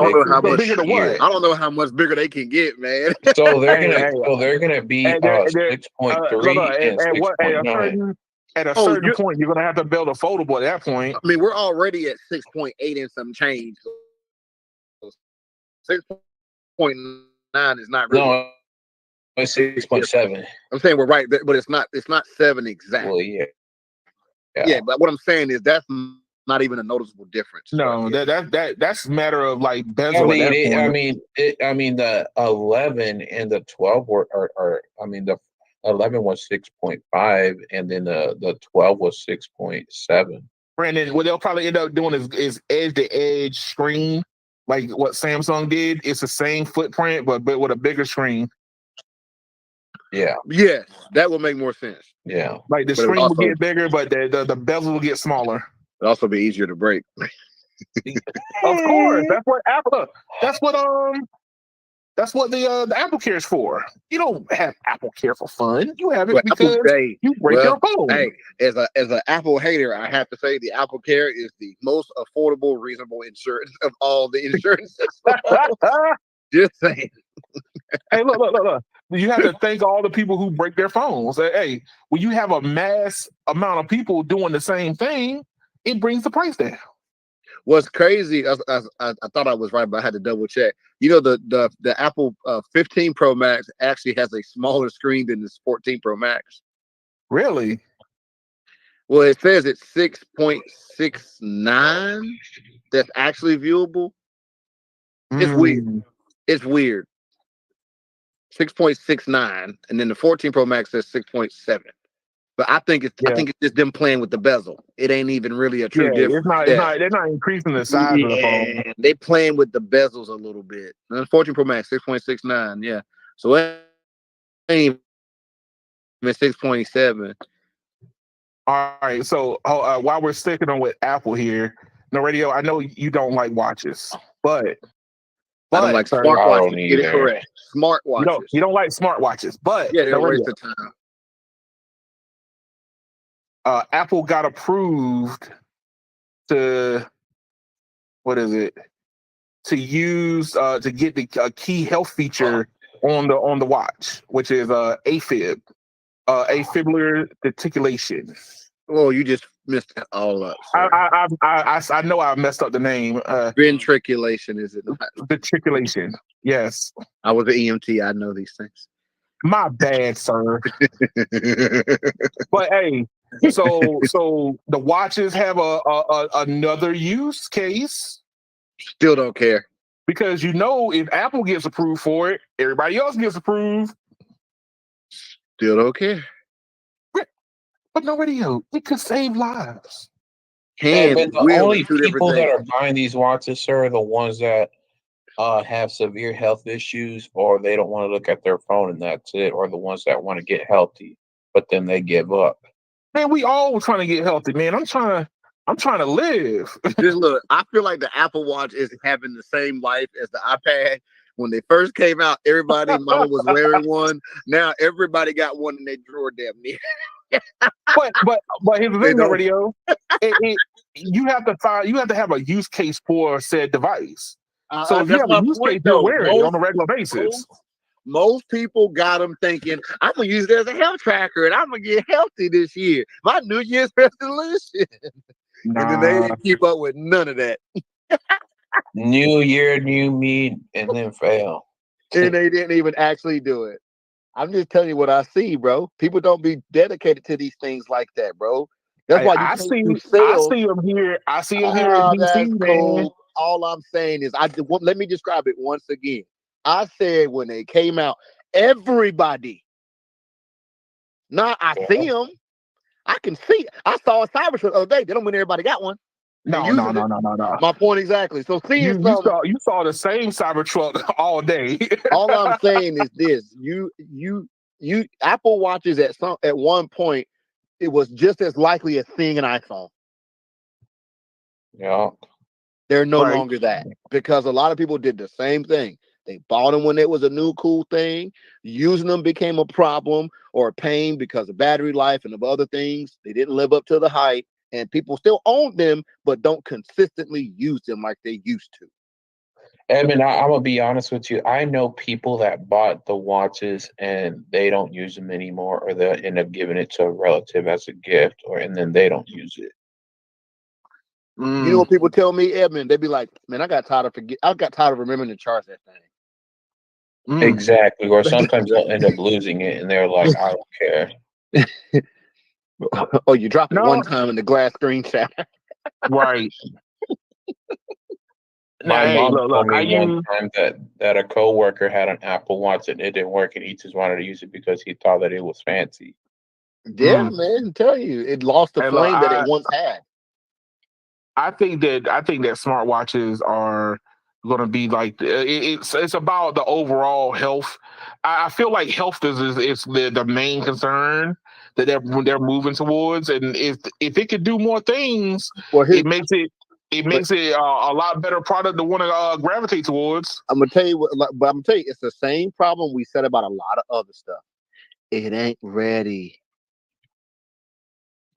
I don't know how much bigger they can get, man. So they're gonna be 6.3 and 6.9. At a certain point, you're gonna have to build a foldable at that point. I mean, we're already at 6.8 and some change. 6.9 is not really. No, it's 6.7. I'm saying we're right, but it's not 7 exactly. Well, yeah. Yeah, but what I'm saying is that's not even a noticeable difference. No, that's a matter of like bezel. I mean, the 11 and the 12 the 11 was 6.5, and then the 12 was 6.7. Brandon, what they'll probably end up doing is edge to edge screen, like what Samsung did. It's the same footprint, but with a bigger screen. Yeah. Yes, that will make more sense. Yeah. Like the screen will get bigger, but the bezel will get smaller. It'll also be easier to break. Of course. That's what Apple. That's what the Apple Care is for. You don't have Apple Care for fun. You have it because you break your phone. Hey, as an Apple hater, I have to say the Apple Care is the most affordable, reasonable insurance of all the insurances. Just saying. Hey, look. You have to thank all the people who break their phones. Hey, when you have a mass amount of people doing the same thing, it brings the price down. What's crazy, I thought I was right, but I had to double check. You know, the Apple 15 Pro Max actually has a smaller screen than the 14 Pro Max. Really? Well, it says it's 6.69 that's actually viewable. It's weird. It's weird. 6.69, and then the 14 Pro Max says 6.7. But I think it's just them playing with the bezel. It ain't even really a true difference. They're not increasing the size of the phone. They playing with the bezels a little bit. And the 14 Pro Max 6.69, yeah. So it ain't even 6.7. All right. So while we're sticking on with Apple here, radio, I know you don't like watches, but I don't like smartwatches. Get it correct. Smartwatches. You don't like smartwatches, but yeah, they're a waste of time. Apple got approved to to use to get the key health feature on the watch, which is AFib, afibrillar reticulation. Well, you just messed that all up. I know I messed up the name. Ventriculation, is it not? Reticulation. Yes. I was an EMT. I know these things. My bad, sir. But hey, so the watches have another use case. Still don't care. Because if Apple gets approved for it, everybody else gets approved. Still don't care. But no radio, it could save lives. But the only people that are buying these watches, sir, are the ones that have severe health issues, or they don't want to look at their phone and that's it, or the ones that want to get healthy, but then they give up. Man, we all trying to get healthy, man. I'm trying to live. Just look, I feel like the Apple Watch is having the same life as the iPad. When they first came out, everybody mama was wearing one. Now everybody got one in their drawer damn near. but here's the thing, radio. You have to have a use case for said device. So if you have a use case, you'll wear it on a regular basis. Most people got them thinking, I'm gonna use it as a health tracker and I'm gonna get healthy this year. My New Year's resolution. And then they Nah. didn't keep up with none of that. New year, new me, and then fail. And they didn't even actually do it. I'm just telling you what I see, bro. People don't be dedicated to these things like that, bro. That's why you I can't see do sales. him here. I see him here in DC, That's man. cool. All I'm saying is, let me describe it once again. I said when they came out, everybody. I see them. I can see. I saw a Cybertruck the other day. They don't mean everybody got one. No. My point exactly. So seeing You saw the same Cybertruck all day. all I'm saying is this: you Apple Watches at one point, it was just as likely as seeing an iPhone. Yeah. They're no longer that because a lot of people did the same thing. They bought them when it was a new cool thing. Using them became a problem or a pain because of battery life and of other things. They didn't live up to the hype, and people still own them, but don't consistently use them like they used to. Edmund, I'm gonna be honest with you. I know people that bought the watches and they don't use them anymore, or they'll end up giving it to a relative as a gift, and then they don't use it. You know what people tell me, Edmund? They be like, "Man, I got tired of remembering to charge that thing." Exactly. Or sometimes they'll end up losing it, and they're like, "I don't care." Oh, you dropped it one time in the glass screen shatter. Right. My mom told me one time that a coworker had an Apple Watch and it didn't work, and he just wanted to use it because he thought that it was fancy. Yeah, man, I tell you, it lost the flame that it once had. I think that smartwatches are going to be like it's about the overall health. I feel like health is the main concern that they're moving towards, and if it could do more things, it makes it a lot better product to want to gravitate towards. I'm gonna tell you it's the same problem we said about a lot of other stuff. It ain't ready.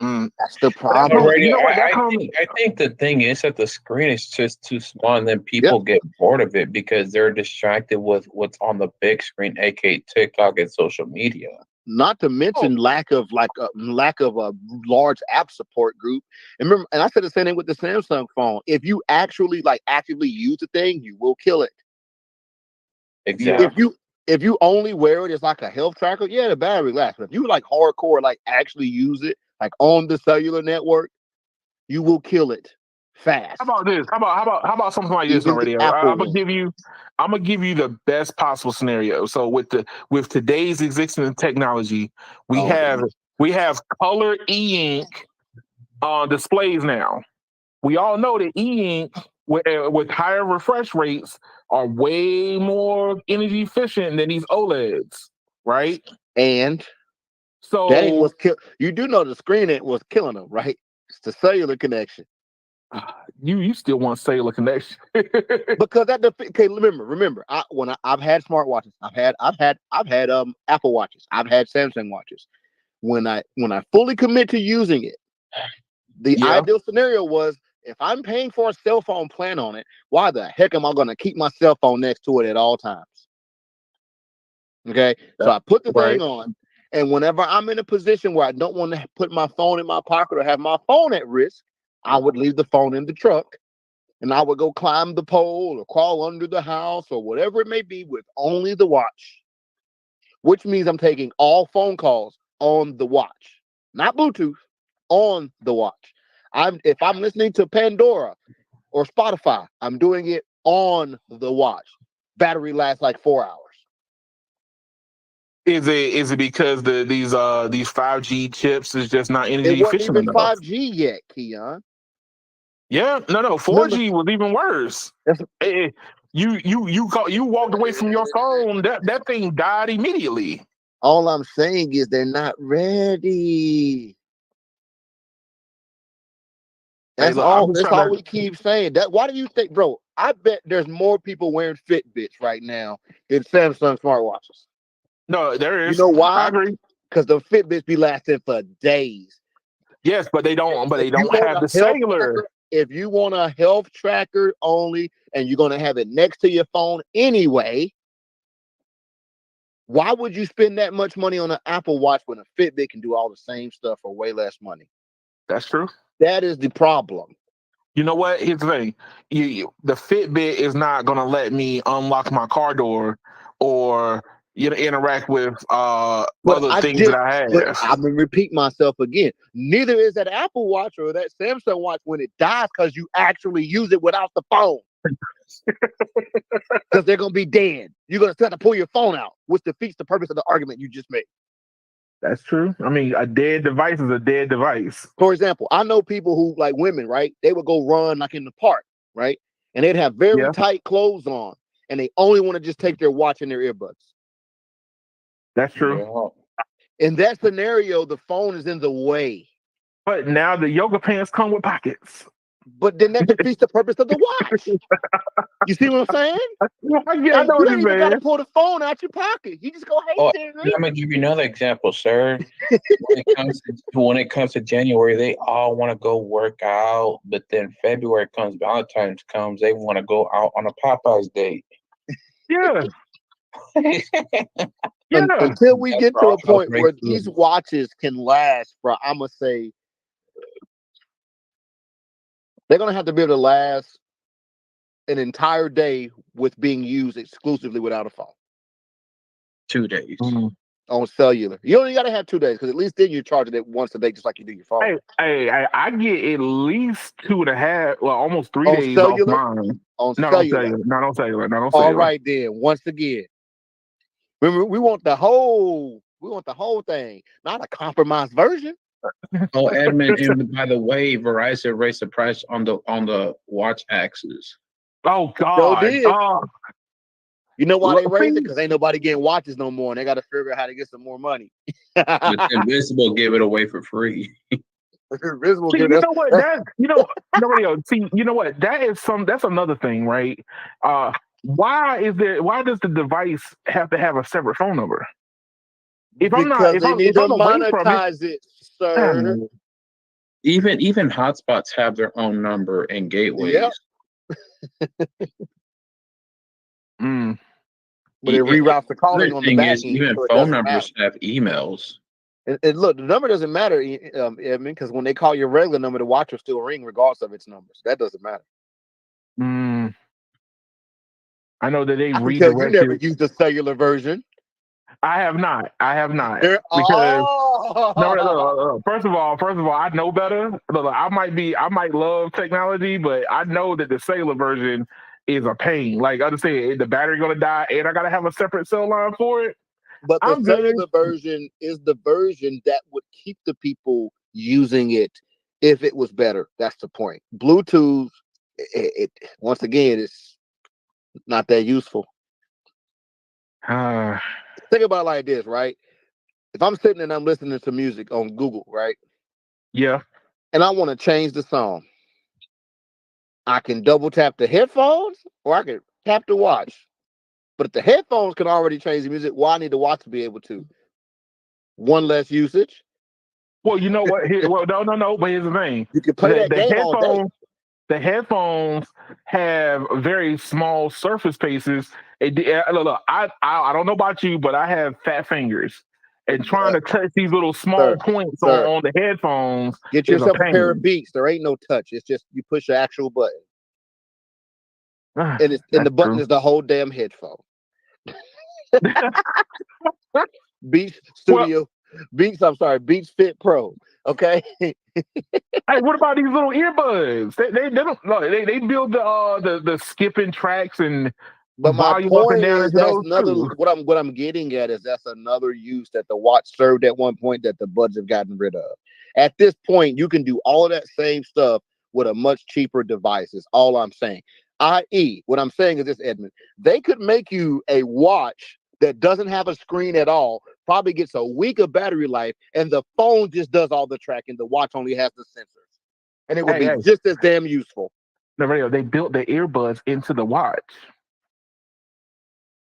That's the problem. I think the thing is that the screen is just too small, and then people get bored of it because they're distracted with what's on the big screen, aka TikTok and social media. Not to mention lack of a large app support group. And remember, and I said the same thing with the Samsung phone. If you actually actively use the thing, you will kill it. Exactly. If you only wear it as like a health tracker, yeah, the battery lasts. But if you hardcore, actually use it on the cellular network, you will kill it fast. How about this? How about something like this already? I'm gonna give you the best possible scenario. So with today's existing technology, we have color e-ink displays now. We all know that e-ink with higher refresh rates are way more energy efficient than these OLEDs, right? And so that was you do know the screen was killing them, right? It's the cellular connection. You still want cellular connection because remember, I've had smartwatches, I've had Apple Watches, I've had Samsung watches. When I fully commit to using it, the ideal scenario was if I'm paying for a cell phone plan on it, why the heck am I going to keep my cell phone next to it at all times? Okay, so I put the thing on, and whenever I'm in a position where I don't want to put my phone in my pocket or have my phone at risk, I would leave the phone in the truck, and I would go climb the pole or crawl under the house or whatever it may be with only the watch, which means I'm taking all phone calls on the watch, not Bluetooth, on the watch. If I'm listening to Pandora or Spotify, I'm doing it on the watch. Battery lasts like 4 hours. Is it because these 5G chips is just not energy efficient enough? It wasn't even 5G yet, Keon. Yeah, no, 4G was even worse. You walked away from your phone, that thing died immediately. All I'm saying is they're not ready. That's all we keep saying. Why do you think, bro? I bet there's more people wearing Fitbits right now than Samsung smartwatches. No, there is. You know why? I agree. Because the Fitbits be lasting for days. Yes, but they don't have the cellular. If you want a health tracker only and you're going to have it next to your phone anyway, Why would you spend that much money on an Apple Watch when a Fitbit can do all the same stuff for way less money? That's true. That is the problem. You know what? Here's the thing. The Fitbit is not going to let me unlock my car door or interact with other things that I But have. I'm going to repeat myself again. Neither is that Apple Watch or that Samsung Watch when it dies because you actually use it without the phone. Because they're going to be dead. You're going to have to pull your phone out, which defeats the purpose of the argument you just made. That's true. I mean, a dead device is a dead device. For example, I know people who, like women, right? They would go run like in the park, right? And they'd have very tight clothes on, and they only want to just take their watch and their earbuds. That's true. Yeah. In that scenario, the phone is in the way. But now the yoga pants come with pockets. But then that defeats the purpose of the watch. You see what I'm saying? I know what you got to pull the phone out your pocket. You just go, hey, Siri. Let me give you another example, sir. when it comes to January, they all want to go work out, but then February comes, Valentine's comes, they want to go out on a Popeyes date. Yeah. Until we get to a point where these watches can last for, I'm going to say, they're going to have to be able to last an entire day with being used exclusively without a phone. 2 days. On cellular. You only got to have 2 days because at least then you're charging it once a day just like you do your phone. Hey, I get at least 2.5, well, almost 3 days cellular? Off mine. Not on cellular. All right, then. Once again, remember, we want the whole thing, not a compromised version. Oh, Edmund, and by the way, Verizon raised the price on the watch axes. Oh God! You know why they raised it? Because ain't nobody getting watches no more, and they got to figure out how to get some more money. But Invisible give it away for free. Invisible. You know what? That's another thing, right? Why does the device have to have a separate phone number? They need to monetize it, sir. Even hotspots have their own number and gateways. Yep. But it reroutes the calling on the back end. Even phone numbers have emails. And look, the number doesn't matter, Edmund, because when they call your regular number, the watch will still ring regardless of its numbers. That doesn't matter. I know that they redirected. You never used the cellular version. I have not. Because no. First of all, I know better. I might love technology, but I know that the cellular version is a pain. Like, understand, the battery gonna die, and I gotta have a separate cell line for it. But the cellular version is the version that would keep the people using it if it was better. That's the point. Bluetooth, it once again, it's not that useful. Think about it like this, right? If I'm sitting and I'm listening to music on Google, right? Yeah. And I want to change the song. I can double tap the headphones or I can tap the watch. But if the headphones can already change the music, why I need the watch to be able to? One less usage. Well, you know what? No. But here's the thing. You can play that game all day. The headphones have very small surface spaces. Look, I don't know about you, but I have fat fingers. And trying to touch these little small points on the headphones. Get yourself a pair of Beats. There ain't no touch. It's just you push the actual button. And the button is the whole damn headphone. Beats Studio. Beats Fit Pro. Okay. Hey, what about these little earbuds? They build the skipping tracks and but my point is that's another what I'm getting at is that's another use that the watch served at one point that the buds have gotten rid of. At this point, you can do all of that same stuff with a much cheaper device, is all I'm saying. I.e., what I'm saying is this, Edmund, they could make you a watch that doesn't have a screen at all, probably gets a week of battery life, and the phone just does all the tracking. The watch only has the sensors. And it would be just as damn useful. They built the earbuds into the watch.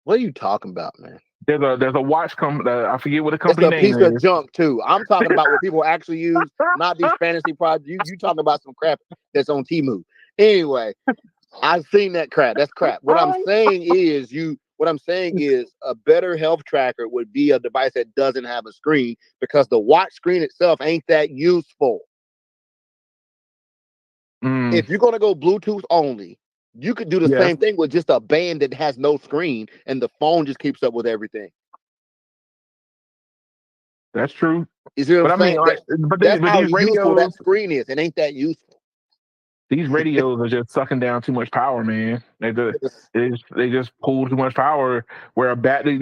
What are you talking about, man? There's a watch I forget what the company name is. It's a piece of junk, too. I'm talking about what people actually use, not these fantasy products. You talking about some crap that's on Temu. Anyway, I've seen that crap. That's crap. What I'm saying is a better health tracker would be a device that doesn't have a screen, because the watch screen itself ain't that useful. If you're gonna go Bluetooth only, you could do the same thing with just a band that has no screen and the phone just keeps up with everything. That's true. You see what I'm saying? That's how these useful that radios, screen is. It ain't that useful. these radios are just sucking down too much power, man. They just pull too much power. Where battery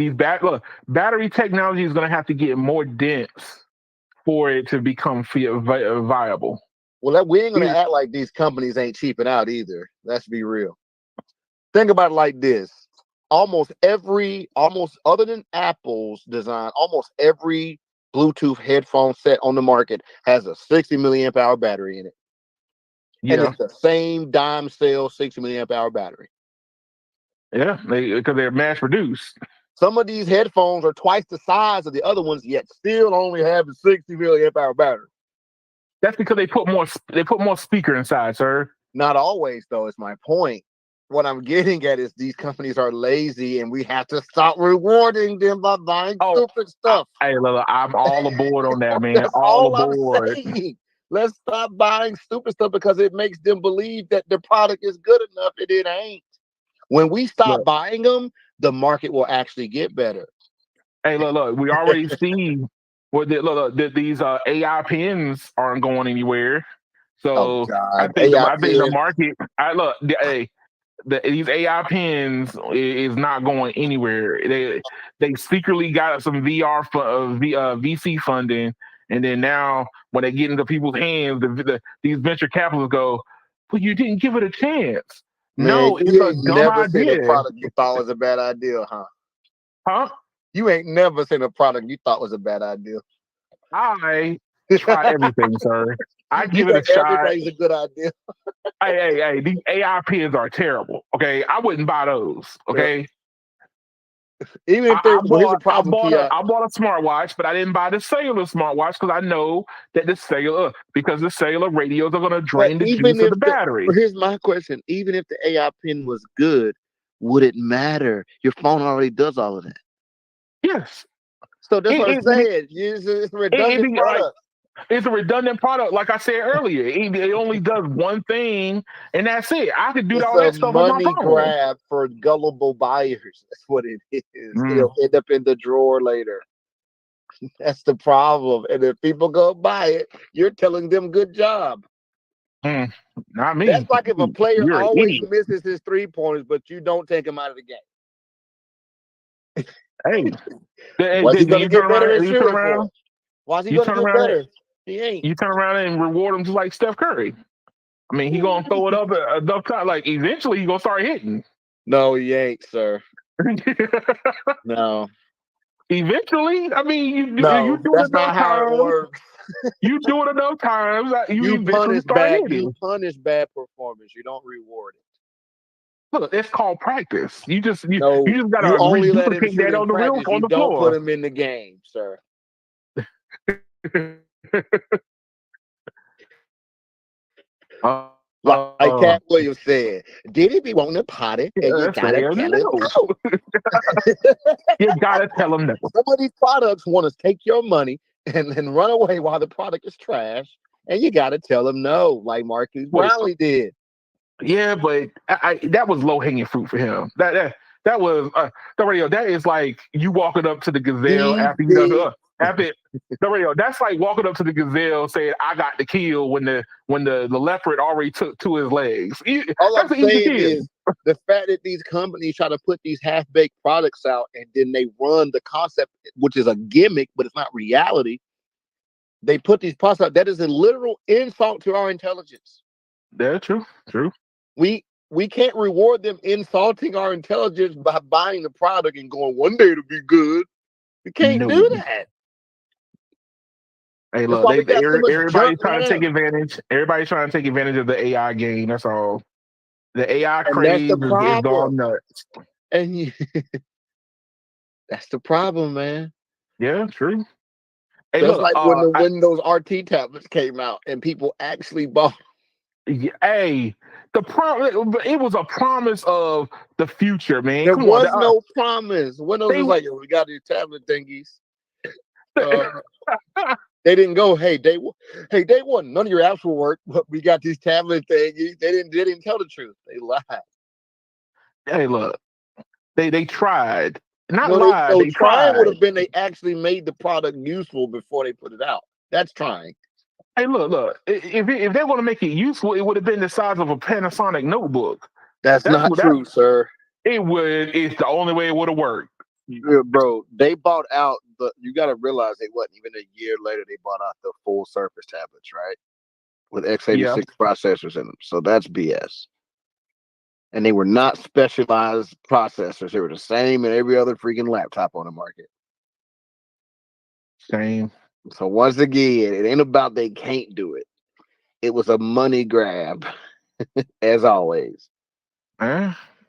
technology is going to have to get more dense for it to become viable. Well, we ain't gonna act like these companies ain't cheaping out either. Let's be real. Think about it like this: almost other than Apple's design, almost every Bluetooth headphone set on the market has a 60 milliamp hour battery in it. Yeah. And it's the same dime sale 60 milliamp hour battery. Yeah, because they're mass produced. Some of these headphones are twice the size of the other ones, yet still only have a 60 milliamp hour battery. That's because they put more speaker inside, sir. Not always, though, is my point. What I'm getting at is these companies are lazy, and we have to stop rewarding them by buying stupid stuff. Hey, Lila, I'm all aboard on that, man. all aboard. I'm saying. Let's stop buying stupid stuff because it makes them believe that the product is good enough, and it ain't. When we stop buying them, the market will actually get better. Hey, look, we already see these AI pens aren't going anywhere. So I think the market. These AI pens is not going anywhere. They secretly got some VC funding, and then now when they get into people's hands, these venture capitalists go, "But you didn't give it a chance." Man, no, it's a dumb idea. Seen a product you thought was a bad idea, huh? Huh? You ain't never seen a product you thought was a bad idea. I try everything, sir. I give it a shot. Everything's a good idea. Hey, these AI pens are terrible. Okay, I wouldn't buy those. Okay. Yeah. Even if I bought a smartwatch, but I didn't buy the cellular smartwatch because I know that the cellular radios are going to drain the juice of the battery. Here's my question: even if the AI pen was good, would it matter? Your phone already does all of that. Yes. So that's what I'm saying. It's a redundant product. It's a redundant product, like I said earlier. It only does one thing, and that's it. I could do all that stuff on my phone. It's a money grab for gullible buyers. That's what it is. It'll end up in the drawer later. That's the problem. And if people go buy it, you're telling them good job. Not me. That's like if a player always misses his 3-pointers, but you don't take him out of the game. What's he gonna get better at shooting for? Why's he gonna get better? He ain't. You turn around and reward him just like Steph Curry. I mean, he gonna throw it up enough time. Like eventually, he gonna start hitting. No, he ain't, sir. No. Eventually, I mean, you do that's not how it works. You do it enough times, you punish bad performance. You don't reward it. Look, it's called practice. You just gotta only let him shoot that on the floor. You don't put him in the game, sir. Like Cat Williams said, did he be wanting to potty? And you gotta tell him no. You gotta tell him no. Some of these products want to take your money and then run away while the product is trash, and you gotta tell them no, like Marcus Brownlee did. Yeah, but that was low hanging fruit for him. That was the radio. That is like you walking up to the gazelle after the radio. That's like walking up to the gazelle saying, "I got the kill" when the leopard already took 2 of his legs. All I'm saying is the fact that these companies try to put these half-baked products out and then they run the concept, which is a gimmick, but it's not reality. They put these products out. That is a literal insult to our intelligence. Yeah, true. We can't reward them insulting our intelligence by buying the product and going, one day it'll be good. We can't do that. Hey, look, everybody's trying to take advantage. Everybody's trying to take advantage of the AI game. That's all. The AI craze is gone nuts. And that's the problem, man. Yeah, true. Hey, That's like when the Windows RT tablets came out and people actually bought. Hey, it was a promise of the future, man. There Come on, was no promise. Windows they was like, yo, we got these tablet thingies. They didn't go, hey, day one, none of your apps will work, but we got these tablet thingies. They didn't tell the truth. They lied. Hey, look, they tried, not No, lied. They trying would tried. have been they actually made the product useful before they put it out. That's trying. Hey, look. If they want to make it useful, it would have been the size of a Panasonic notebook. That's not what true, sir. It would. It's the only way it would have worked. Yeah, bro, they bought out you got to realize they wasn't even a year later. They bought out the full Surface tablets, right? With x86 processors in them. So that's BS. And they were not specialized processors. They were the same in every other freaking laptop on the market. Same. So once again, it ain't about they can't do it. It was a money grab, as always.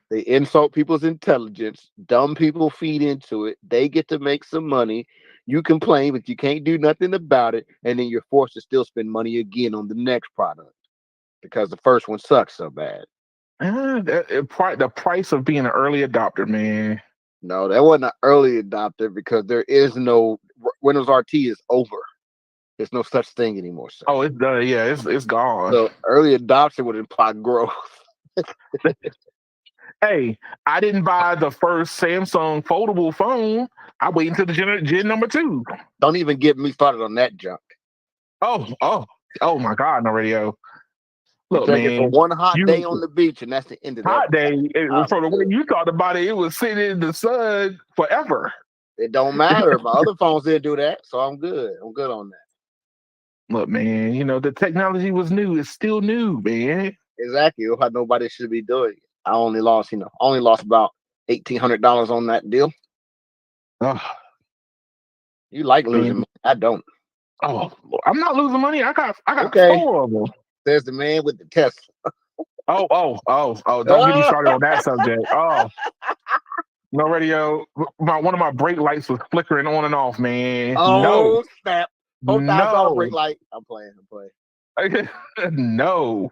They insult people's intelligence. Dumb people feed into it. They get to make some money. You complain, but you can't do nothing about it. And then you're forced to still spend money again on the next product because the first one sucks so bad. The price of being an early adopter, man. No, that wasn't an early adopter because there is no Windows RT is over. There's no such thing anymore, sir. Oh, it's done. Yeah, it's gone. So early adoption would imply growth. Hey, I didn't buy the first Samsung foldable phone. I wait until the gen number 2. Don't even get me started on that junk. Oh my God, no radio. Look, man, it for one hot day on the beach, and that's the end of that. Hot day. From the way you thought about it, it was sitting in the sun forever. It don't matter. My other phones didn't do that, so I'm good. I'm good on that. Look, man, the technology was new. It's still new, man. Exactly. How nobody should be doing it. I only lost about $1,800 on that deal. You like losing money. I don't. Oh, I'm not losing money. I got okay. 4 of them. There's the man with the Tesla. Oh! Don't get me started on that subject. Oh, no radio. One of my brake lights was flickering on and off, man. Oh no. Snap! $4,000 brake light. I'm playing. No.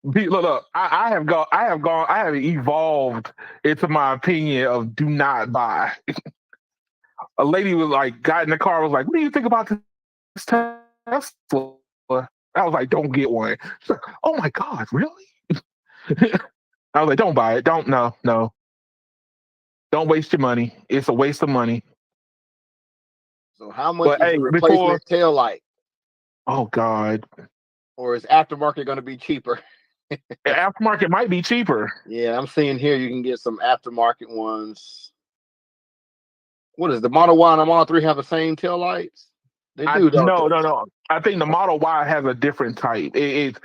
Look, I have evolved into my opinion of do not buy. A lady got in the car, was like, "What do you think about this Tesla?" I was like, "Don't get one." She's like, "Oh my God, really?" I was like, "Don't buy it. No. Don't waste your money. It's a waste of money." So how much is the replacement tail light? Oh God. Or is aftermarket going to be cheaper? Aftermarket might be cheaper. Yeah, I'm seeing here you can get some aftermarket ones. What is the Model Y and the Model 3 have the same tail lights? They do. No. I think the Model Y has a different type. It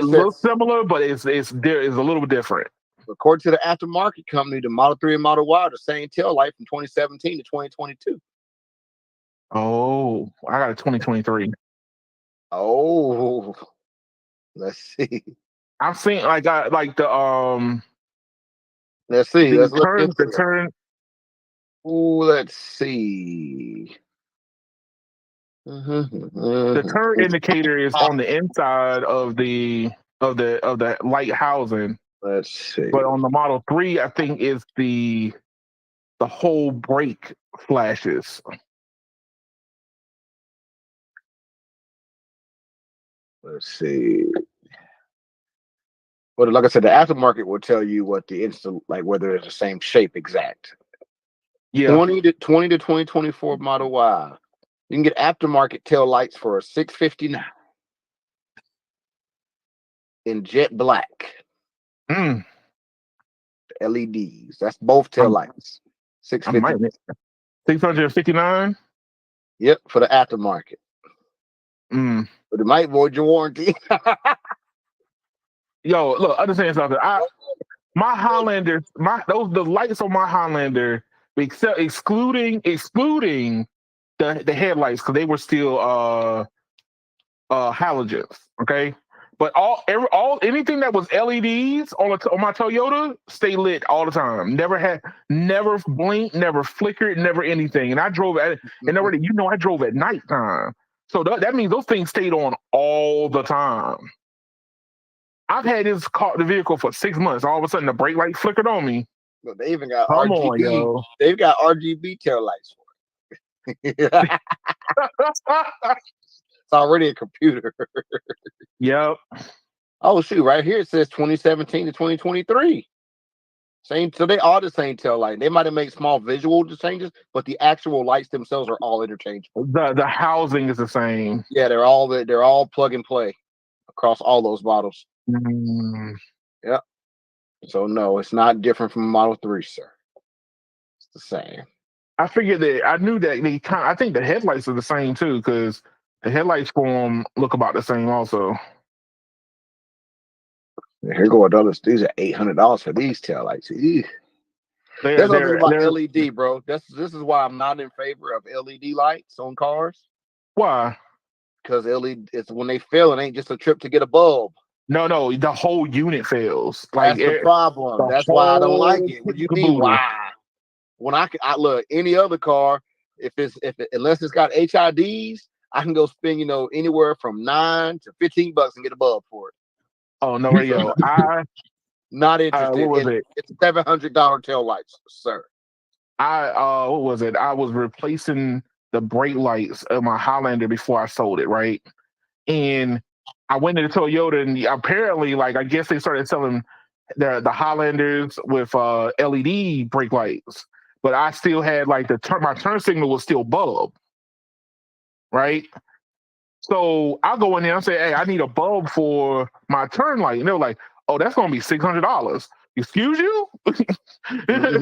looks similar, but it's a little bit different. According to the aftermarket company, the Model 3 and Model Y are the same tail light from 2017 to 2022. Oh, I got a 2023. Oh, let's see. I've seen the Let's see. The turn. Ooh, let's see. The turn indicator is on the inside of the light housing. Let's see. But on the Model 3, I think is the whole brake flashes. Let's see. But like I said, the aftermarket will tell you what the whether it's the same shape exact. Yeah. 20 to 2024 Model Y. You can get aftermarket tail lights for $659 in jet black. LEDs. That's both tail lights. $659. Yep, for the aftermarket. But it might void your warranty. Yo, look, understand something. My Highlander, the lights on my Highlander, excluding the headlights, because they were still halogens. Okay. But anything that was LEDs on my Toyota stay lit all the time. Never blinked, never flickered, never anything. And I drove I drove at nighttime. So that means those things stayed on all the time. I've had the vehicle for 6 months. All of a sudden, the brake light flickered on me. But they even got Come on, RGB. yo. They've got RGB tail lights for it. It's already a computer. Yep. Oh shoot! Right here it says 2017 to 2023. Same. So they all the same tail light. They might have made small visual changes, but the actual lights themselves are all interchangeable. The housing is the same. Yeah, they're all plug and play across all those models. Mm. Yep. So no, it's not different from Model 3, sir. It's the same. I figured that I knew that I think the headlights are the same too, because the headlights for them look about the same also. Here go another. These are $800 for these taillights. That's something about LED, bro. This is why I'm not in favor of LED lights on cars. Why? Because LED, it's when they fail, it ain't just a trip to get a bulb. No, the whole unit fails. That's the problem. That's why I don't like it. What you mean? Why? When I look any other car, unless it's got HIDs, I can go spend anywhere from $9 to $15 and get a bulb for it. Oh no, yo, I not interested. What was it? It's $700 tail lights, sir. What was it? I was replacing the brake lights of my Highlander before I sold it, right? And I went into Toyota, and apparently, I guess they started selling the Highlanders with LED brake lights, but I still had my turn signal was still bulb, right? So I go in there and say, "Hey, I need a bulb for my turn light," and they're like, "Oh, that's gonna be $600." Excuse you? They're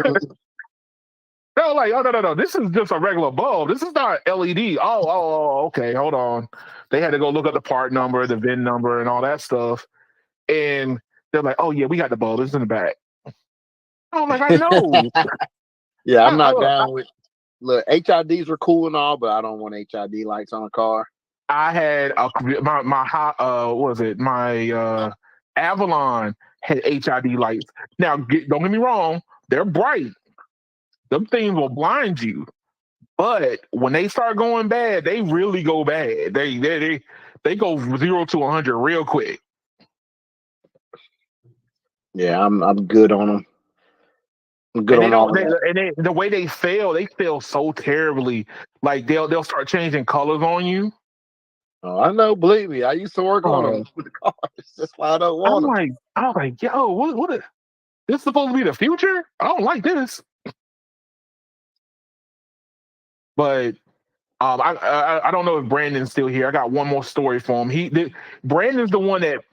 like, "Oh no, this is just a regular bulb. This is not LED." Oh, okay, hold on. They had to go look up the part number, the VIN number, and all that stuff. And they're like, "Oh yeah, we got the bulb. It's in the back." I'm like, "I know." Yeah, I'm not down with. Look, HIDs are cool and all, but I don't want HID lights on a car. I had my Avalon had HID lights. Now, don't get me wrong, they're bright. Them things will blind you. But when they start going bad, they really go bad. They go 0 to 100 real quick. Yeah, I'm good on them. I'm good on all of that. The way they fail so terribly. Like they'll start changing colors on you. Oh, I know. Believe me, I used to work on them with the cars. That's why I don't want them. I'm like, yo, what? This is supposed to be the future? I don't like this. But I don't know if Brandon's still here. I got one more story for him. Brandon's the one that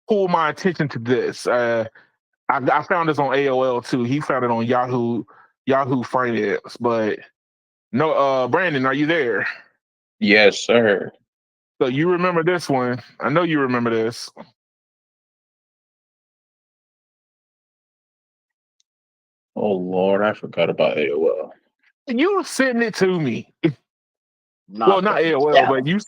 pulled my attention to this. I found this on AOL too. He found it on Yahoo Finance. But no, Brandon, are you there? Yes, sir. So you remember this one? I know you remember this. Oh Lord, I forgot about AOL. You were sending it to me. Well, not AOL, but you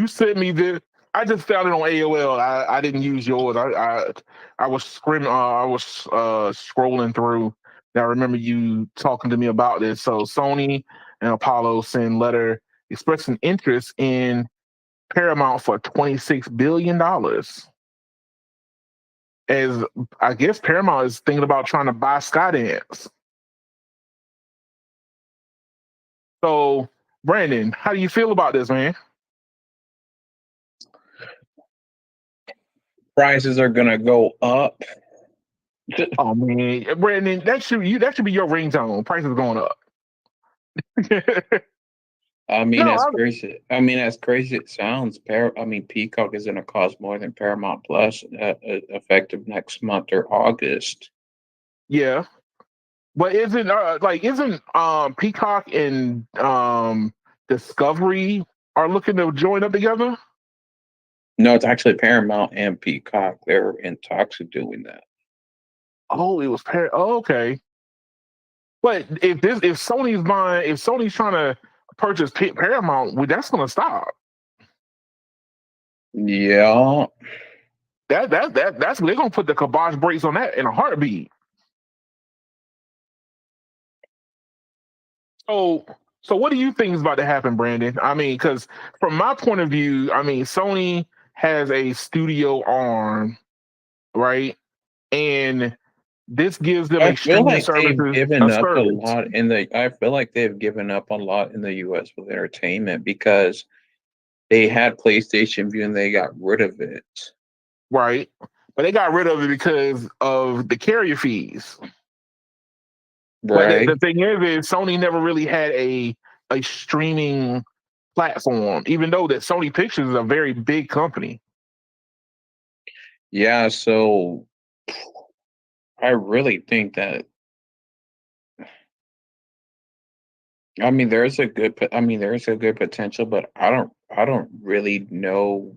sent me this. I just found it on AOL. I didn't use yours. I was scrolling through. And I remember you talking to me about this. So Sony and Apollo send letter expressing interest in Paramount for $26 billion. As I guess Paramount is thinking about trying to buy Skydance. So, Brandon, how do you feel about this, man? Prices are gonna go up. Oh man, Brandon, that should be your ringtone. Prices going up. I mean, as crazy it sounds, Peacock is going to cost more than Paramount Plus, effective next month or August. Yeah, but isn't Peacock and Discovery are looking to join up together? No, it's actually Paramount and Peacock. They're in talks of doing that. Oh, it was Oh, okay. But if Sony's trying to purchase Paramount, that's going to stop. Yeah. That's they're going to put the kibosh brakes on that in a heartbeat. So what do you think is about to happen, Brandon? I mean, because from my point of view, I mean, Sony has a studio arm, right? And this gives them I a feel streaming like they've services given a up a service, lot in the. I feel like they've given up a lot in the U.S. with entertainment because they had PlayStation View and they got rid of it. right? But they got rid of it because of the carrier fees. But the Right? thing is Sony never really had a streaming platform, even though that Sony Pictures is a very big company. Yeah. So I really think that. I mean, there's a good. I mean, there's a good potential, but I don't. I don't really know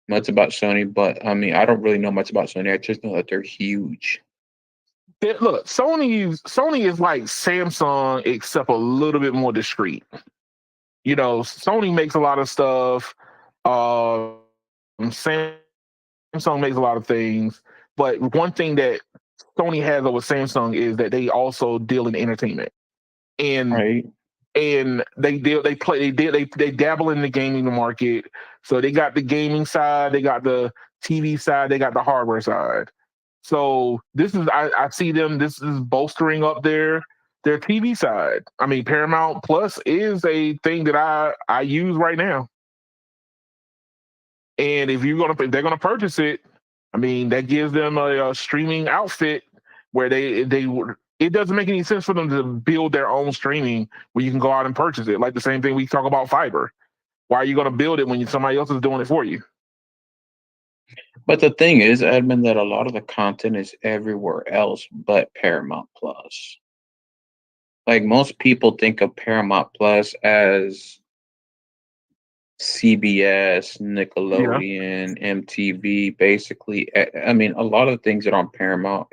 much about Sony. But I mean, I don't really know much about Sony. I just know that they're huge. Look, Sony is like Samsung, except a little bit more discreet. You know, Sony makes a lot of stuff. Samsung makes a lot of things, but one thing that Sony has over Samsung is that they also deal in entertainment, and Right? they dabble in the gaming market. So they got the gaming side, they got the TV side, they got the hardware side. So this is I see them. This is bolstering up their TV side. I mean, Paramount Plus is a thing that I use right now. And if they're gonna purchase it, I mean that gives them a streaming outfit where it doesn't make any sense for them to build their own streaming where you can go out and purchase it. Like the same thing we talk about fiber. Why are you going to build it when somebody else is doing it for you? But the thing is, Edmund, that a lot of the content is everywhere else but Paramount Plus. Like most people think of Paramount Plus as CBS, Yeah. Nickelodeon, MTV, basically. I mean, a lot of the things that are on Paramount,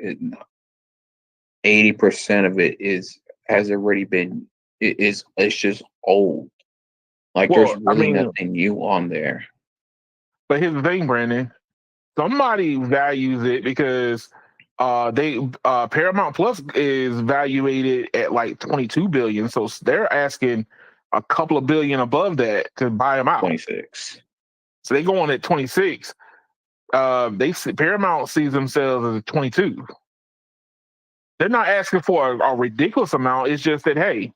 80% of it has already been it's just old. Like there's Well, I really mean, nothing new on there. but here's the thing, Brandon. Somebody values it because they Paramount Plus is valuated at like 22 billion, so they're asking a couple of billion above that to buy them out. 26. So they go on at 26. Paramount sees themselves as 22. They're not asking for a ridiculous amount. It's just that hey,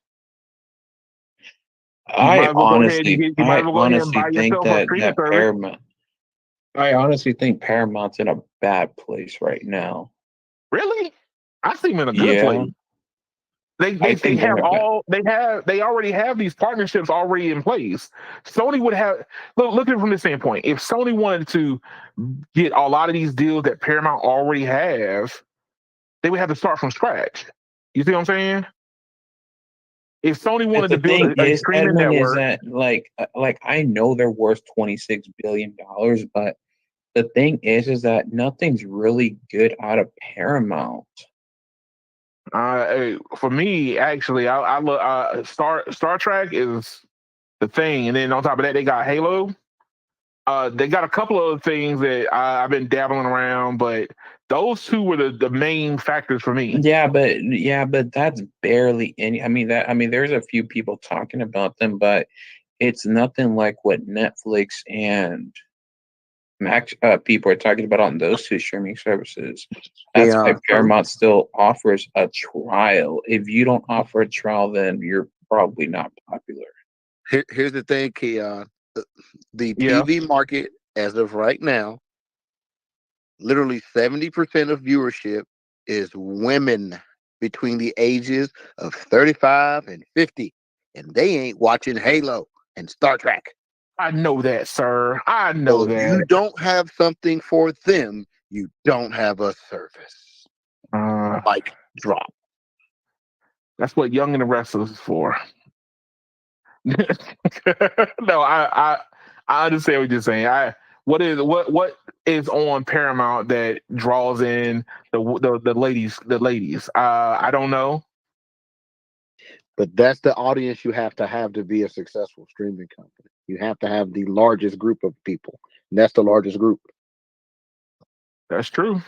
you might as well go ahead and you might as I well go ahead and honestly buy think yourself a that streaming service. I honestly think Paramount's in a bad place right now. Really? I see them in a good Yeah, place. They I they they think they're have in a bad. they already have these partnerships already in place. Sony would have look at it from this standpoint. If Sony wanted to get a lot of these deals that Paramount already have, they would have to start from scratch. You see what I'm saying? If Sony But wanted to the build thing a is, streaming Edmund, is network, that like I know they're worth $26 billion, but the thing is that nothing's really good out of Paramount. for me, actually, I look Star Trek is the thing, and then on top of that, they got Halo. They got a couple of things that I've been dabbling around, but those two were the main factors for me. Yeah, but that's barely any. I mean, there's a few people talking about them, but it's nothing like what Netflix and Max people are talking about on those two streaming services. That's why Yeah. Paramount still offers a trial. If you don't offer a trial, then you're probably not popular. Here's the thing, Keon. The Yeah, TV market, as of right now, literally 70% of viewership is women between the ages of 35 and 50. And they ain't watching Halo and Star Trek. I know that, sir. I So know if you that. don't have something for them, you don't have a service. Uh, Like drop. that's what Young and the Restless is for. No, I understand what you're saying. What is on Paramount that draws in the ladies? The ladies. I don't know. But that's the audience you have to be a successful streaming company. You have to have the largest group of people. And that's the largest group. That's true.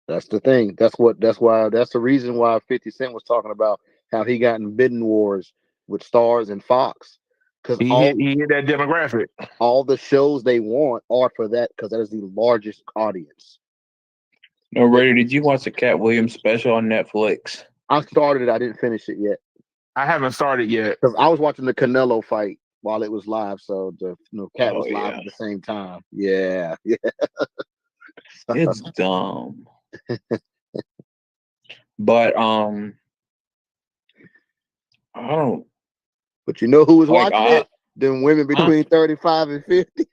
That's the thing. That's the reason why 50 Cent was talking about how he got in bidding wars with Stars and Fox. because He hit that demographic. all the shows they want are for that because that is the largest audience. No, Ray, did you watch the Cat Williams special on Netflix? I started it. I didn't finish it yet. I haven't started yet. Because I was watching the Canelo fight while it was live, so the Cat was live yeah. at the same time. Yeah. It's dumb. But I don't. But you know who was Like, watching it? Them women between 35 and 50.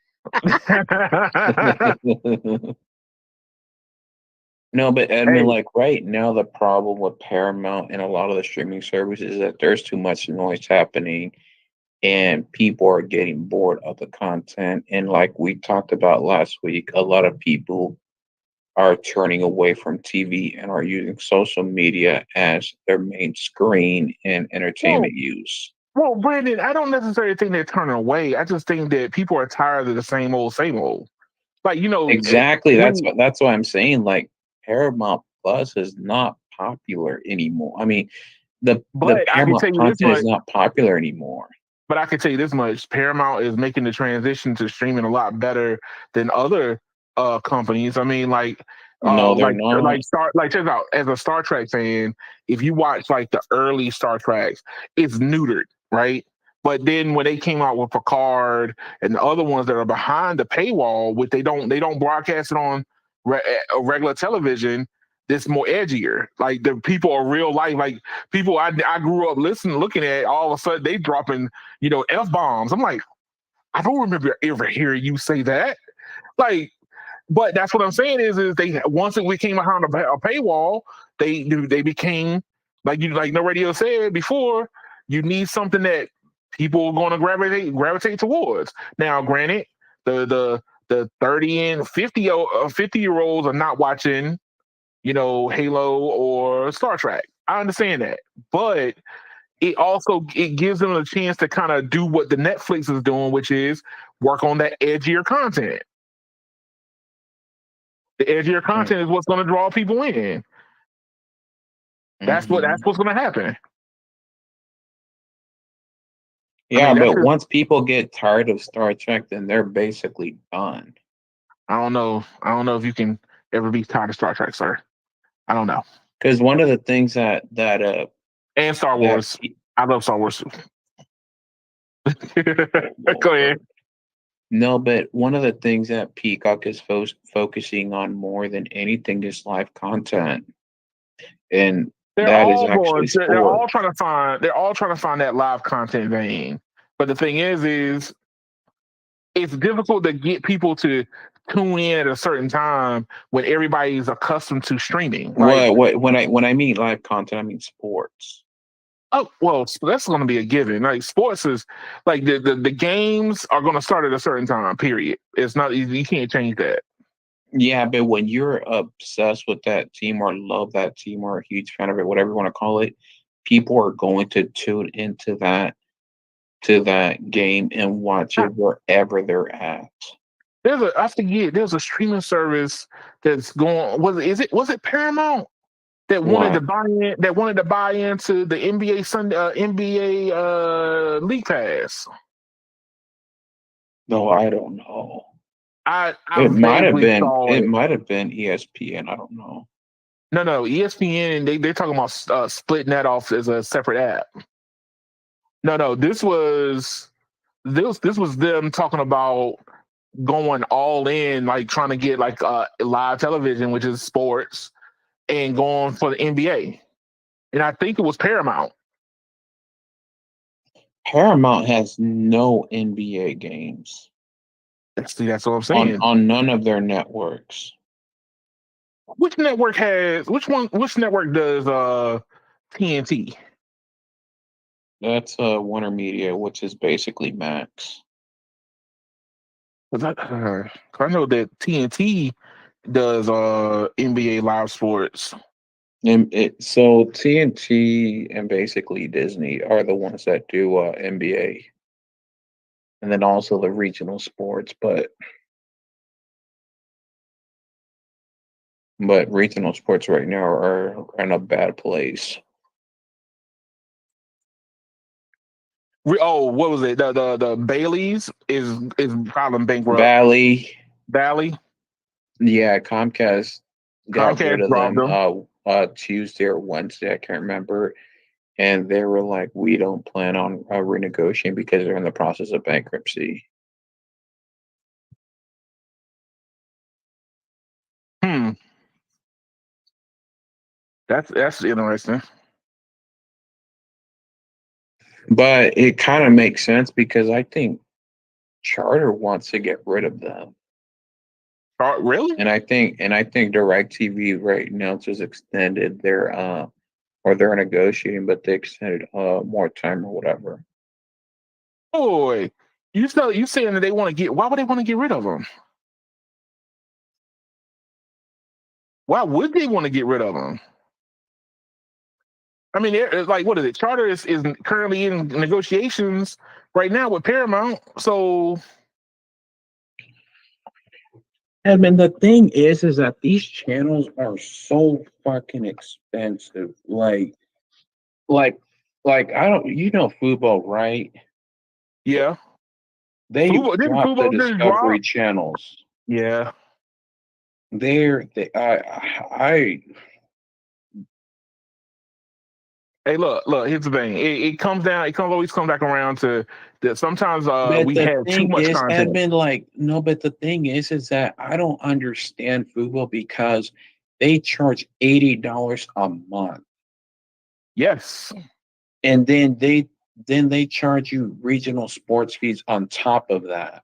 No, but I mean, like right now, the problem with Paramount and a lot of the streaming services is that there's too much noise happening, and people are getting bored of the content. And like we talked about last week, a lot of people are turning away from TV and are using social media as their main screen and entertainment use. Well, Brandon, I don't necessarily think they're turning away. I just think that people are tired of the same old, same old. Like, Exactly. That's what I'm saying. Like Paramount Plus is not popular anymore. I mean, the Paramount content is not popular anymore. But I can tell you this much: Paramount is making the transition to streaming a lot better than other companies. I mean, no, they're not. Check it out. As a Star Trek fan, if you watch like the early Star Treks, it's neutered, right? But then when they came out with Picard and the other ones that are behind the paywall, which they don't broadcast it on regular television, this more edgier. Like the people are real life. Like people I grew up looking at. All of a sudden they dropping F-bombs. I'm like, I don't remember ever hearing you say that. Like, but that's what I'm saying is they once we came behind a paywall, they became like No Radio said before. You need something that people are going to gravitate towards. Now, granted, the 30 and 50-year-olds are not watching Halo or Star Trek. I understand that, but it gives them a chance to kind of do what the Netflix is doing, which is work on that edgier content. The edgier content is what's going to draw people in. That's what's going to happen. Yeah, but once people get tired of Star Trek, then they're basically done. I don't know if you can ever be tired of Star Trek, sir. I don't know. Because one of the things that and Star Wars, I love Star Wars. Go ahead. No, but one of the things that Peacock is focusing on more than anything is live content, and they're all trying to find that live content vein. But the thing is it's difficult to get people to tune in at a certain time when everybody's accustomed to streaming. Like, when I mean live content, I mean sports. Oh, well, that's going to be a given. Like sports is like the games are going to start at a certain time, period. It's not, you can't change that. Yeah, but when you're obsessed with that team or love that team or a huge fan of it, whatever you want to call it, people are going to tune into that game and watch it wherever they're at. There's a streaming service that's going. Was it Paramount that wanted to buy into the NBA League Pass? No, I don't know. It might have been ESPN. I don't know. No, ESPN. They're talking about splitting that off as a separate app. No, this was them talking about going all in, like trying to get like live television, which is sports, and going for the NBA. And I think it was Paramount. Paramount has no NBA games. That's what I'm saying. On none of their networks. Which network does TNT? That's Warner Media, which is basically Max. I know that TNT does NBA live sports. So TNT and basically Disney are the ones that do NBA, and then also the regional sports, but regional sports right now are in a bad place. What was it? The Bailey's is filing bankrupt. Valley. Valley. Yeah, Comcast got rid Comcast of dropped them them. Tuesday or Wednesday, I can't remember. And they were like, we don't plan on renegotiating because they're in the process of bankruptcy. Hmm. That's interesting. But it kind of makes sense because I think Charter wants to get rid of them. Really? And I think DirecTV right now just extended their or they're negotiating, but they extended more time or whatever. Boy, you saying that they want to get? Why would they want to get rid of them? Why would they want to get rid of them? I mean, like, what is it? Charter is currently in negotiations right now with Paramount. So, I mean, the thing is that these channels are so fucking expensive. Like, I don't, football, right? yeah, They didn't dropped the Fubo just Discovery drop? channels. Yeah. I Hey, look. Here's the thing. It comes down. Always comes back around to that. Sometimes But we the have too thing much is, content. Edmund, like, no, but the thing is that I don't understand football because they charge $80 a month. Yes. And then they charge you regional sports fees on top of that.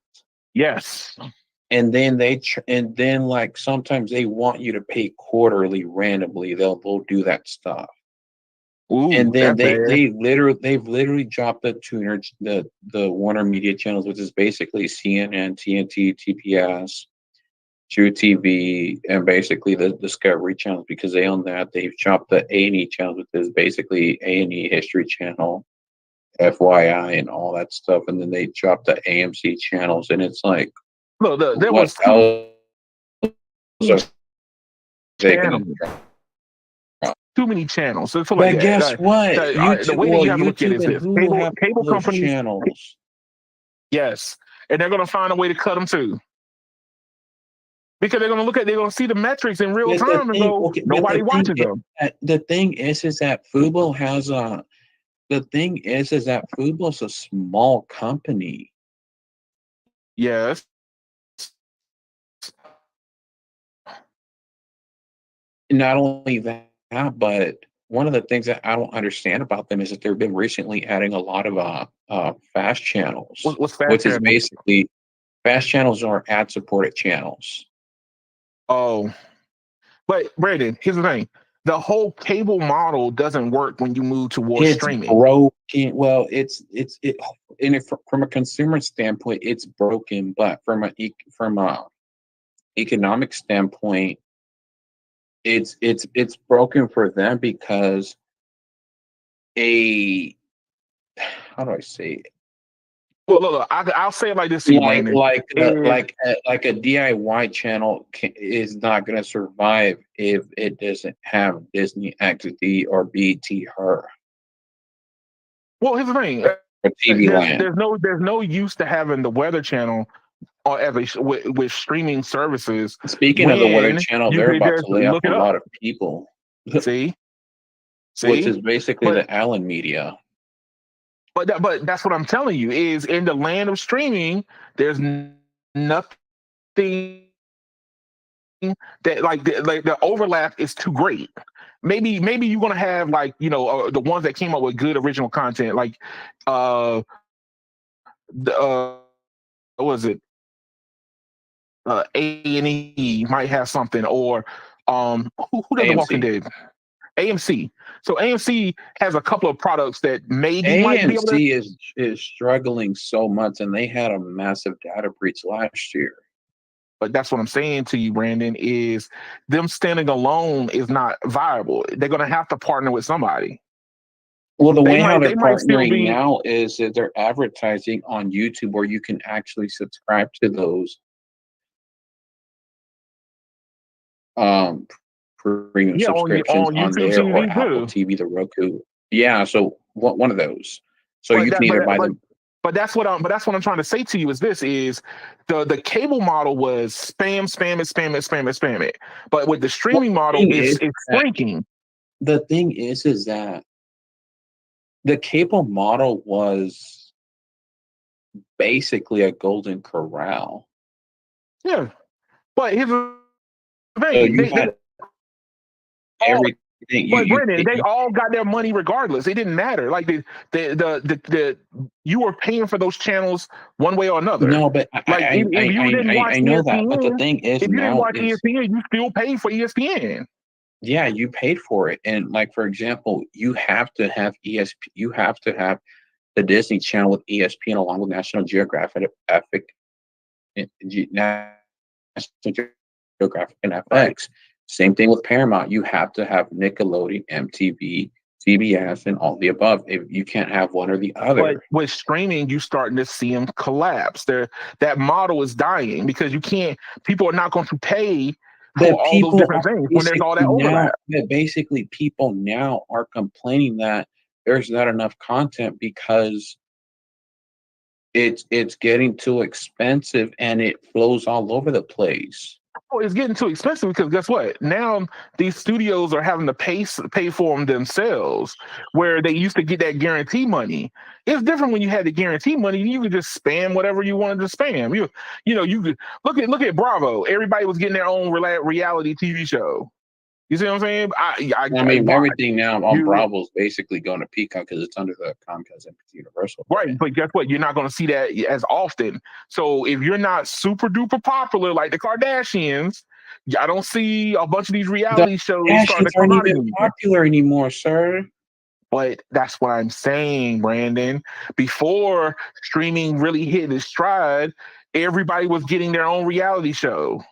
Yes. And then like sometimes they want you to pay quarterly randomly. They'll do that stuff. And Ooh, then that's bad. they've literally dropped the tuner the Warner Media channels, which is basically CNN, TNT, TPS, True TV, and basically the Discovery channels because they own that. They've dropped the A&E channels, which is basically A&E History Channel, FYI, and all that stuff. And then they dropped the AMC channels, and it's like, Look, there what was too else many are they gonna channels. drop? Too many channels. So it's like But that. guess what? The YouTube, way that well, you have to look at it YouTube is and this: Hulu have cable all those companies. channels. Yes, and they're going to find a way to cut them too, because they're going to see the metrics in real But the time and thing, go, okay, but nobody watches them. the thing is that Fubo has a. The thing is that Fubo's a small company. Yes. Not only that, but one of the things that I don't understand about them is that they've been recently adding a lot of fast channels, What's fast which is channel? basically fast channels are ad supported channels. Oh, but Brandon, here's the thing: the whole cable model doesn't work when you move towards It's streaming. broken. Well, and if, from a consumer standpoint, it's broken. But from a economic standpoint, it's broken for them because a how do I say it? Well, look, I'll say it like this to you, Brandon. Like a DIY channel is not going to survive if it doesn't have Disney XD or BT Her Well, here's the thing: or TV Land. there's no use to having the Weather Channel or with streaming services. Speaking of the Weather When Channel, you they're could about just to lay off look a it up. lot of people, See, which is basically but the Allen Media. but that's what I'm telling you is in the land of streaming, there's nothing that like the overlap is too great. Maybe you're gonna have like the ones that came up with good original content like the what was it A&E might have something or who does The Walking AMC. Dead? AMC. So AMC has a couple of products that maybe might be able to. AMC is struggling so much, and they had a massive data breach last year. But that's what I'm saying to you, Brandon, is them standing alone is not viable. They're going to have to partner with somebody. Well, the way how they're They might still partnering be. now is that they're advertising on YouTube where you can actually subscribe to those premium Yeah, subscriptions on on YouTube there or TV Apple too. TV, the Roku. Yeah, so one of those. So you can either buy them. But that's what I'm trying to say to you is this is the cable model was spam it. But with the streaming model, it's shrinking. The thing is that the cable model was basically a golden corral. Yeah. But here's the thing. So you had everything. But Brandon, they all got their money regardless. It didn't matter. Like the you were paying for those channels one way or another. No, but if you didn't watch I know ESPN, that. But the thing is, if you didn't watch ESPN, you still paid for ESPN. Yeah, you paid for it, and like for example, you have to have ESP. You have to have the Disney Channel with ESPN along with National Geographic, National Geographic, and FX. Right. Same thing with Paramount. You have to have Nickelodeon, MTV, CBS, and all the above. If you can't have one or the other. But with streaming, you're starting to see them collapse. That model is dying because you can't. People are not going to pay for all those different things when there's all that overlap. But basically, people now are complaining that there's not enough content because it's getting too expensive and it flows all over the place. Oh, it's getting too expensive because guess what? Now these studios are having to pay for them themselves, where they used to get that guarantee money. It's different when you had the guarantee money. You could just spam whatever you wanted to spam. You could look at Bravo. Everybody was getting their own reality TV show. You see what I'm saying? I mean, everything now on Bravo is basically going to Peacock because it's under the Comcast and Universal. Right, but guess what? You're not going to see that as often. So if you're not super duper popular like the Kardashians, I don't see a bunch of these reality shows starting to come out aren't even popular anymore, sir. But that's what I'm saying, Brandon. Before streaming really hit its stride, everybody was getting their own reality show.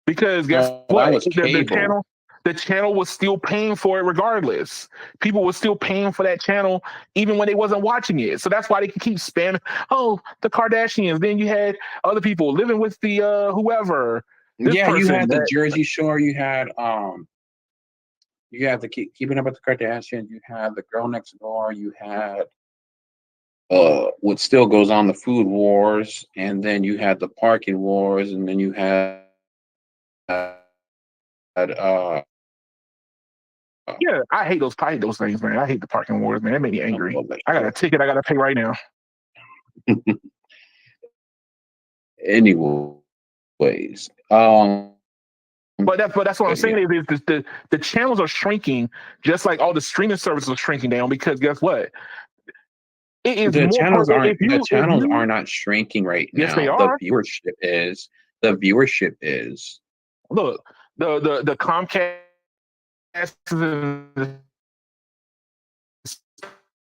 Because guess what? The channel was still paying for it regardless. People were still paying for that channel even when they wasn't watching it. So that's why they could keep spamming. Oh, the Kardashians. Then you had other people living with the whoever. You had the Jersey Shore. You had the Keeping Up with the Kardashians. You had the Girl Next Door. You had what still goes on, the Food Wars, and then you had the Parking Wars, and then you had yeah, I hate those things, man. I hate the Parking Wars, man. That made me angry. I got a ticket I got to pay right now. Anyways, but that's what I'm saying is the channels are shrinking, just like all the streaming services are shrinking down. Because guess what? It is the channels are not shrinking right now. Yes, they are. The viewership is. Look, the Comcast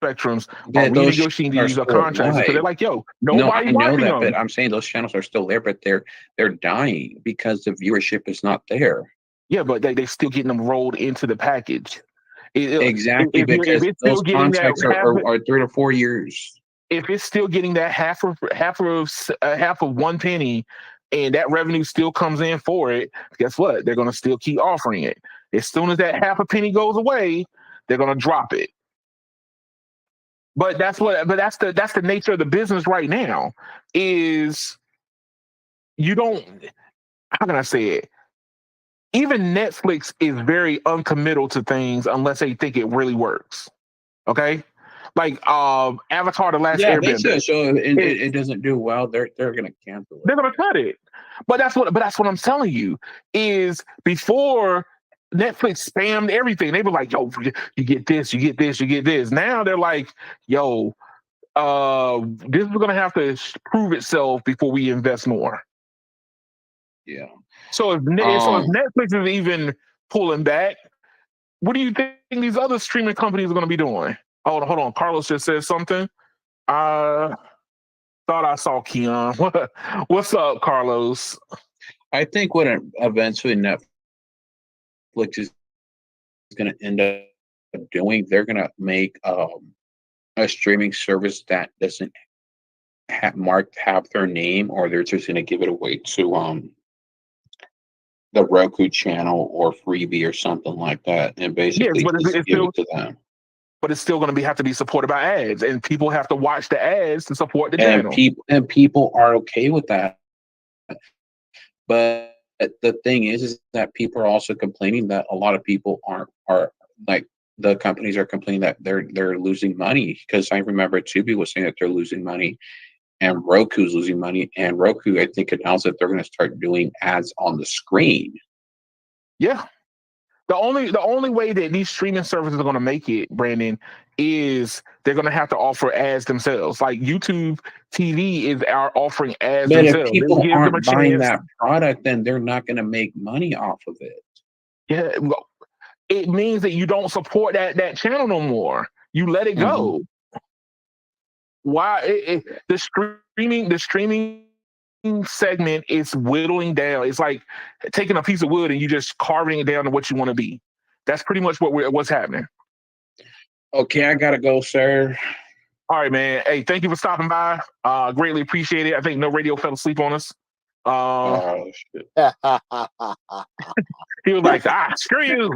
spectrums are renegotiating these contracts because they're like, yo, nobody watching them. But I'm saying those channels are still there, but they're dying because the viewership is not there. Yeah, but they're still getting them rolled into the package. Exactly, because those contracts are 3 to 4 years. If it's still getting that half of 1 penny, and that revenue still comes in for it, guess what? They're going to still keep offering it. As soon as that half a penny goes away, they're going to drop it. But that's the nature of the business right now. Is you don't. How can I say it? Even Netflix is very uncommittal to things unless they think it really works. Okay, like Avatar: The Last Airbender. So it doesn't do well, they're going to cancel it. They're going to cut it. But that's what I'm telling you is before Netflix spammed everything. They were like, yo, you get this, you get this, you get this. Now they're like, yo, this is going to have to prove itself before we invest more. Yeah. So if Netflix is even pulling back, what do you think these other streaming companies are going to be doing? Oh, hold on. Carlos just said something. Thought I saw Keon. What's up, Carlos? I think what eventually Netflix is going to end up doing, they're going to make a streaming service that doesn't have their name, or they're just going to give it away to the Roku channel or Freebie or something like that, and basically give it to them. but it's still going to have to be supported by ads, and people have to watch the ads to support the channel. People are okay with that. But the thing is that people are also complaining that a lot of people are like, the companies are complaining that they're losing money, because I remember Tubi was saying that they're losing money, and Roku's losing money, and Roku, I think, announced that they're going to start doing ads on the screen. Yeah. The only way that these streaming services are going to make it, Brandon, is they're going to have to offer ads themselves. Like YouTube TV is offering ads But if themselves. people It gives them a aren't buying chance. that product, then they're not going to make money off of it. Yeah, well, it means that you don't support that channel no more. You let it go. Why? The streaming segment is whittling down. It's like taking a piece of wood and you just carving it down to what you want to be. That's pretty much what's happening. Okay, I gotta go, sir. All right, man. Hey, thank you for stopping by. Greatly appreciate it. I think No Radio fell asleep on us. Shit. He was like, screw you.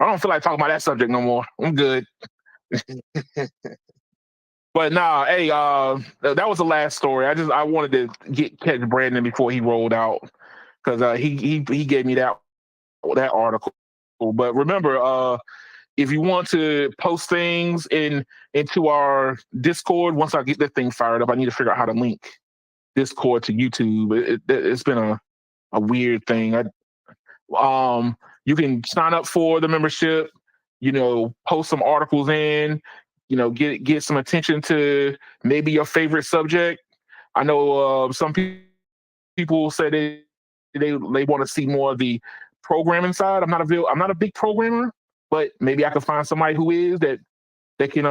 I don't feel like talking about that subject no more. I'm good. But nah, hey, that was the last story. I wanted to catch Brandon before he rolled out, because he gave me that article. But remember, if you want to post things into our Discord, once I get that thing fired up, I need to figure out how to link Discord to YouTube. It's been a weird thing. You can sign up for the membership, post some articles in, get some attention to maybe your favorite subject. I know some people say they want to see more of the programming side. I'm not a big programmer, but maybe I can find somebody who is that can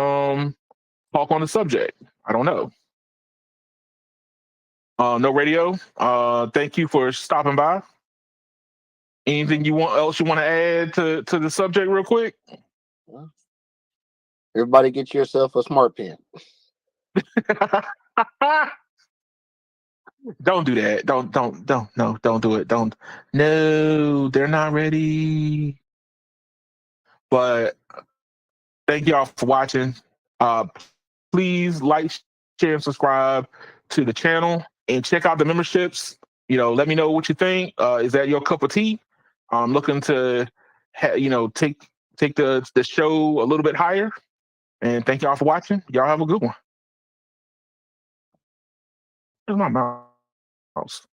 talk on the subject. I don't know. No Radio. Thank you for stopping by. Anything you want to add to the subject real quick? Everybody get yourself a smart pen. Don't do that. Don't do it. No, they're not ready. But thank y'all for watching. Please like, share, and subscribe to the channel, and check out the memberships. Let me know what you think. Is that your cup of tea? I'm looking to take the show a little bit higher. And thank y'all for watching. Y'all have a good one. Where's my mouse?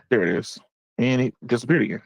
There it is. And it disappeared again.